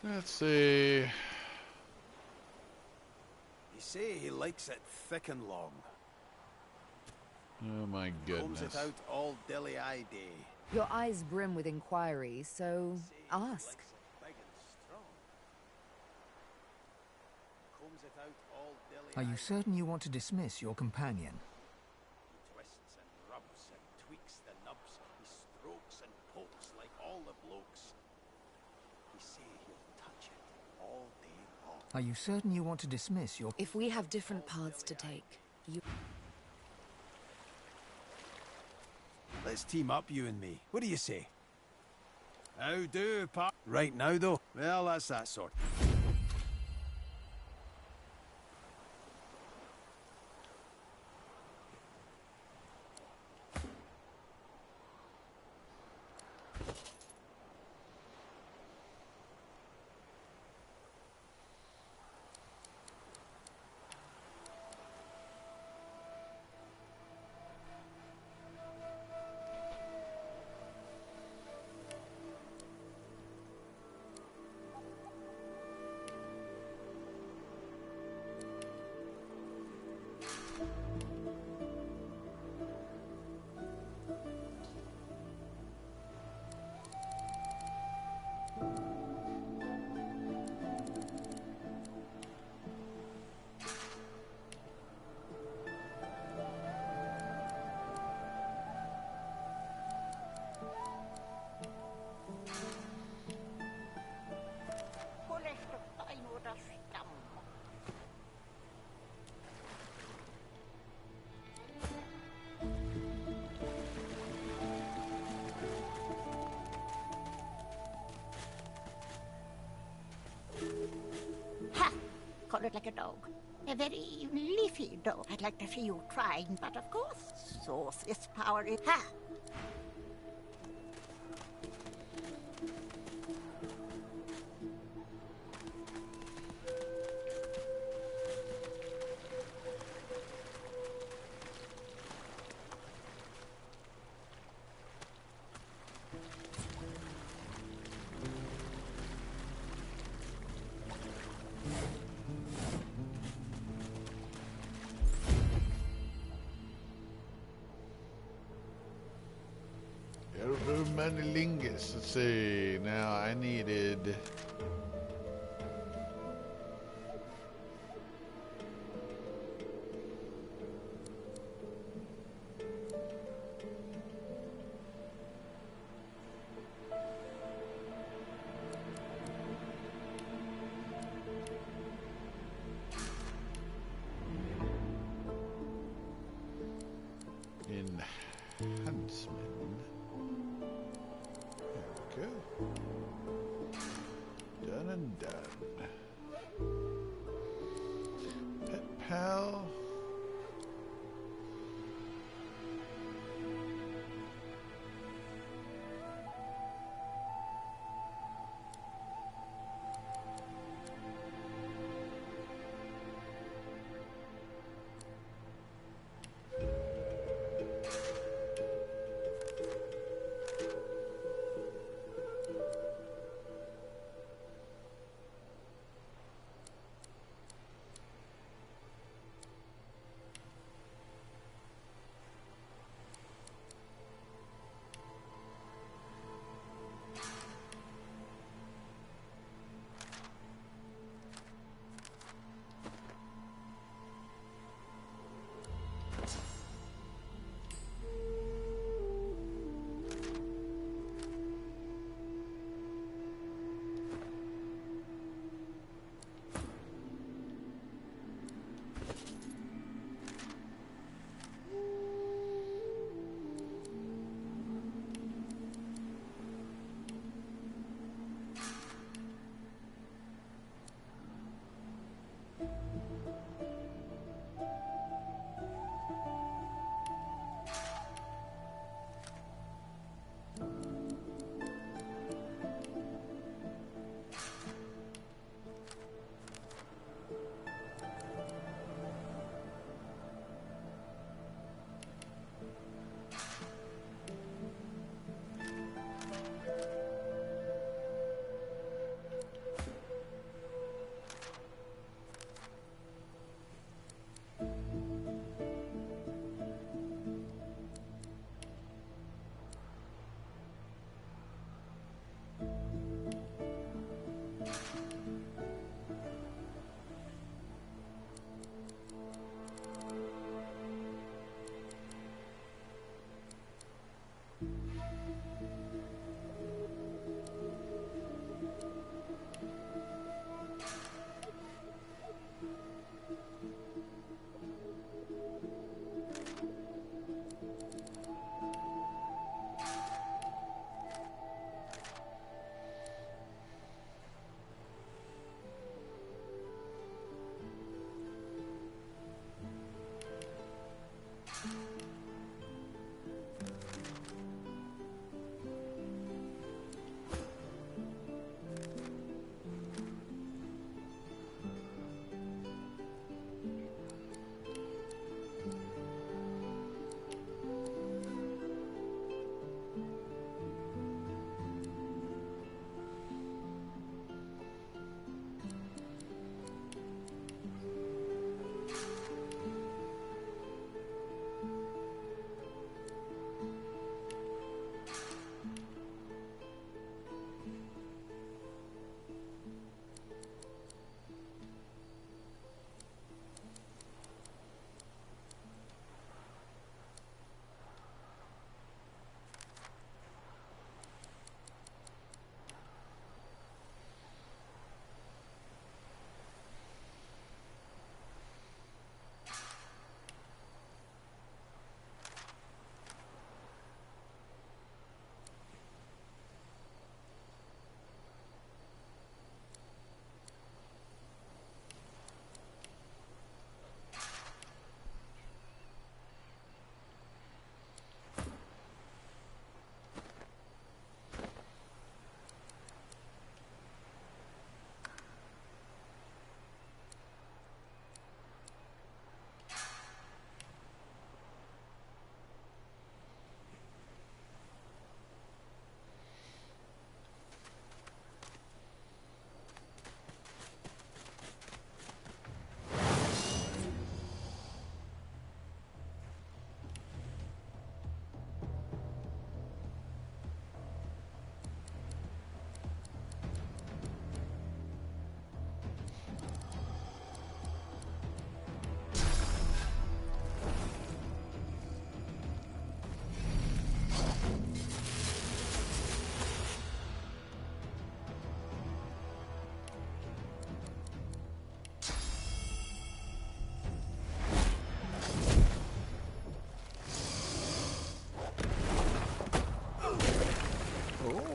Let's see. You say he likes it thick and long. Oh my goodness. Combs it out all dilly-eye day. Your eyes brim with inquiry, so ask. Are you certain you want to dismiss your companion? He twists and rubs and tweaks the nubs. He strokes and pokes like all the blokes. He say he'll touch it all day long. Are you certain you want to dismiss your... If we have different paths to take, you... Let's team up, you and me. What do you say? How do, pa? Right now, though? Well, that's that sort. Ha! Coloured like a dog. A very leafy dog. I'd like to see you trying, but of course, source this power is... Ha! Manilingus. Let's see. Now I needed... enhancement. There we go. Done and done. Pet pal.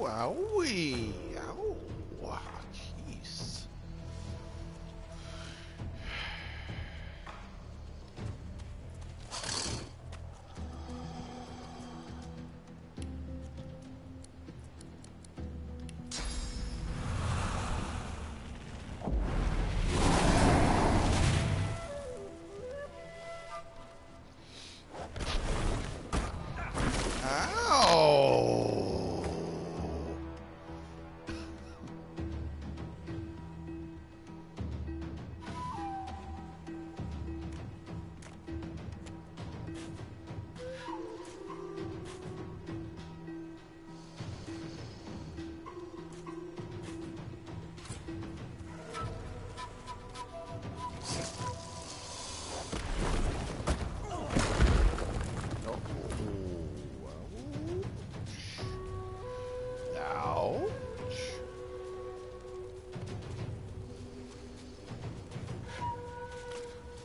Wowee! Ow! Jeez. Ow! Ouch.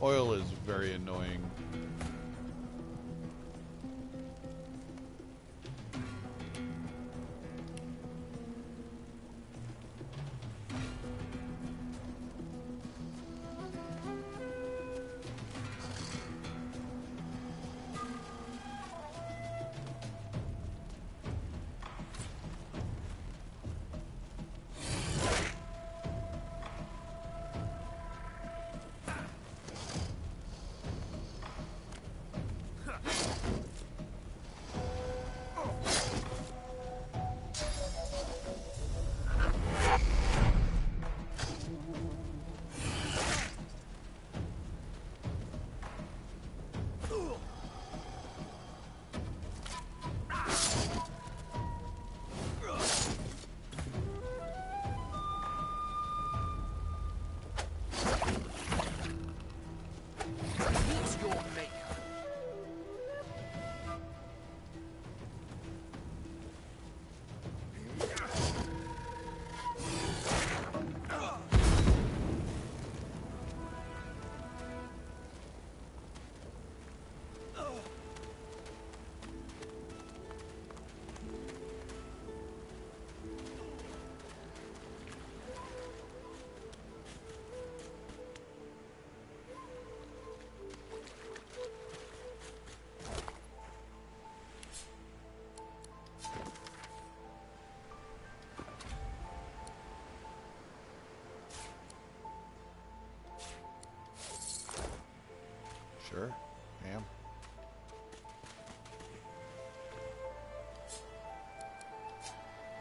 Oil is very annoying. Sure, am.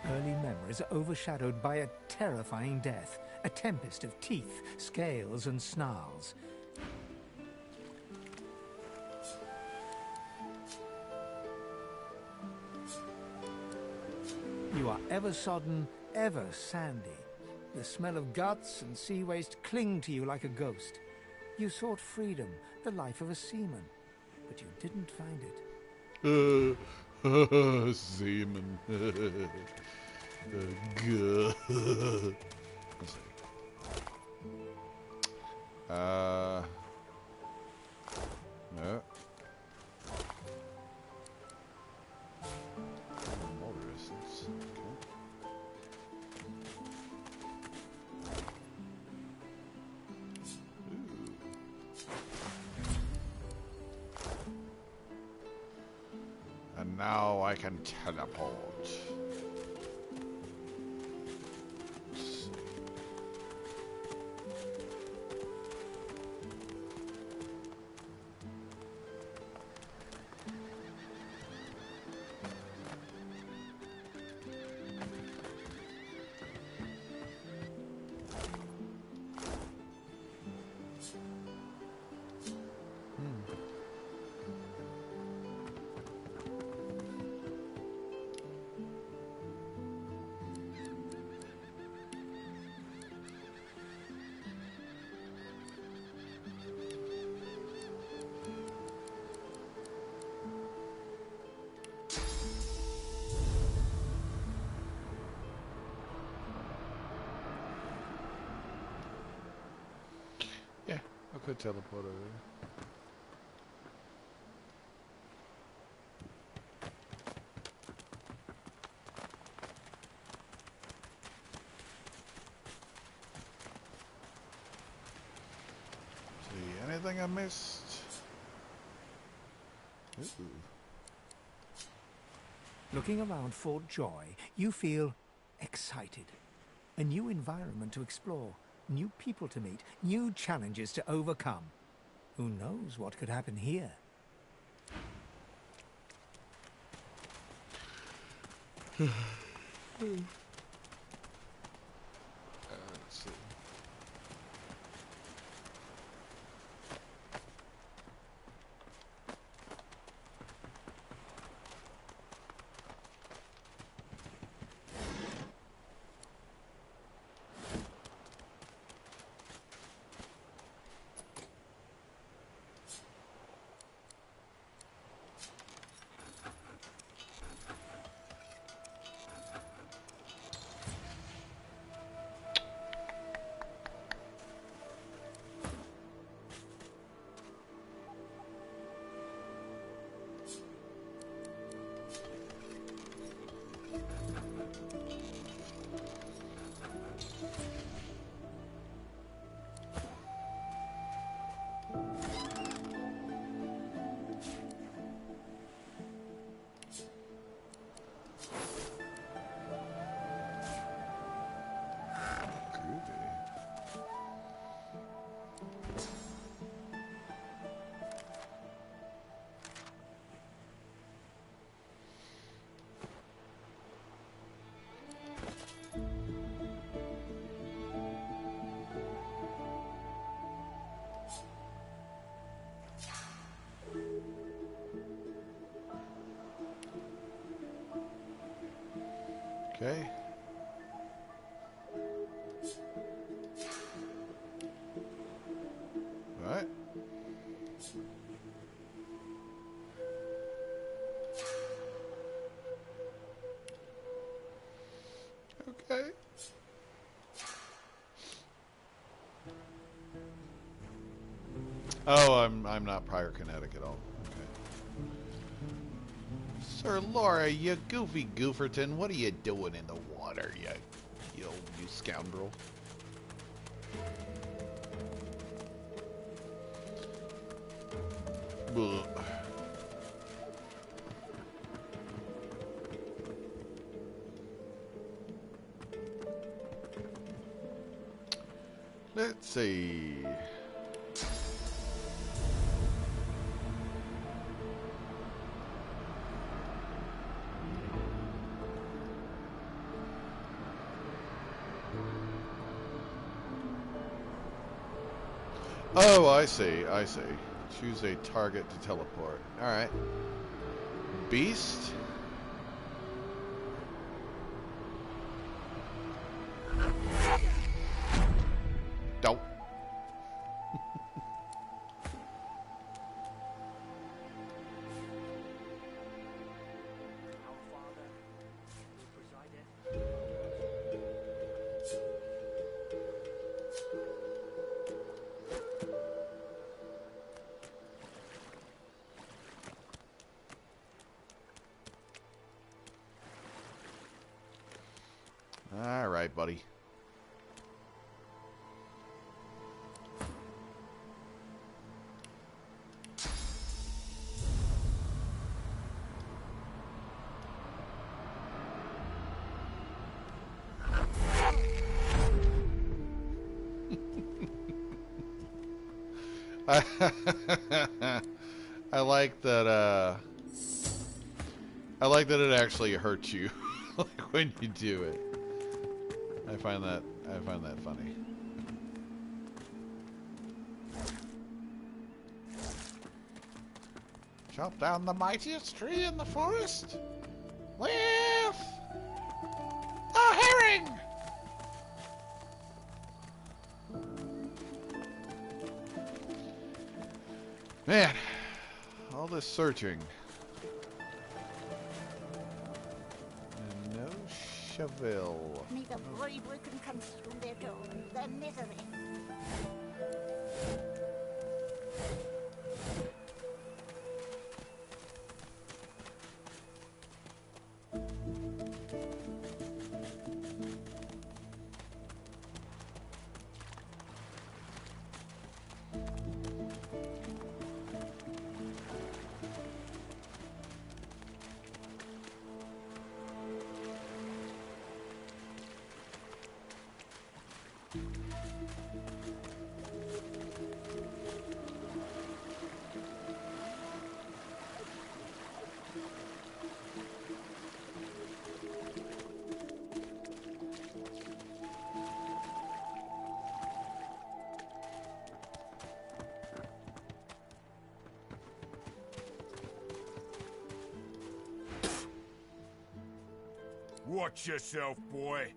Early memories are overshadowed by a terrifying death, a tempest of teeth, scales, and snarls. You are ever sodden, ever sandy. The smell of guts and sea waste cling to you like a ghost. You sought freedom, the life of a seaman, but you didn't find it. Seaman. Good. Let's see. No. Walruses. And now I can teleport. Yeah, I could teleport over there. anything I missed? Ooh. Looking around Fort Joy, you feel excited. A new environment to explore, new people to meet, new challenges to overcome. Who knows what could happen here? Let's see. Okay. All right. Okay. Oh, I'm not pyrokinetic at all. Okay. Sir Laura, you goofy gooferton, what are you doing in the water, you scoundrel? Blech. Let's see. Oh, I see. Choose a target to teleport. Alright. Beast? Don't. All right, buddy. I like that. I like that it actually hurts you, like when you do it. I find that funny. Chop down the mightiest tree in the forest with a herring. Man, all this searching and no shovel. Neither bravery can consume their dawn, their misery. Watch yourself, boy.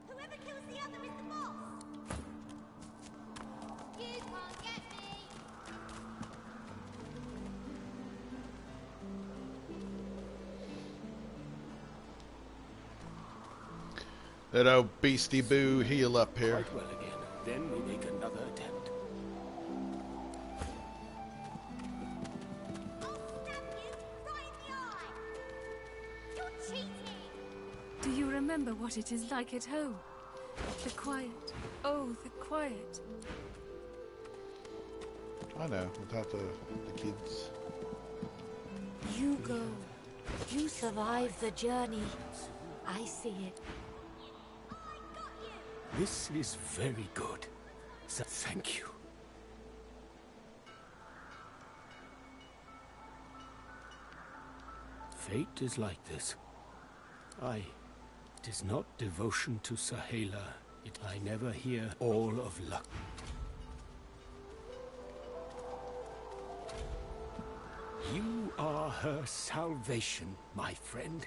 Whoever kills the other is the boss. You can't get me. That old beastie boo heal up here. Quite well again. Then we make another attempt. You're cheating. Do you remember what it is like at home? The quiet. Oh, the quiet. I know, without the kids. You go. You survive the journey. I see it. This is very good. So thank you. Fate is like this. It is not devotion to Sahela. I never hear all of luck. You are her salvation, my friend.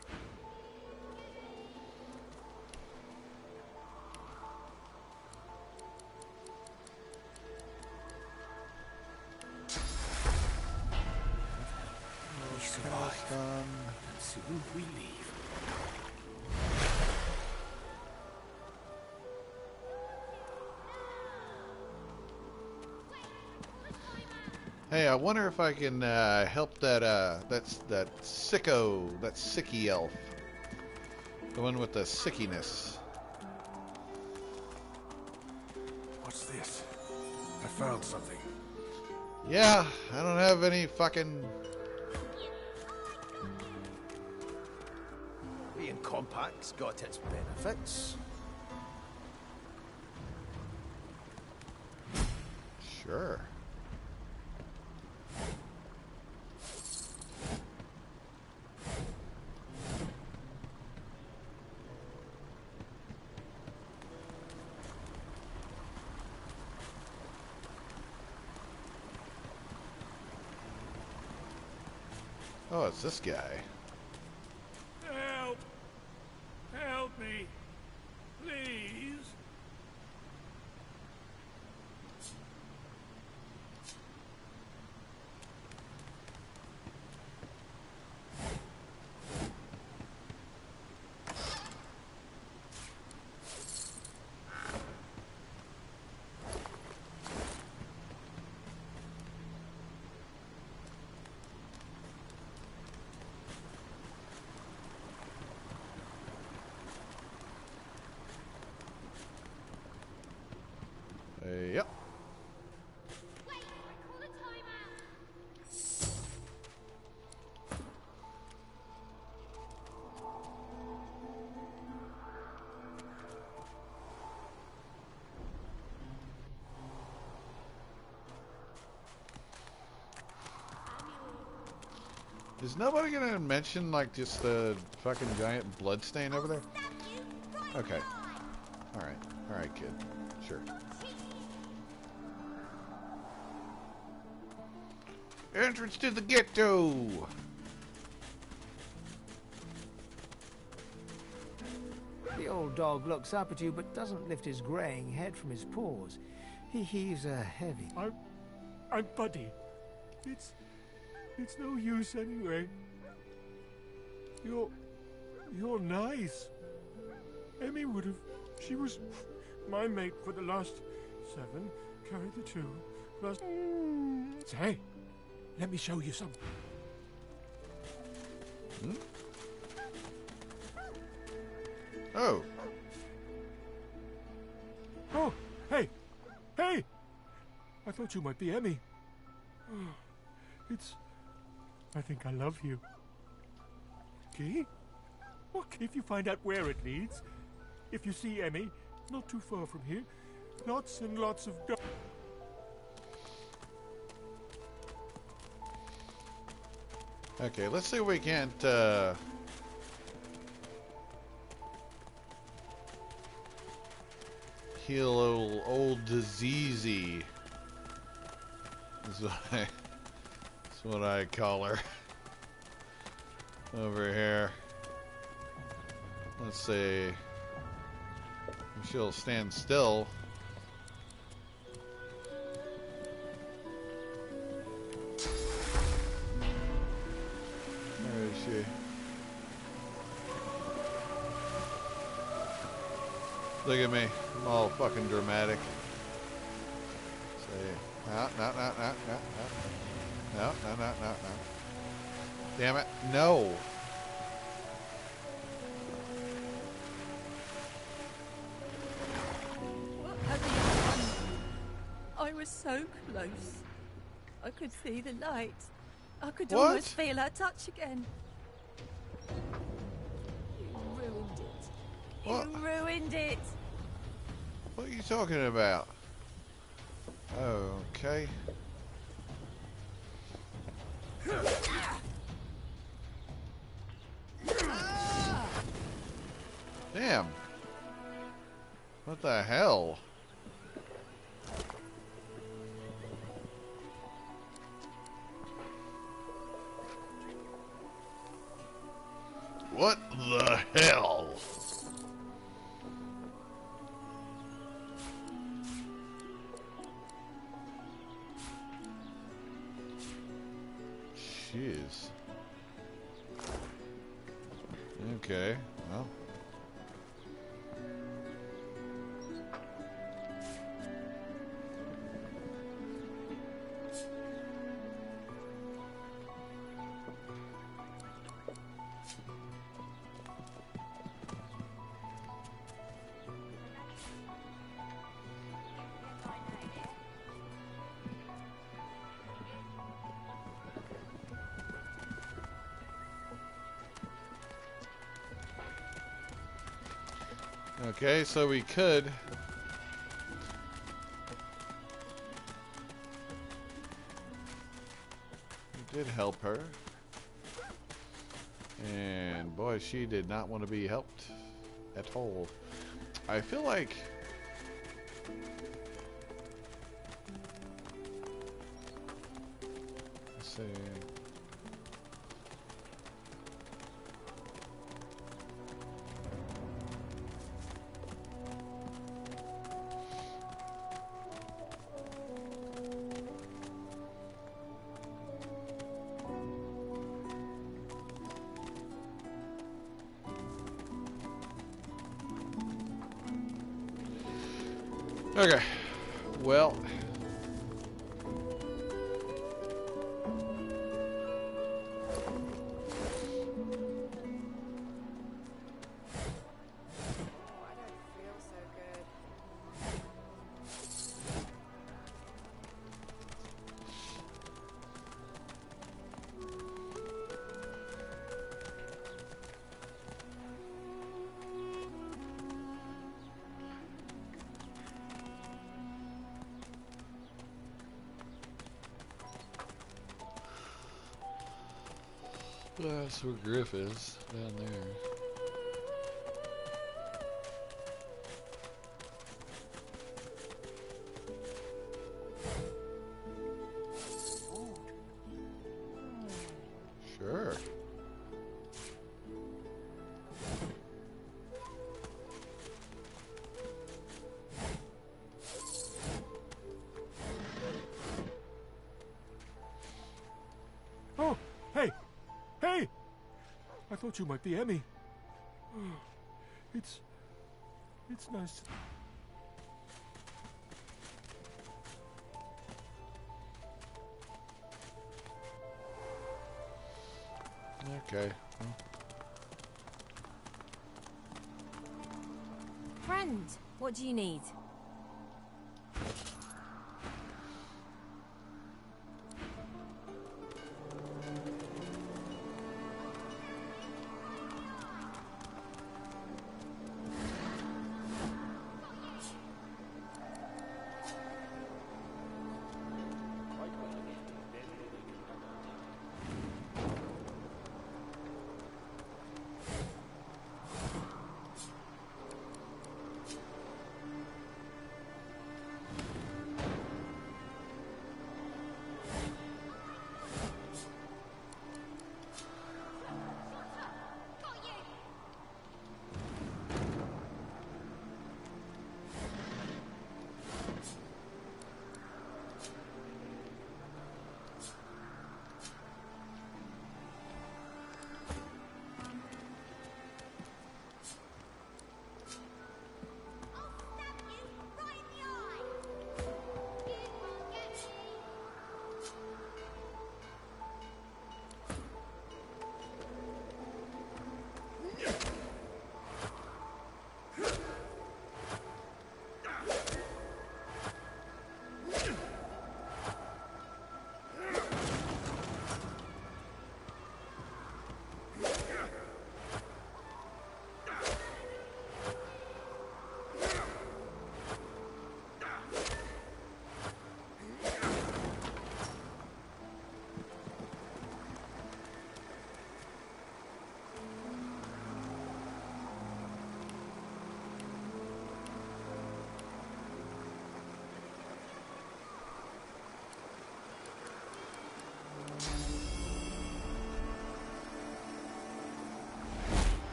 We survive, and soon we leave. Hey, I wonder if I can help that that sicky elf, the one with the sickiness. What's this? I found something. Yeah, I don't have any fucking. Being compact's got its benefits. Sure. Oh, it's this guy. Help! Help me! Please! Yep. Is nobody gonna mention like just the fucking giant blood stain over there? Okay. Alright. Alright, kid. Sure. Entrance to the ghetto! The old dog looks up at you but doesn't lift his greying head from his paws. He heaves a heavy... I'm Buddy. It's no use anyway. You're nice. Emmy would have... She was my mate for the last 7. Carried the 2. Plus... Say, let me show you something. Hmm? Oh. Oh, hey! Hey! I thought you might be Emmy. I think I love you. Okay? Okay, if you find out where it leads. If you see Emmy, not too far from here, lots and lots of dogs. Okay, let's see if we can't heal old diseasey. That's what I call her. Over here. Let's see. If she'll stand still. Where is she? Look at me. I'm all fucking dramatic. See. No. Damn it. No. What have you done? I was so close. I could see the light. I could What? almost feel her touch again. You ruined it. What? You ruined it. What are you talking about? Okay. Damn. What the hell? What the hell? Jeez. Okay, well. Okay, so we could. We did help her. And boy, she did not want to be helped at all. I feel like. Let's see. Okay, well, that's where Griff is, down there. Sure. Oh, hey! Hey! I thought you might be Emmy. It's nice. Okay. Well. Friend, what do you need?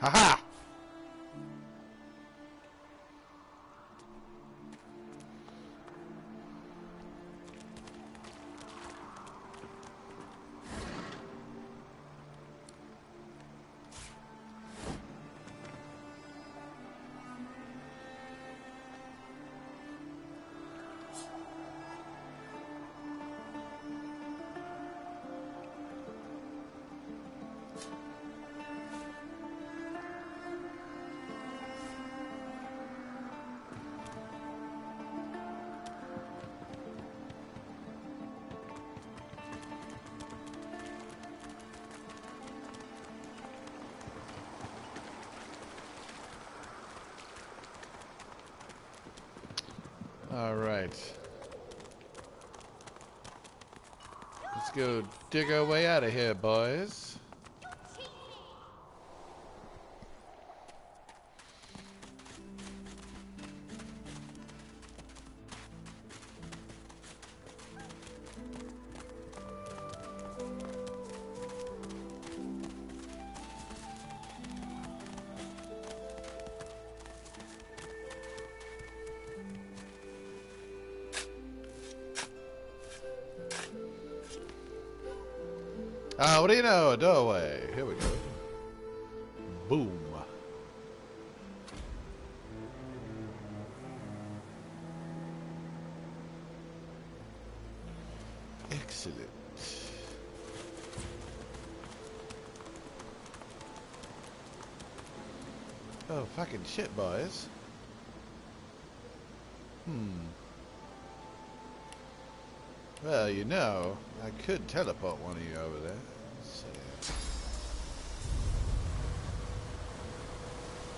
Ha-ha! All right. Let's go dig our way out of here, boys. What do you know? A doorway. Here we go. Boom. Excellent. Oh, fucking shit, boys. Well, you know, I could teleport one of you over there. Let's see.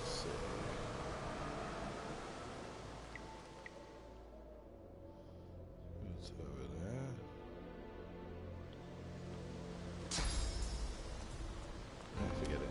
Let's see. Who's over there? Oh, forget it.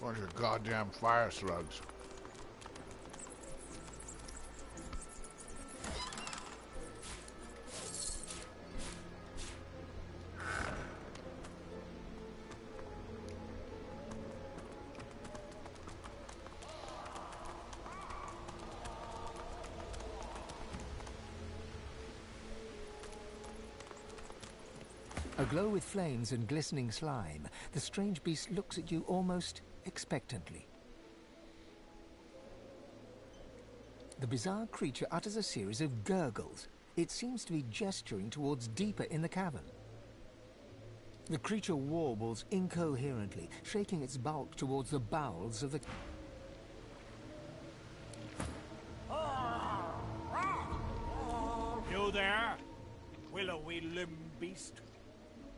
Bunch of goddamn fire slugs. Aglow with flames and glistening slime, the strange beast looks at you almost expectantly. The bizarre creature utters a series of gurgles. It seems to be gesturing towards deeper in the cavern. The creature warbles incoherently, shaking its bulk towards the bowels of the... You there, willowy limb beast?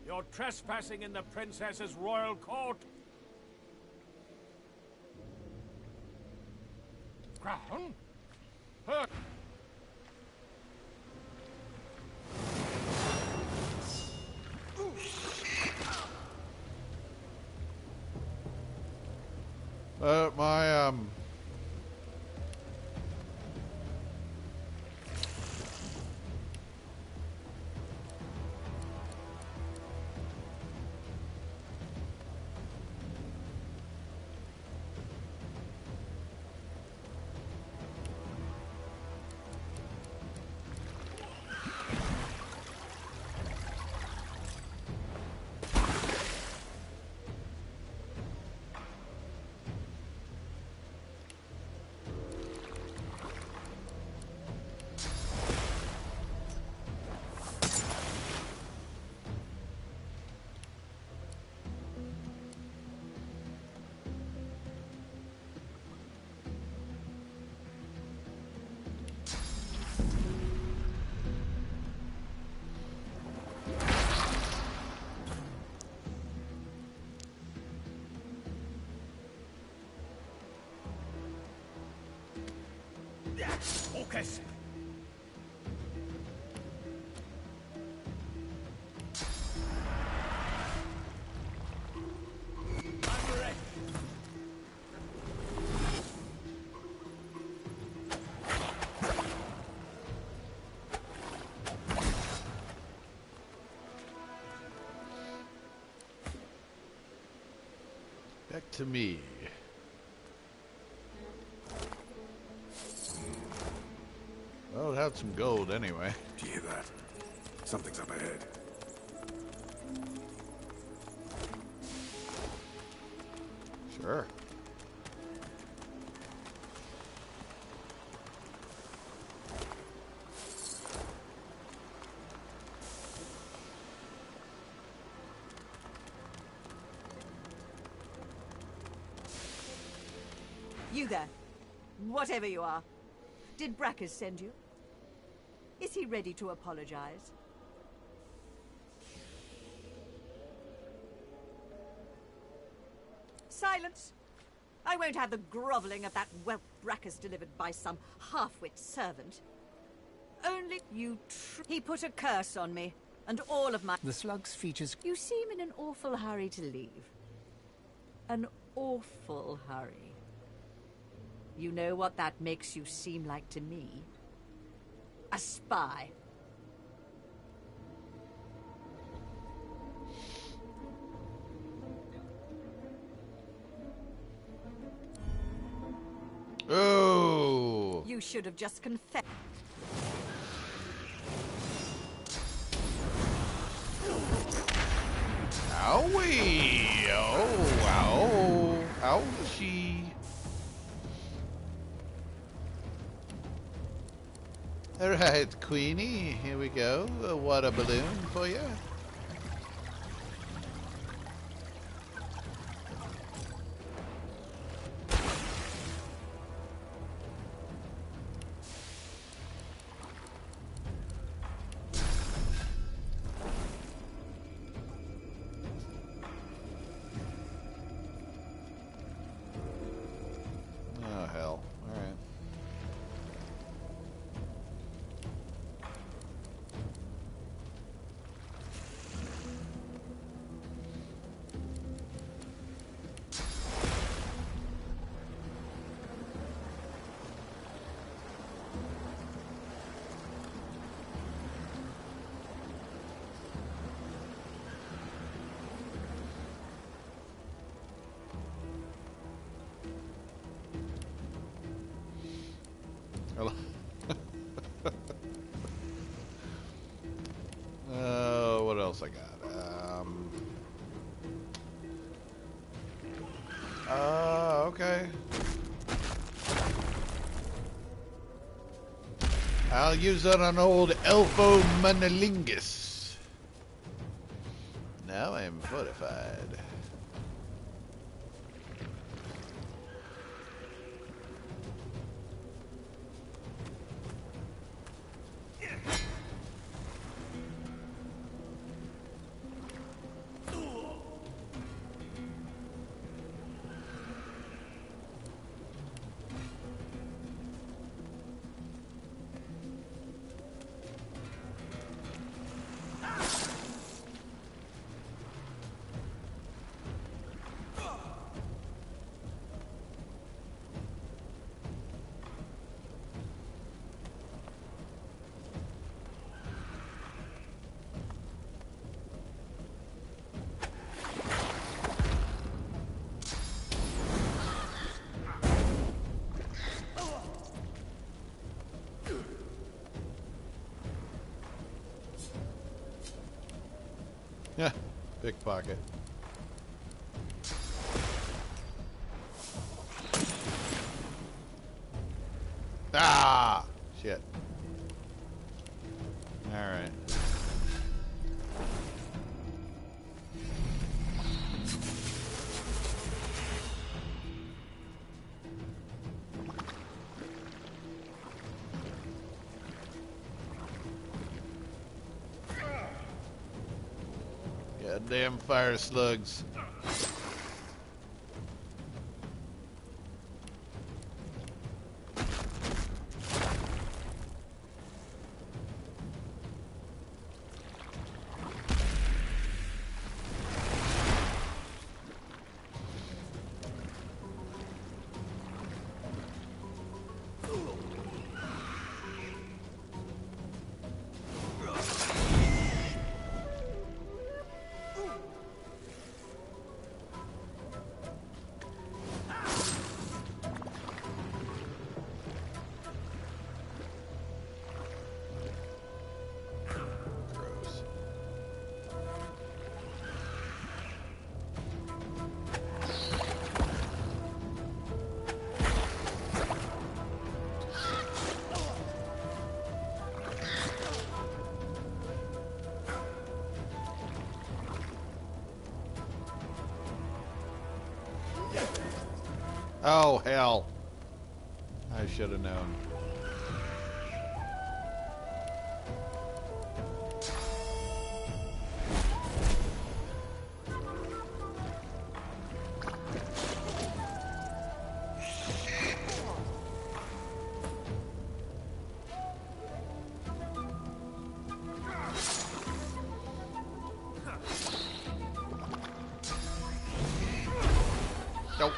You're trespassing in the princess's royal court. Crown? Her. My Focus! Back to me. Well, it had some gold anyway. Do you hear that? Something's up ahead. Sure. You there. Whatever you are. Did Brackus send you? Is he ready to apologize? Silence! I won't have the grovelling of that whelp Brackus delivered by some half-wit servant. Only you He put a curse on me, and all of my... The slug's features... You seem in an awful hurry to leave. An awful hurry. You know what that makes you seem like to me? A spy. Oh! You should have just confessed. Owie! Oh, ow! Ouchie! Alright, Queenie, here we go. A water balloon for you. Oh, hell. Alright. What else I got? Okay. I'll use that on old Elfo Monolingus. Now I am fortified. Yeah, pickpocket. Ah, shit. All right. Goddamn fire slugs. Oh, hell. I should have known. Nope.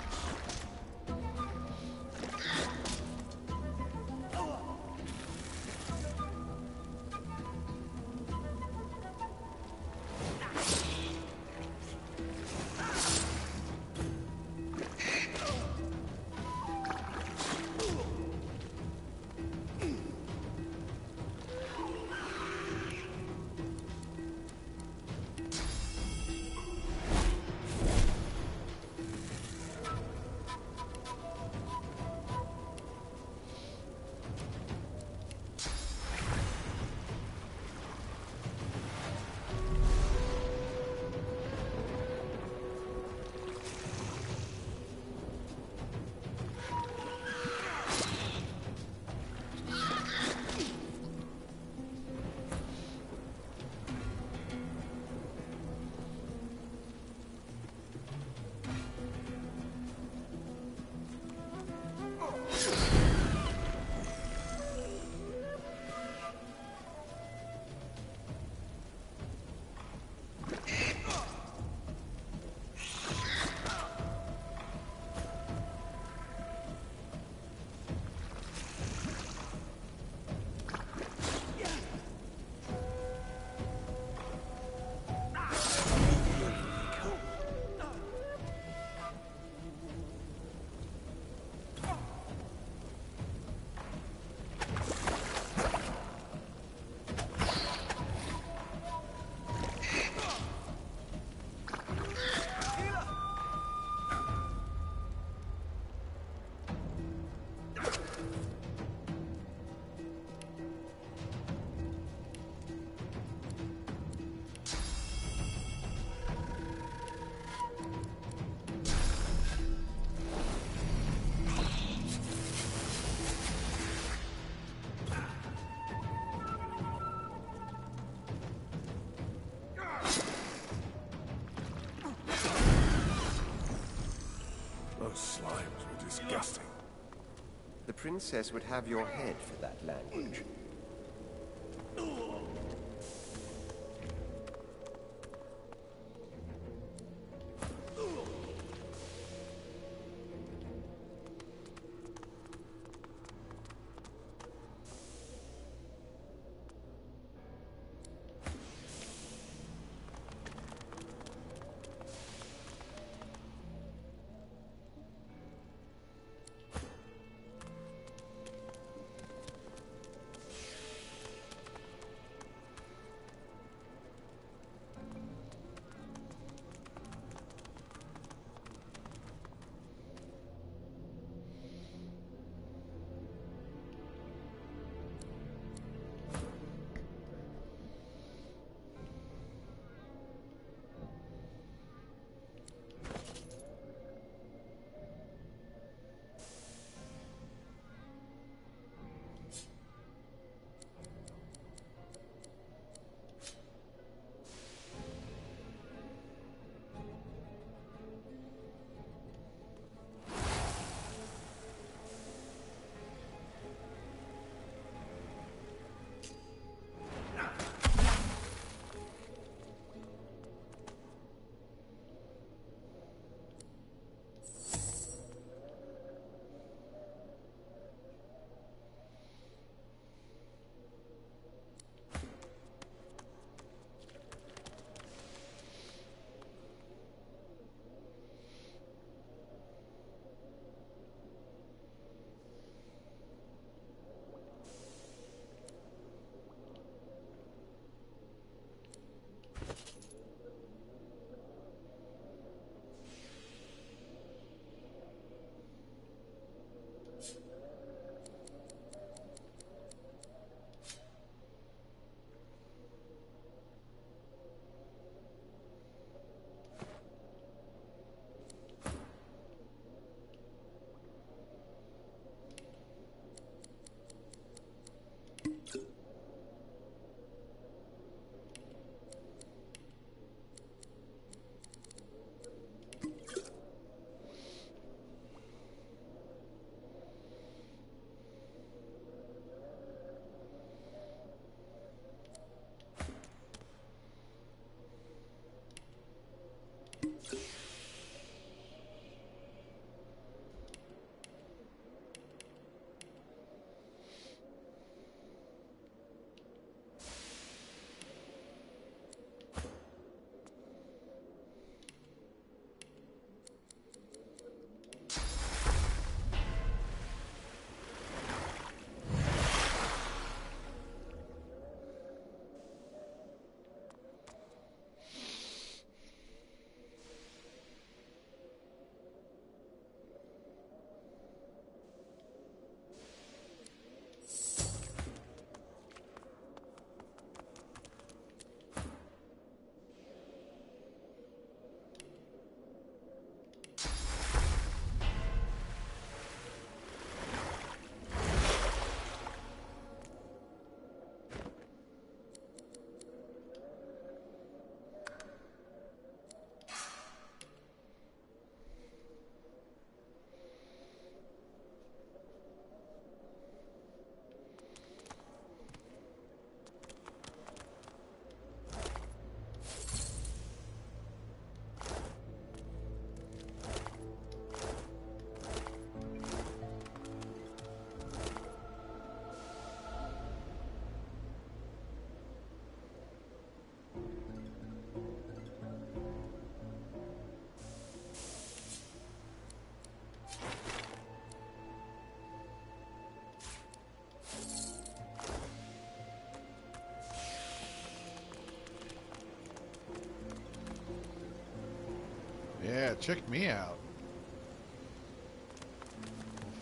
Those slimes were disgusting. The princess would have your head for that language. Yeah, check me out.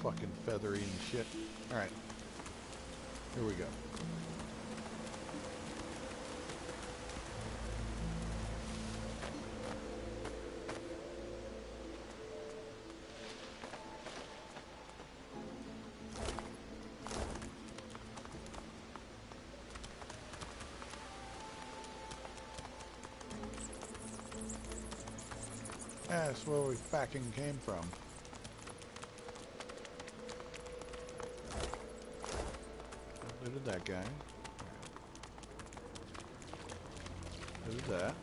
All fucking feathery and shit. Alright. Here we go. That's where we fucking came from. Looted that guy. Looted that.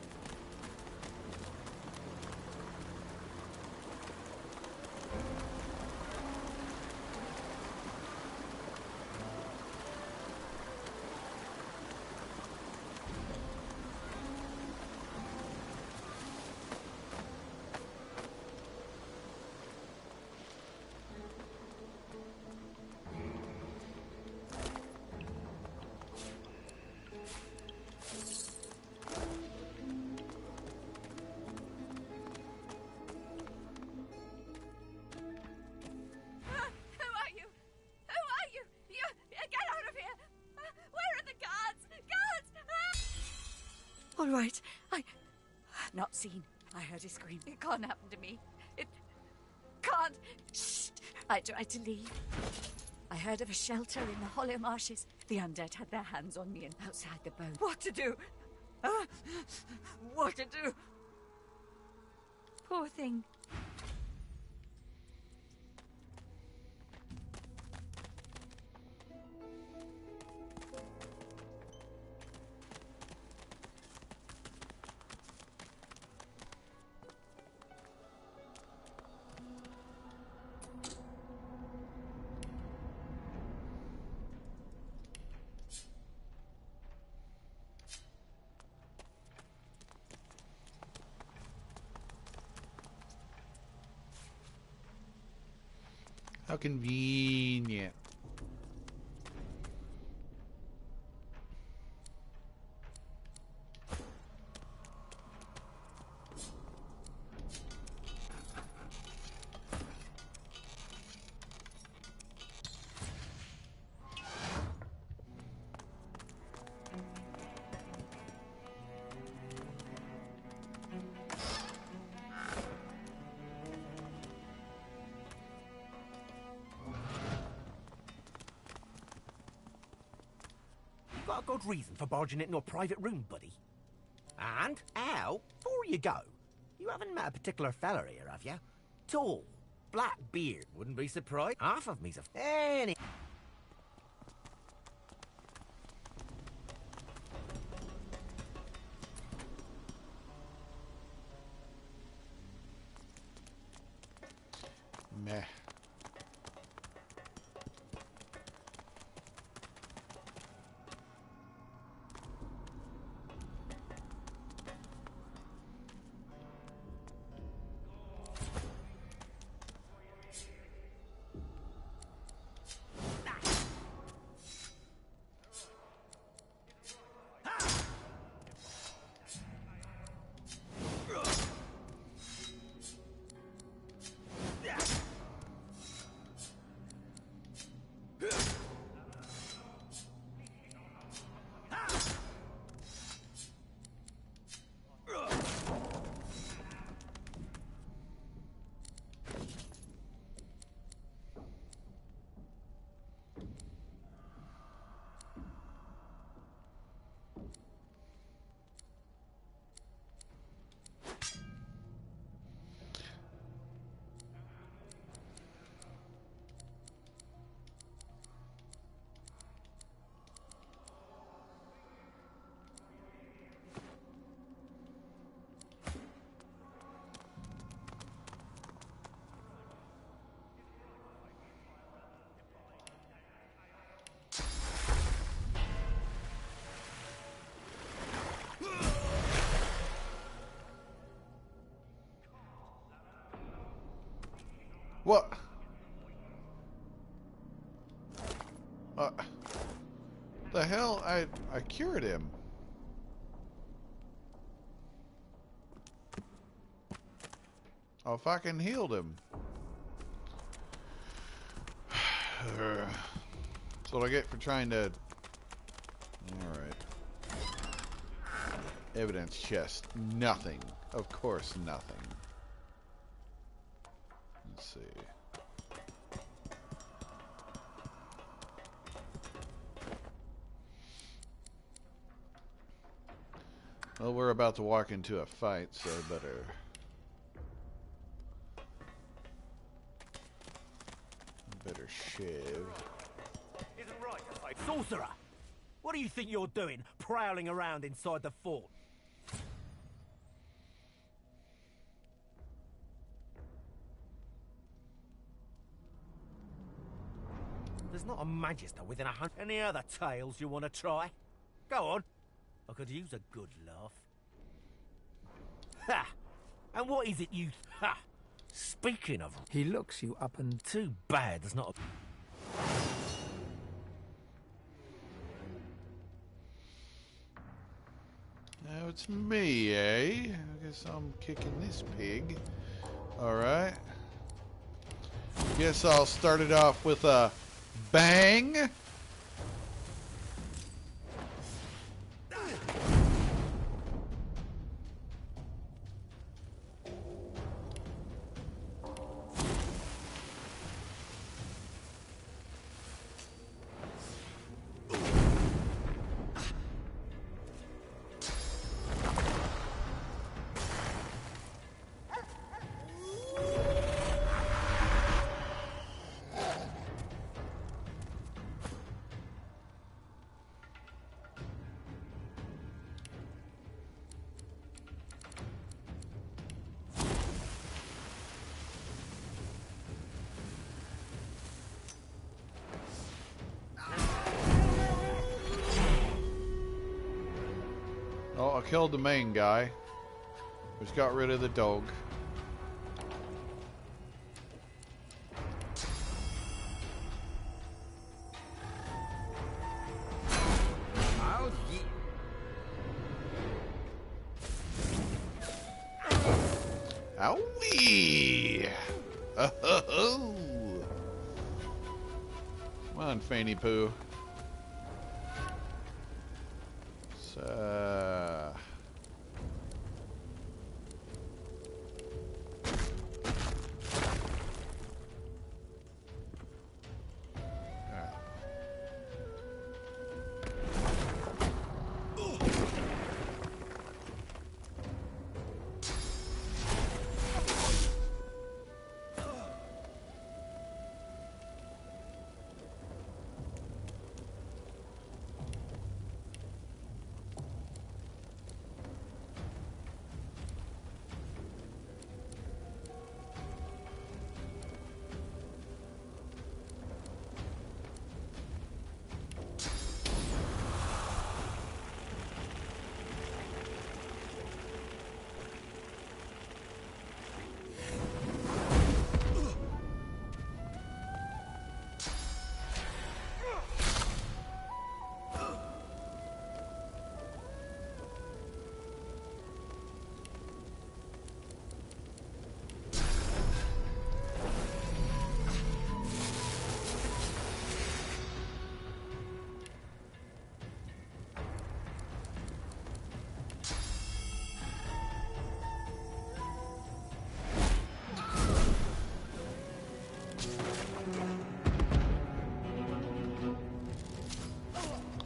All right. Not seen. I heard a scream. It can't happen to me. It can't. Shh. I tried to leave. I heard of a shelter in the hollow marshes. The undead had their hands on me and outside the boat. What to do? What to do? Poor thing. How convenient. Got a good reason for barging into a private room, buddy. And, Al, before you go, you haven't met a particular fella here, have you? Tall, black beard, wouldn't be surprised. Half of me's a... Any... Meh. What? The hell? I cured him. I fucking healed him. That's what I get for trying to... Alright. Evidence chest. Nothing. Of course, nothing. Let's see. Well, we're about to walk into a fight, so better... shave. Isn't right to fight. Sorcerer! What do you think you're doing, prowling around inside the fort? There's not a magister within 100. Any other tales you want to try? Go on. I could use a good laugh. Ha! And what is it you... Ha! Speaking of... He looks you up and... Too bad there's not a... Now it's me, eh? I guess I'm kicking this pig. Alright. Guess I'll start it off with a bang. Oh, I killed the main guy, which got rid of the dog. Owie! Oh, come on, Fanny Poo.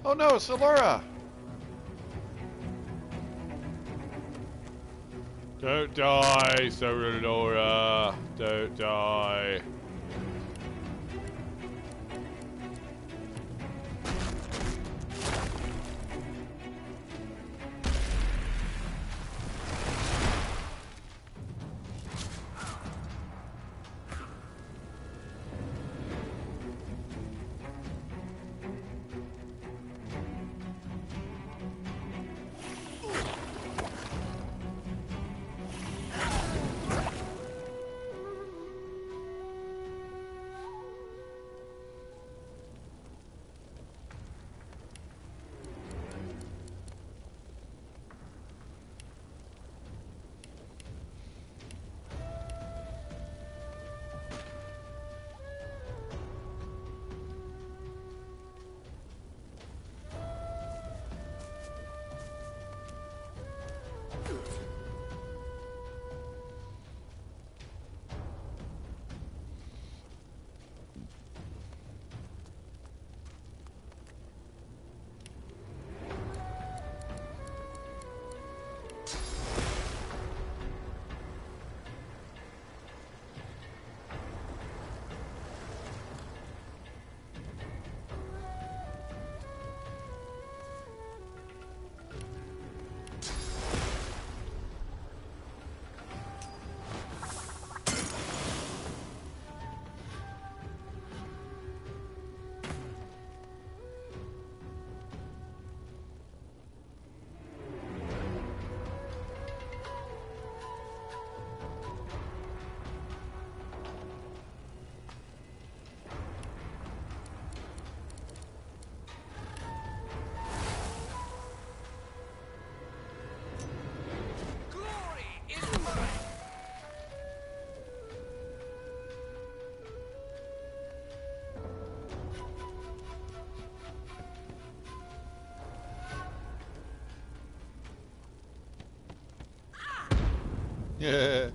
Oh no, Solura! Don't die, Solura. Don't die. Yeah.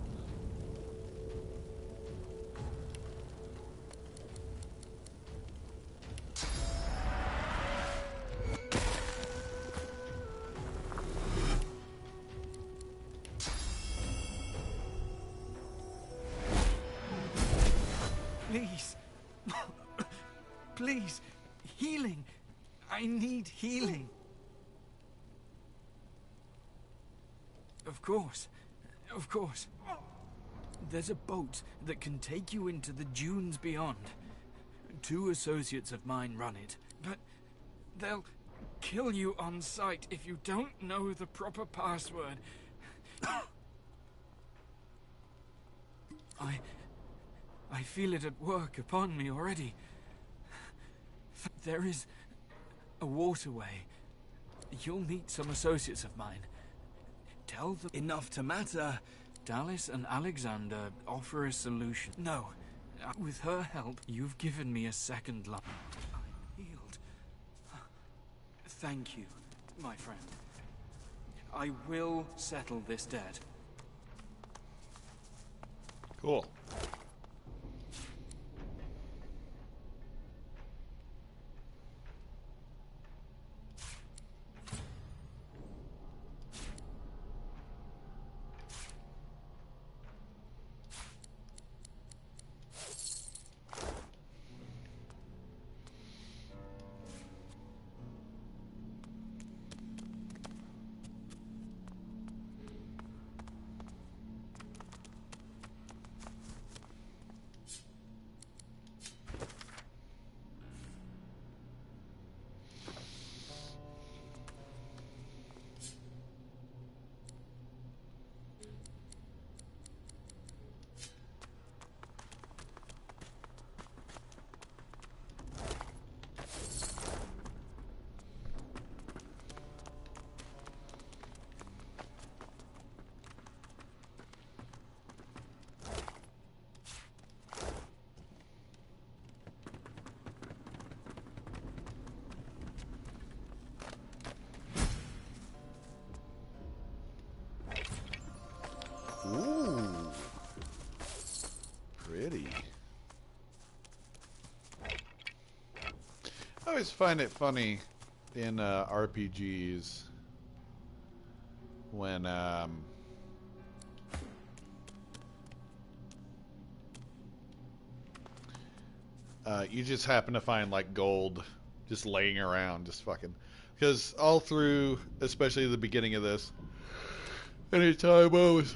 Please. Please. Healing. I need healing. Of course. Of course. There's a boat that can take you into the dunes beyond. 2 associates of mine run it, but they'll kill you on sight if you don't know the proper password. I feel it at work upon me already. There is a waterway. You'll meet some associates of mine. Tell them enough to matter. Dallas and Alexander offer a solution. No. With her help, you've given me a second life. I'm healed. Thank you, my friend. I will settle this debt. Cool. Ooh. Pretty. I always find it funny in RPGs when you just happen to find like gold just laying around, just fucking. Because all through, especially the beginning of this, anytime I was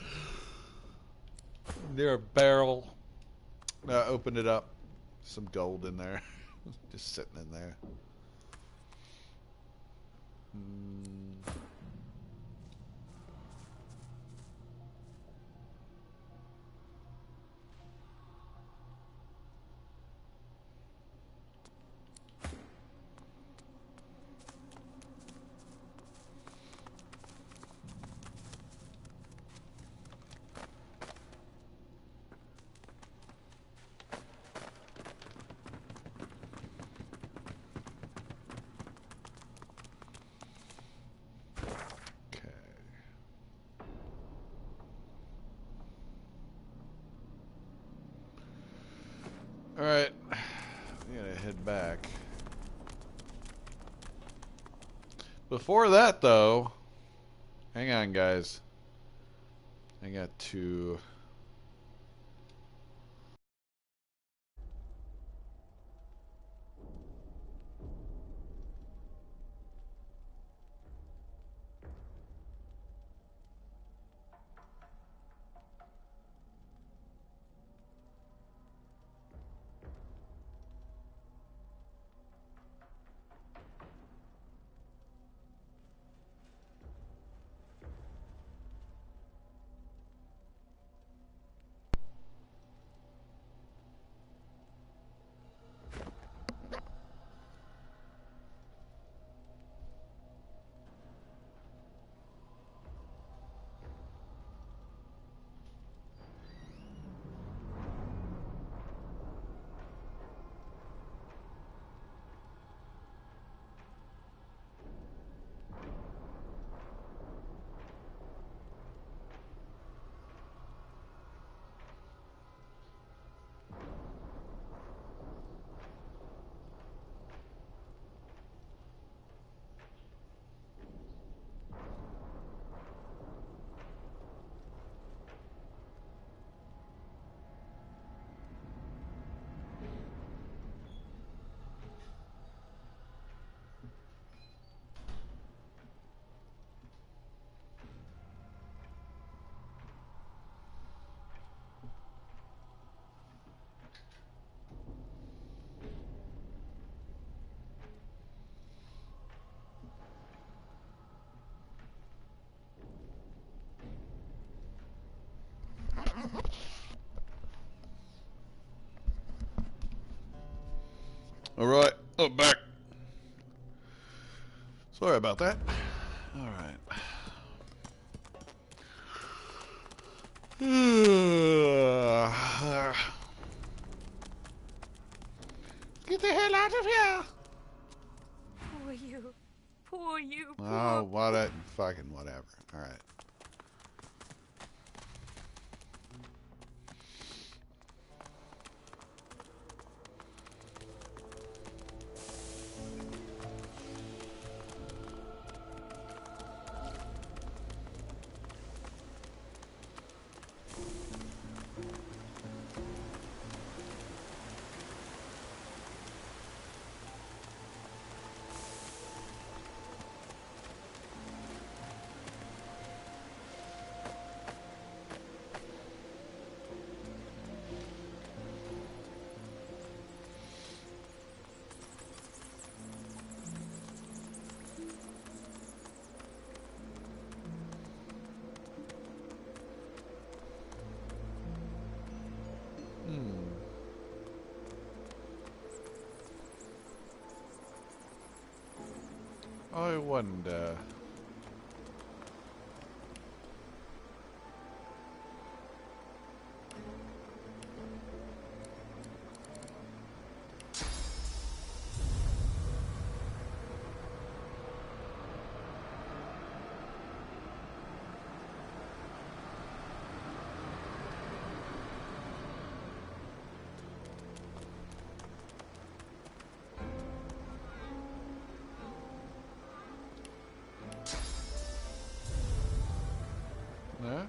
near a barrel, I opened it up, some gold in there, just sitting in there. Alright, I'm gonna head back. Before that, though, hang on, guys. I got to... Oh, back. Sorry about that. All right. Get the hell out of here! Poor you. Poor you. Oh, what? Fucking whatever. All right. I wonder. No? Alright.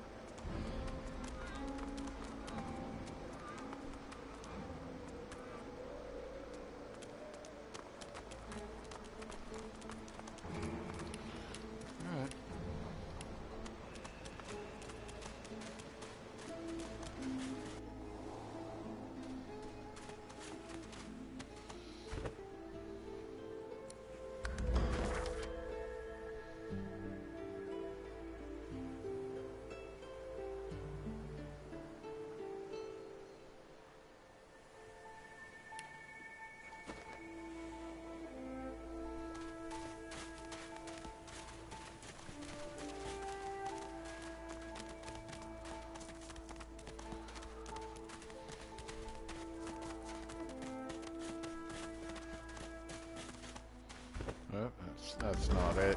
Oh, that's not it.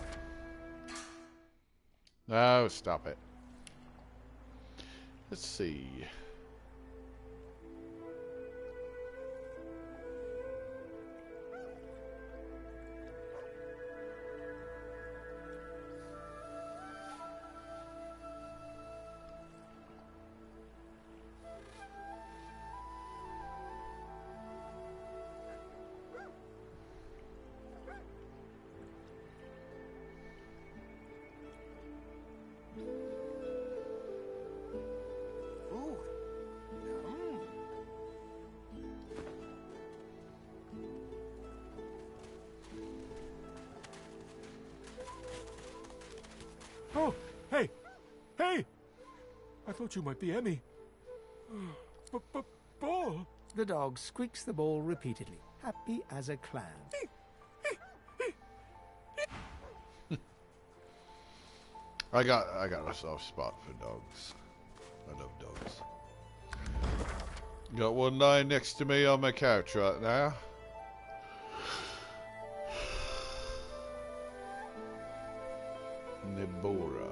No, stop it. Let's see. Oh, hey! Hey! I thought you might be Emmy. Ball! The dog squeaks the ball repeatedly, happy as a clam. I got a soft spot for dogs. I love dogs. Got one lying next to me on my couch right now. Nibora.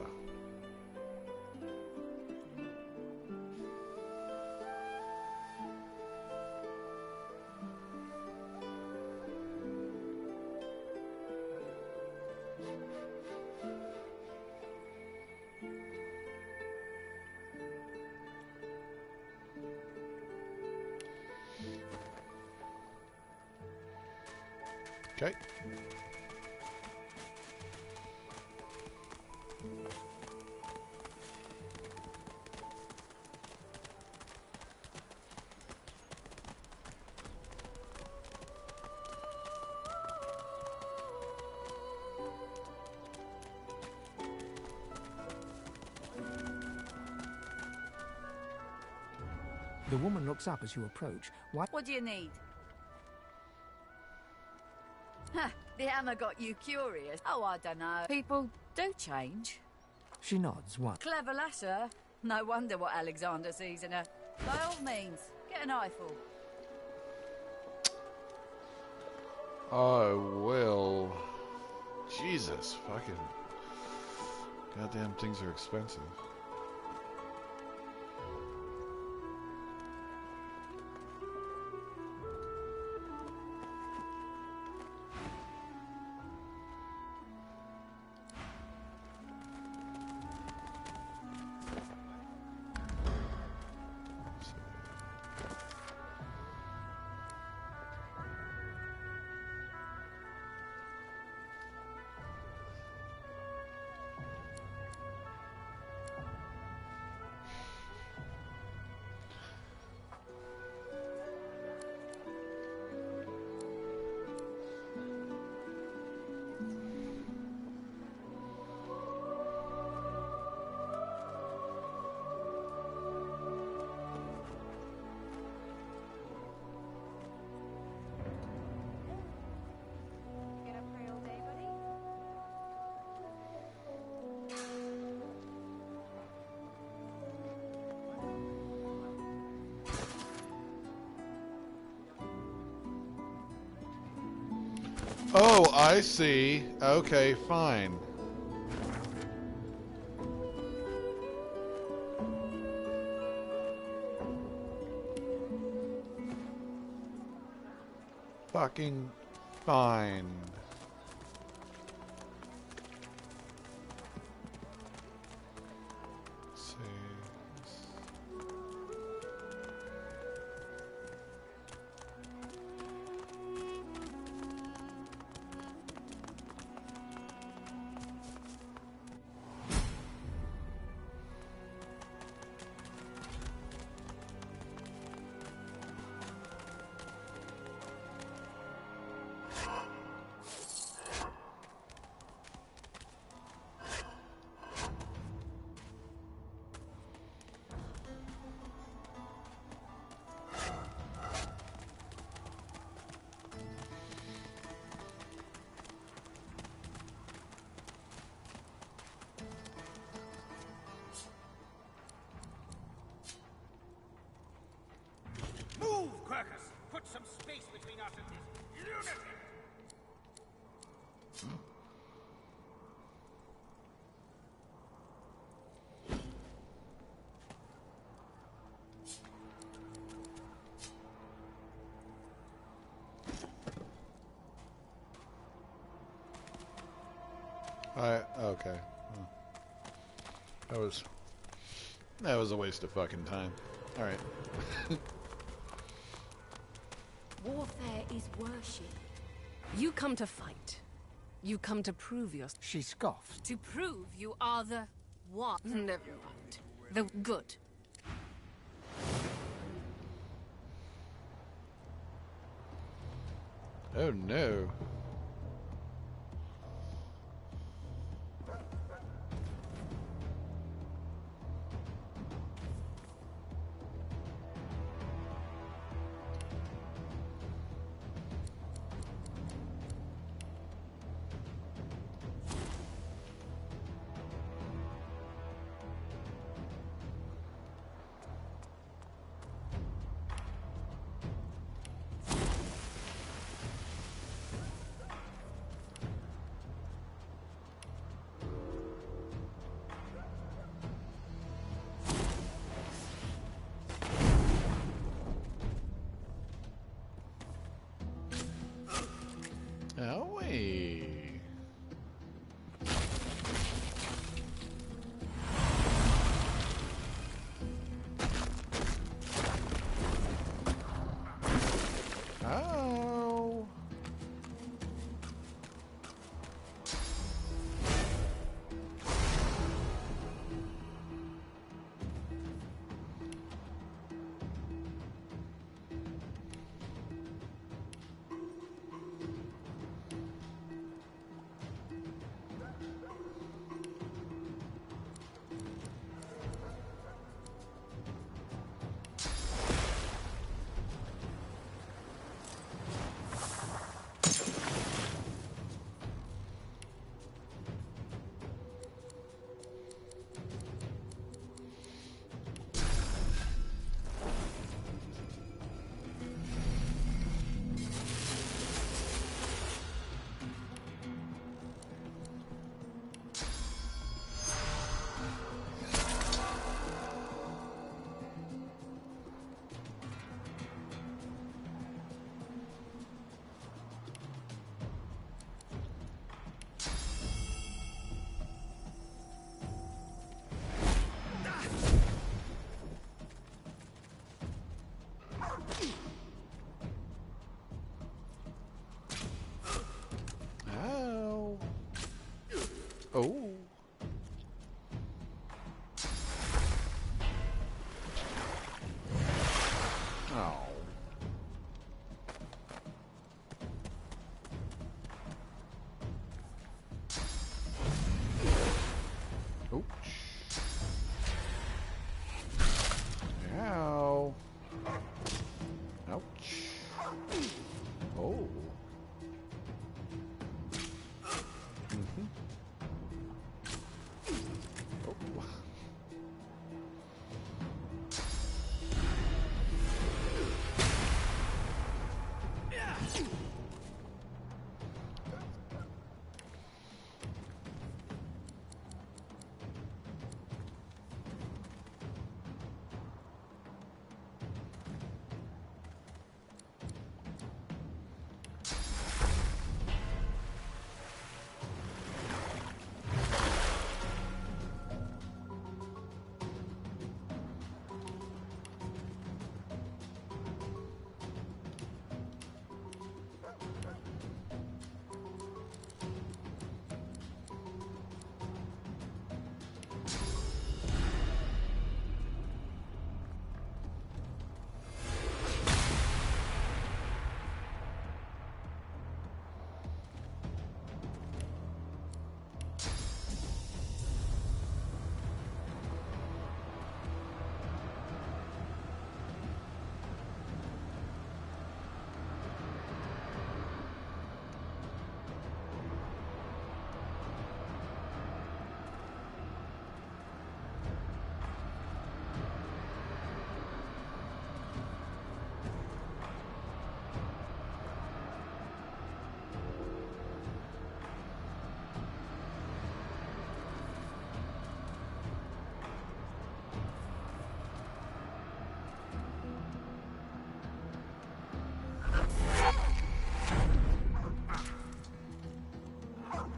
Okay. The woman looks up as you approach. What do you need? The hammer got you curious. Oh, I don't know. People do change. She nods. What? Clever lass, her. No wonder what Alexander sees in her. By all means, get an eyeful. I will. Jesus, fucking. Goddamn things are expensive. Oh, I see. Okay, fine. Fucking fine. Let's see. Move, Quercus! Put some space between us and this lunatic! Okay. Well, that was a waste of fucking time. All right. Warfare is worship. You come to fight. You come to prove yourself. She scoffs. To prove you are the what? Never mind. The good. Oh no. Ouch. Oh. Mm-hmm.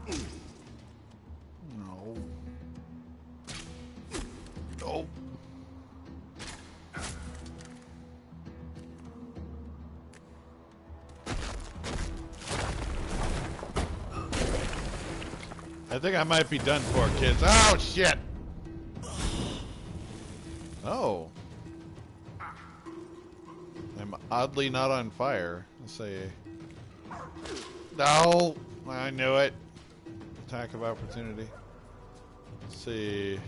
Oh. No. Oh. I think I might be done for, kids. Oh, shit! Oh. I'm oddly not on fire. Let's see. No! I knew it. Attack of opportunity. Let's see.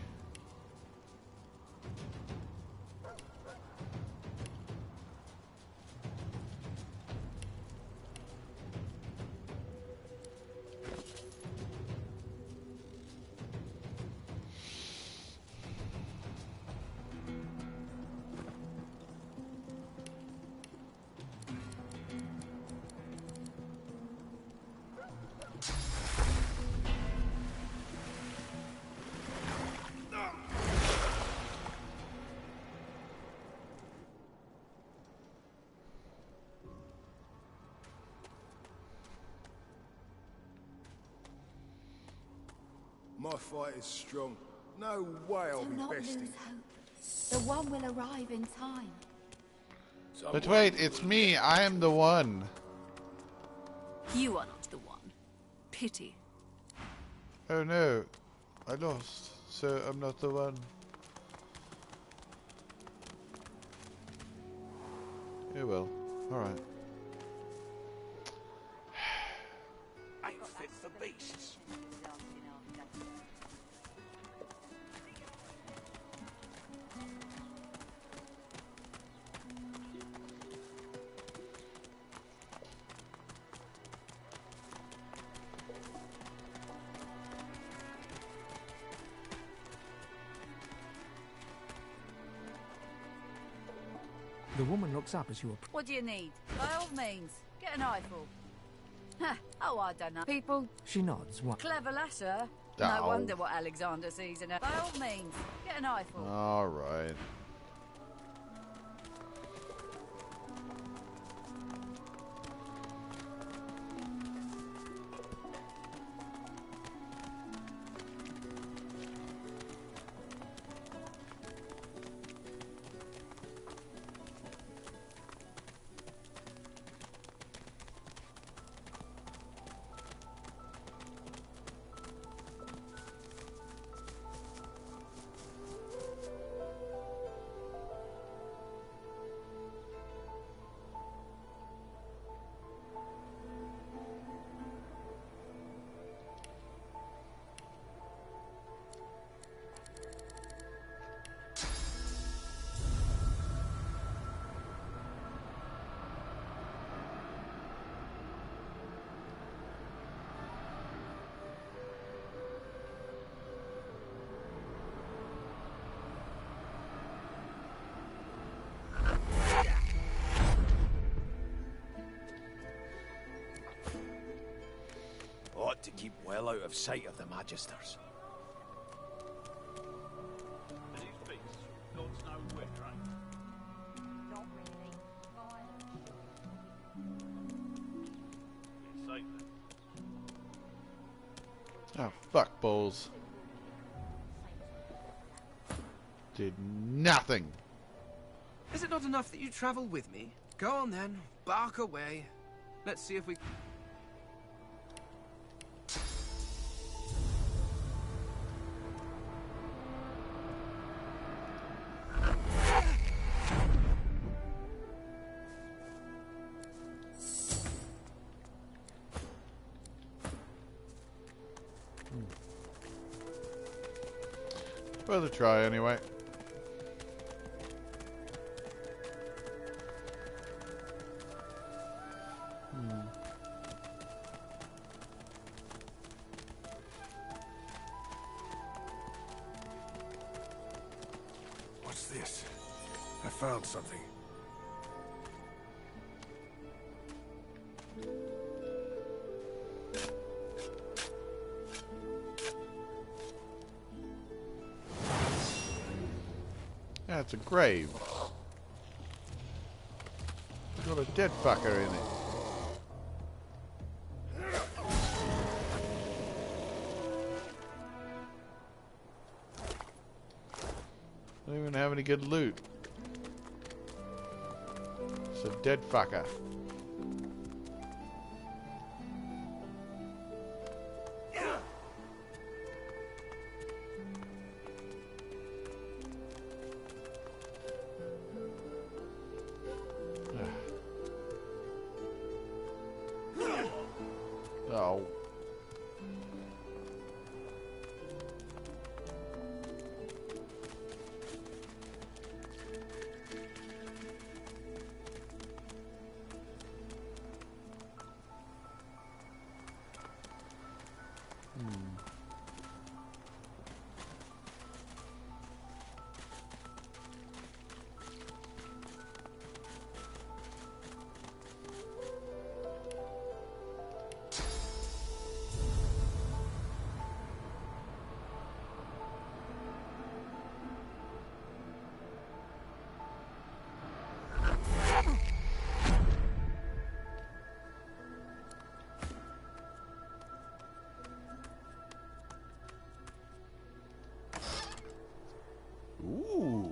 My fight is strong. No way I'll Do be not besting. lose hope. The one will arrive in time. But wait, it's me. I am the one. You are not the one. Pity. Oh no. I lost. So I'm not the one. Oh well. Alright. Ain't fit for beasts. The woman looks up as you approach. What do you need? By all means, get an eyeful. Huh. Oh, I don't know. People. She nods. What? Clever lasser. Oh. No wonder what Alexander sees in her. By all means, get an eyeful. Alright. well out of sight of the Magisters. Oh, fuck, Bowles. Did nothing. Is it not enough that you travel with me? Go on then, bark away. Let's see if we... Worth a try anyway. What's this? I found something. Yeah, it's a grave. It's got a dead fucker in it. Don't even have any good loot. It's a dead fucker. Oh. Ooh.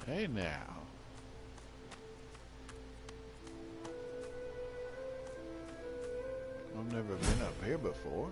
Hey now. I've never been up here before.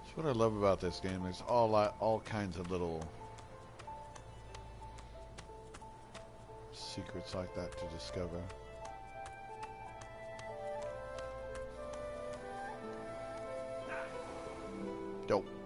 That's what I love about this game. There's all kinds of little secrets like that to discover. Dope.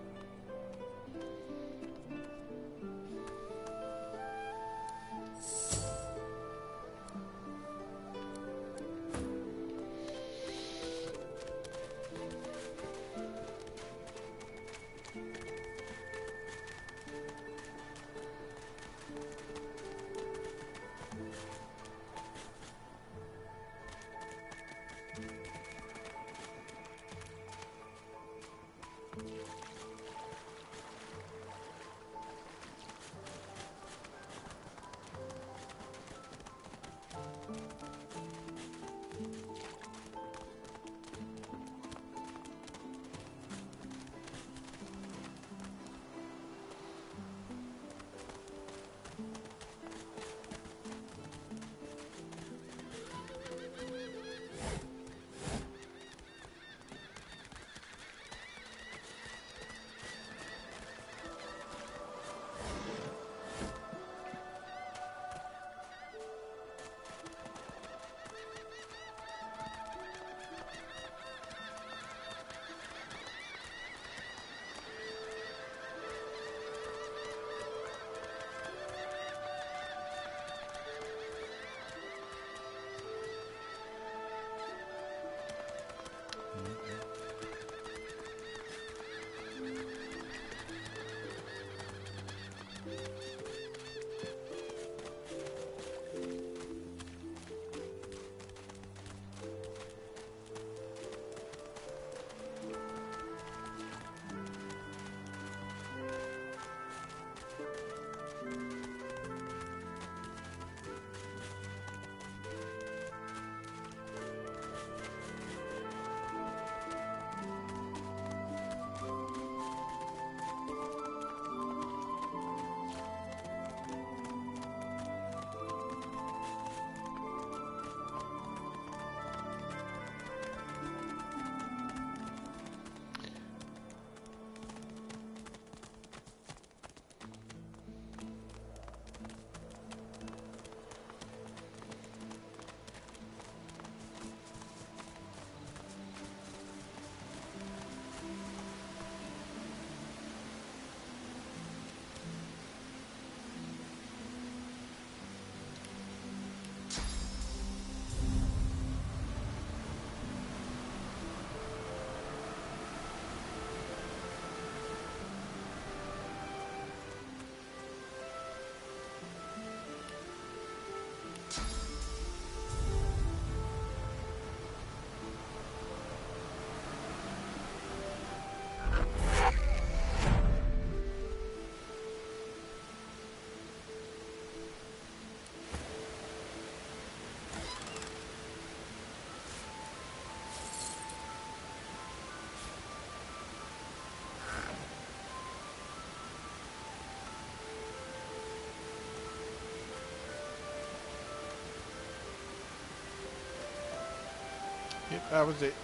Yep, that was it.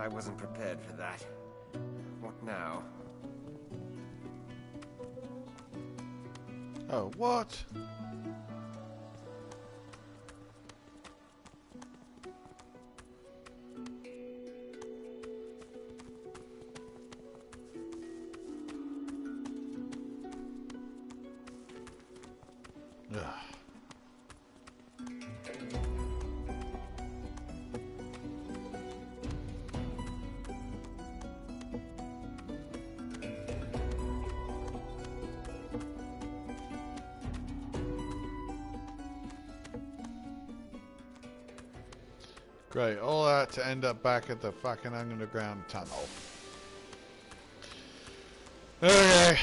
I wasn't prepared for that. What now? Oh, what? Ugh. Great, all that to end up back at the fucking underground tunnel. Okay.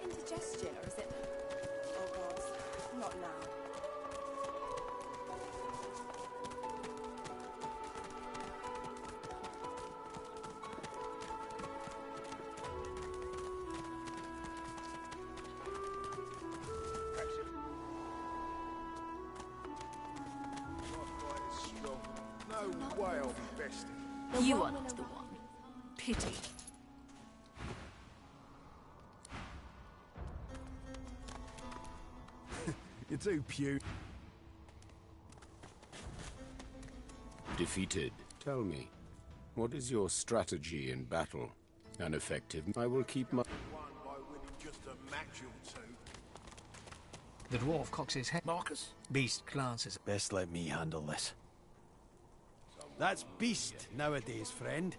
Indigestion, or is it... Oh God, not now. No way I'll be bested. You are not the one. Pity. You're too cute. Defeated. Tell me, what is your strategy in battle? An effective. I will keep my... By winning just a match or two. The dwarf cocks his head. Marcus? Beast glances. Best let me handle this. That's Beast nowadays, friend.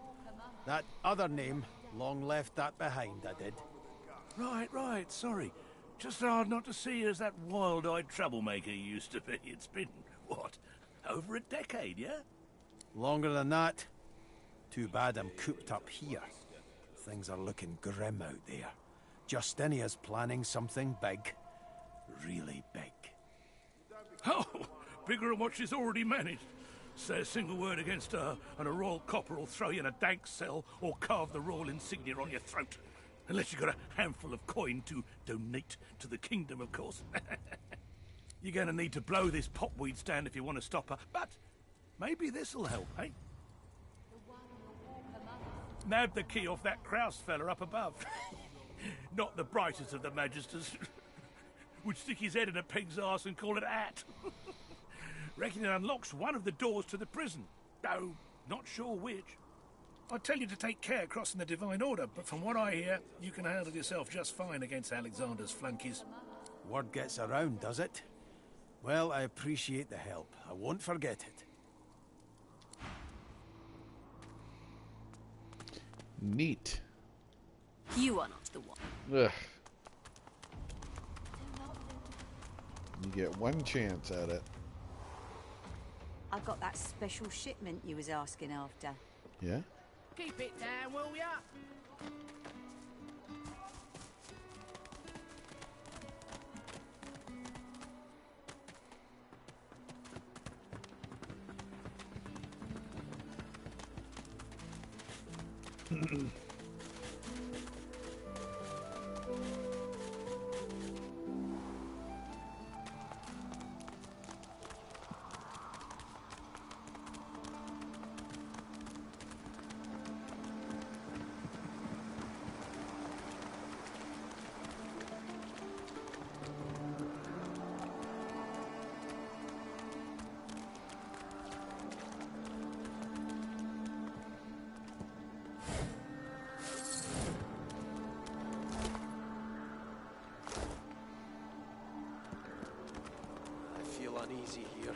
That other name, long left that behind, I did. Right, sorry. Just hard not to see you as that wild-eyed troublemaker you used to be. It's been, what, over a decade, yeah? Longer than that. Too bad I'm cooped up here. Things are looking grim out there. Justinia's planning something big. Really big. Oh, bigger than what she's already managed. Say a single word against her, and a royal copper will throw you in a dank cell or carve the royal insignia on your throat. Unless you've got a handful of coin to donate to the kingdom, of course. You're going to need to blow this potweed stand if you want to stop her, but maybe this'll help, eh? Nab the key off that Kraus fella up above. Not the brightest of the magisters. Would stick his head in a pig's arse and call it a hat. Reckon it unlocks one of the doors to the prison. Though, not sure which. I'd tell you to take care crossing the Divine Order, but from what I hear, you can handle yourself just fine against Alexander's flunkies. Word gets around, does it? Well, I appreciate the help. I won't forget it. Neat. You are not the one. Ugh. You get one chance at it. I got that special shipment you was asking after. Yeah? Keep it down, will ya? Uneasy here.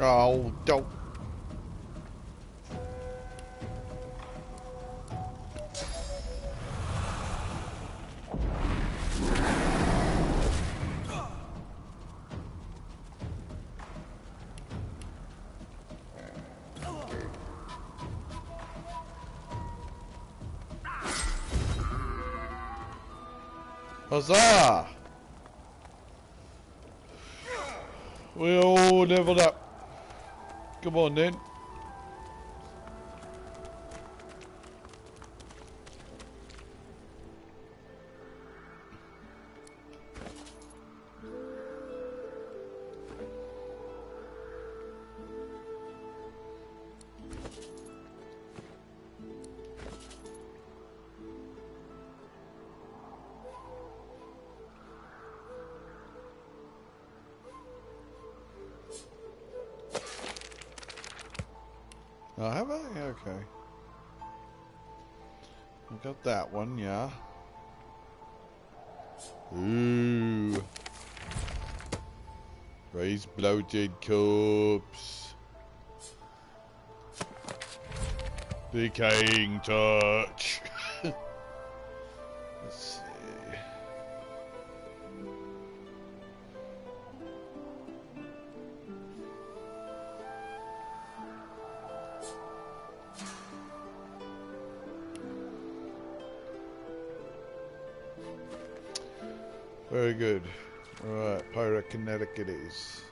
Oh, don't. Huzzah! We all leveled up. Come on then. Oh, have I? Okay. I got that one, yeah. Ooh. Raised bloated corpse. Decaying touch. Let's see. Very good. Alright, pyrokinetic it is.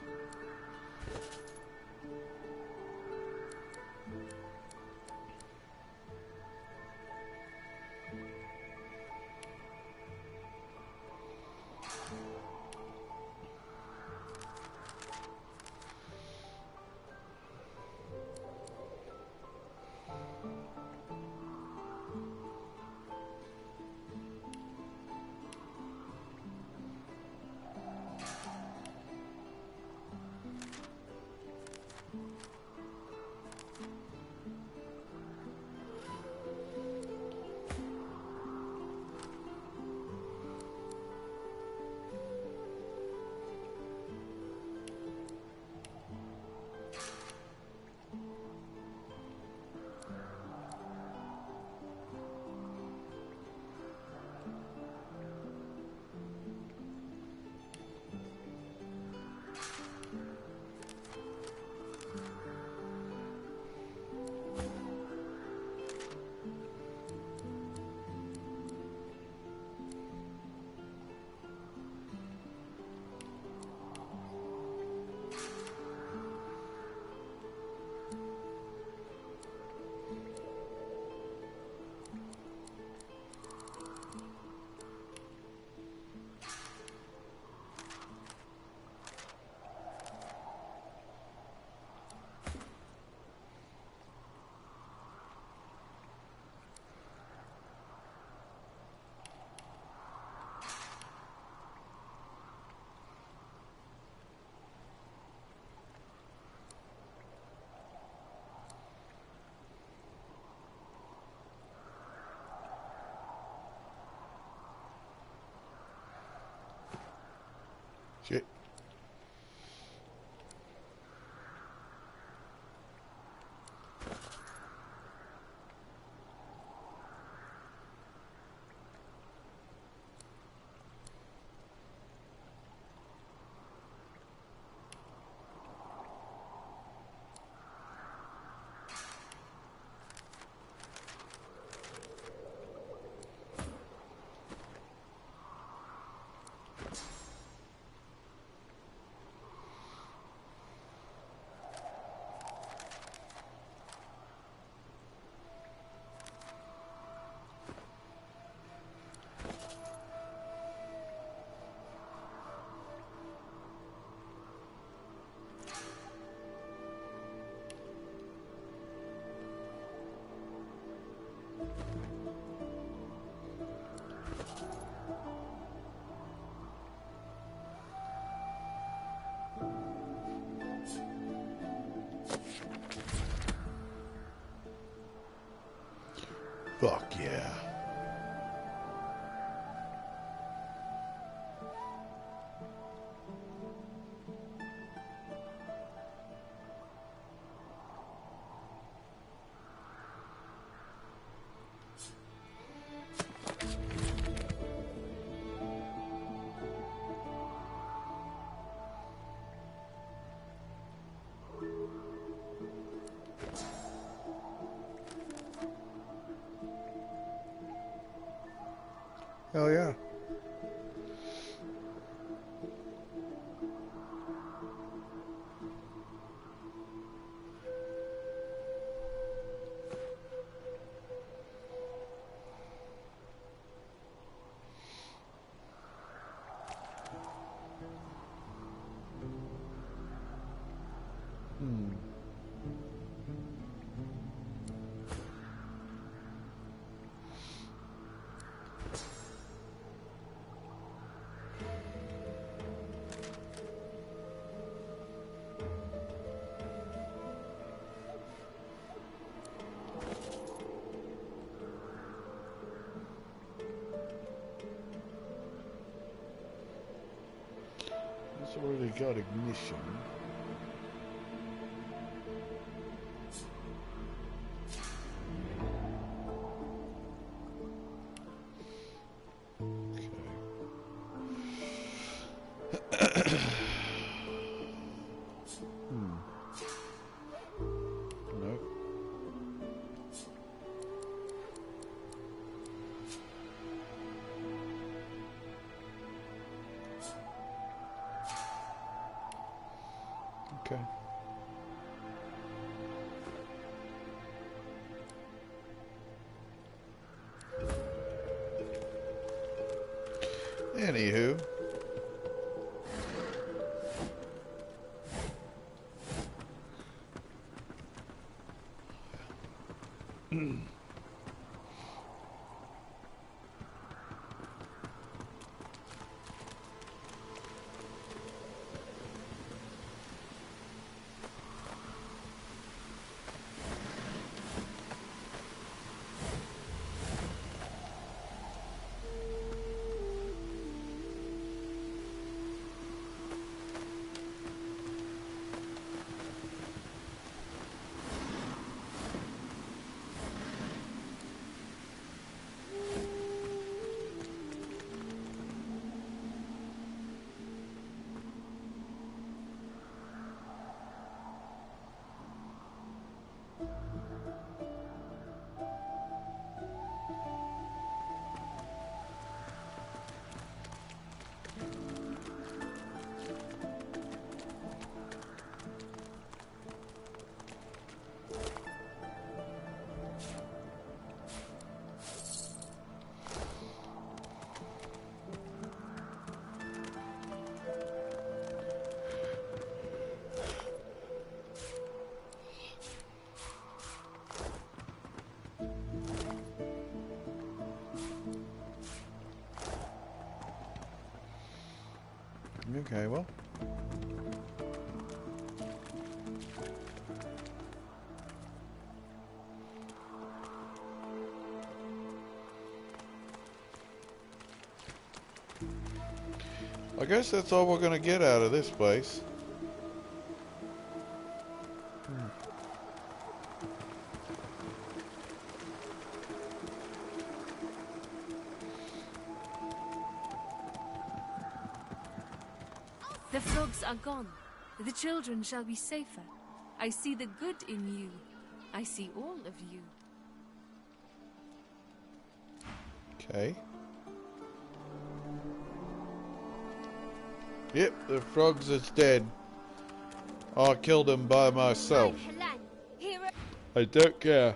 Shit. Fuck yeah. Hell yeah. Already got ignition. Nope. Okay. Anywho. Okay, well. I guess that's all we're gonna get out of this place. The frogs are gone. The children shall be safer. I see the good in you. I see all of you. Okay. Yep, the frogs is dead. I killed him by myself. I don't care.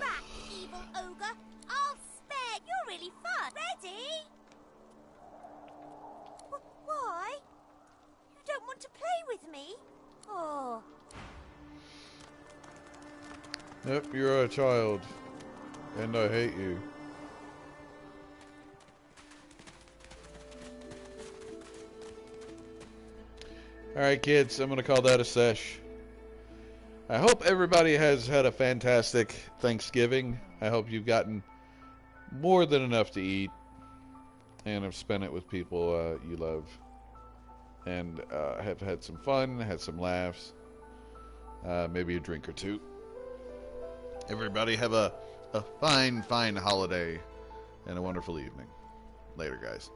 Back, evil ogre! I'll spare! You're really fun! Ready? Why? You don't want to play with me? Oh. Yep, you're a child. And I hate you. Alright kids, I'm gonna call that a sesh. I hope everybody has had a fantastic Thanksgiving. I hope you've gotten more than enough to eat. And have spent it with people you love. And have had some fun, had some laughs. Maybe a drink or two. Everybody have a fine, fine holiday and a wonderful evening. Later, guys.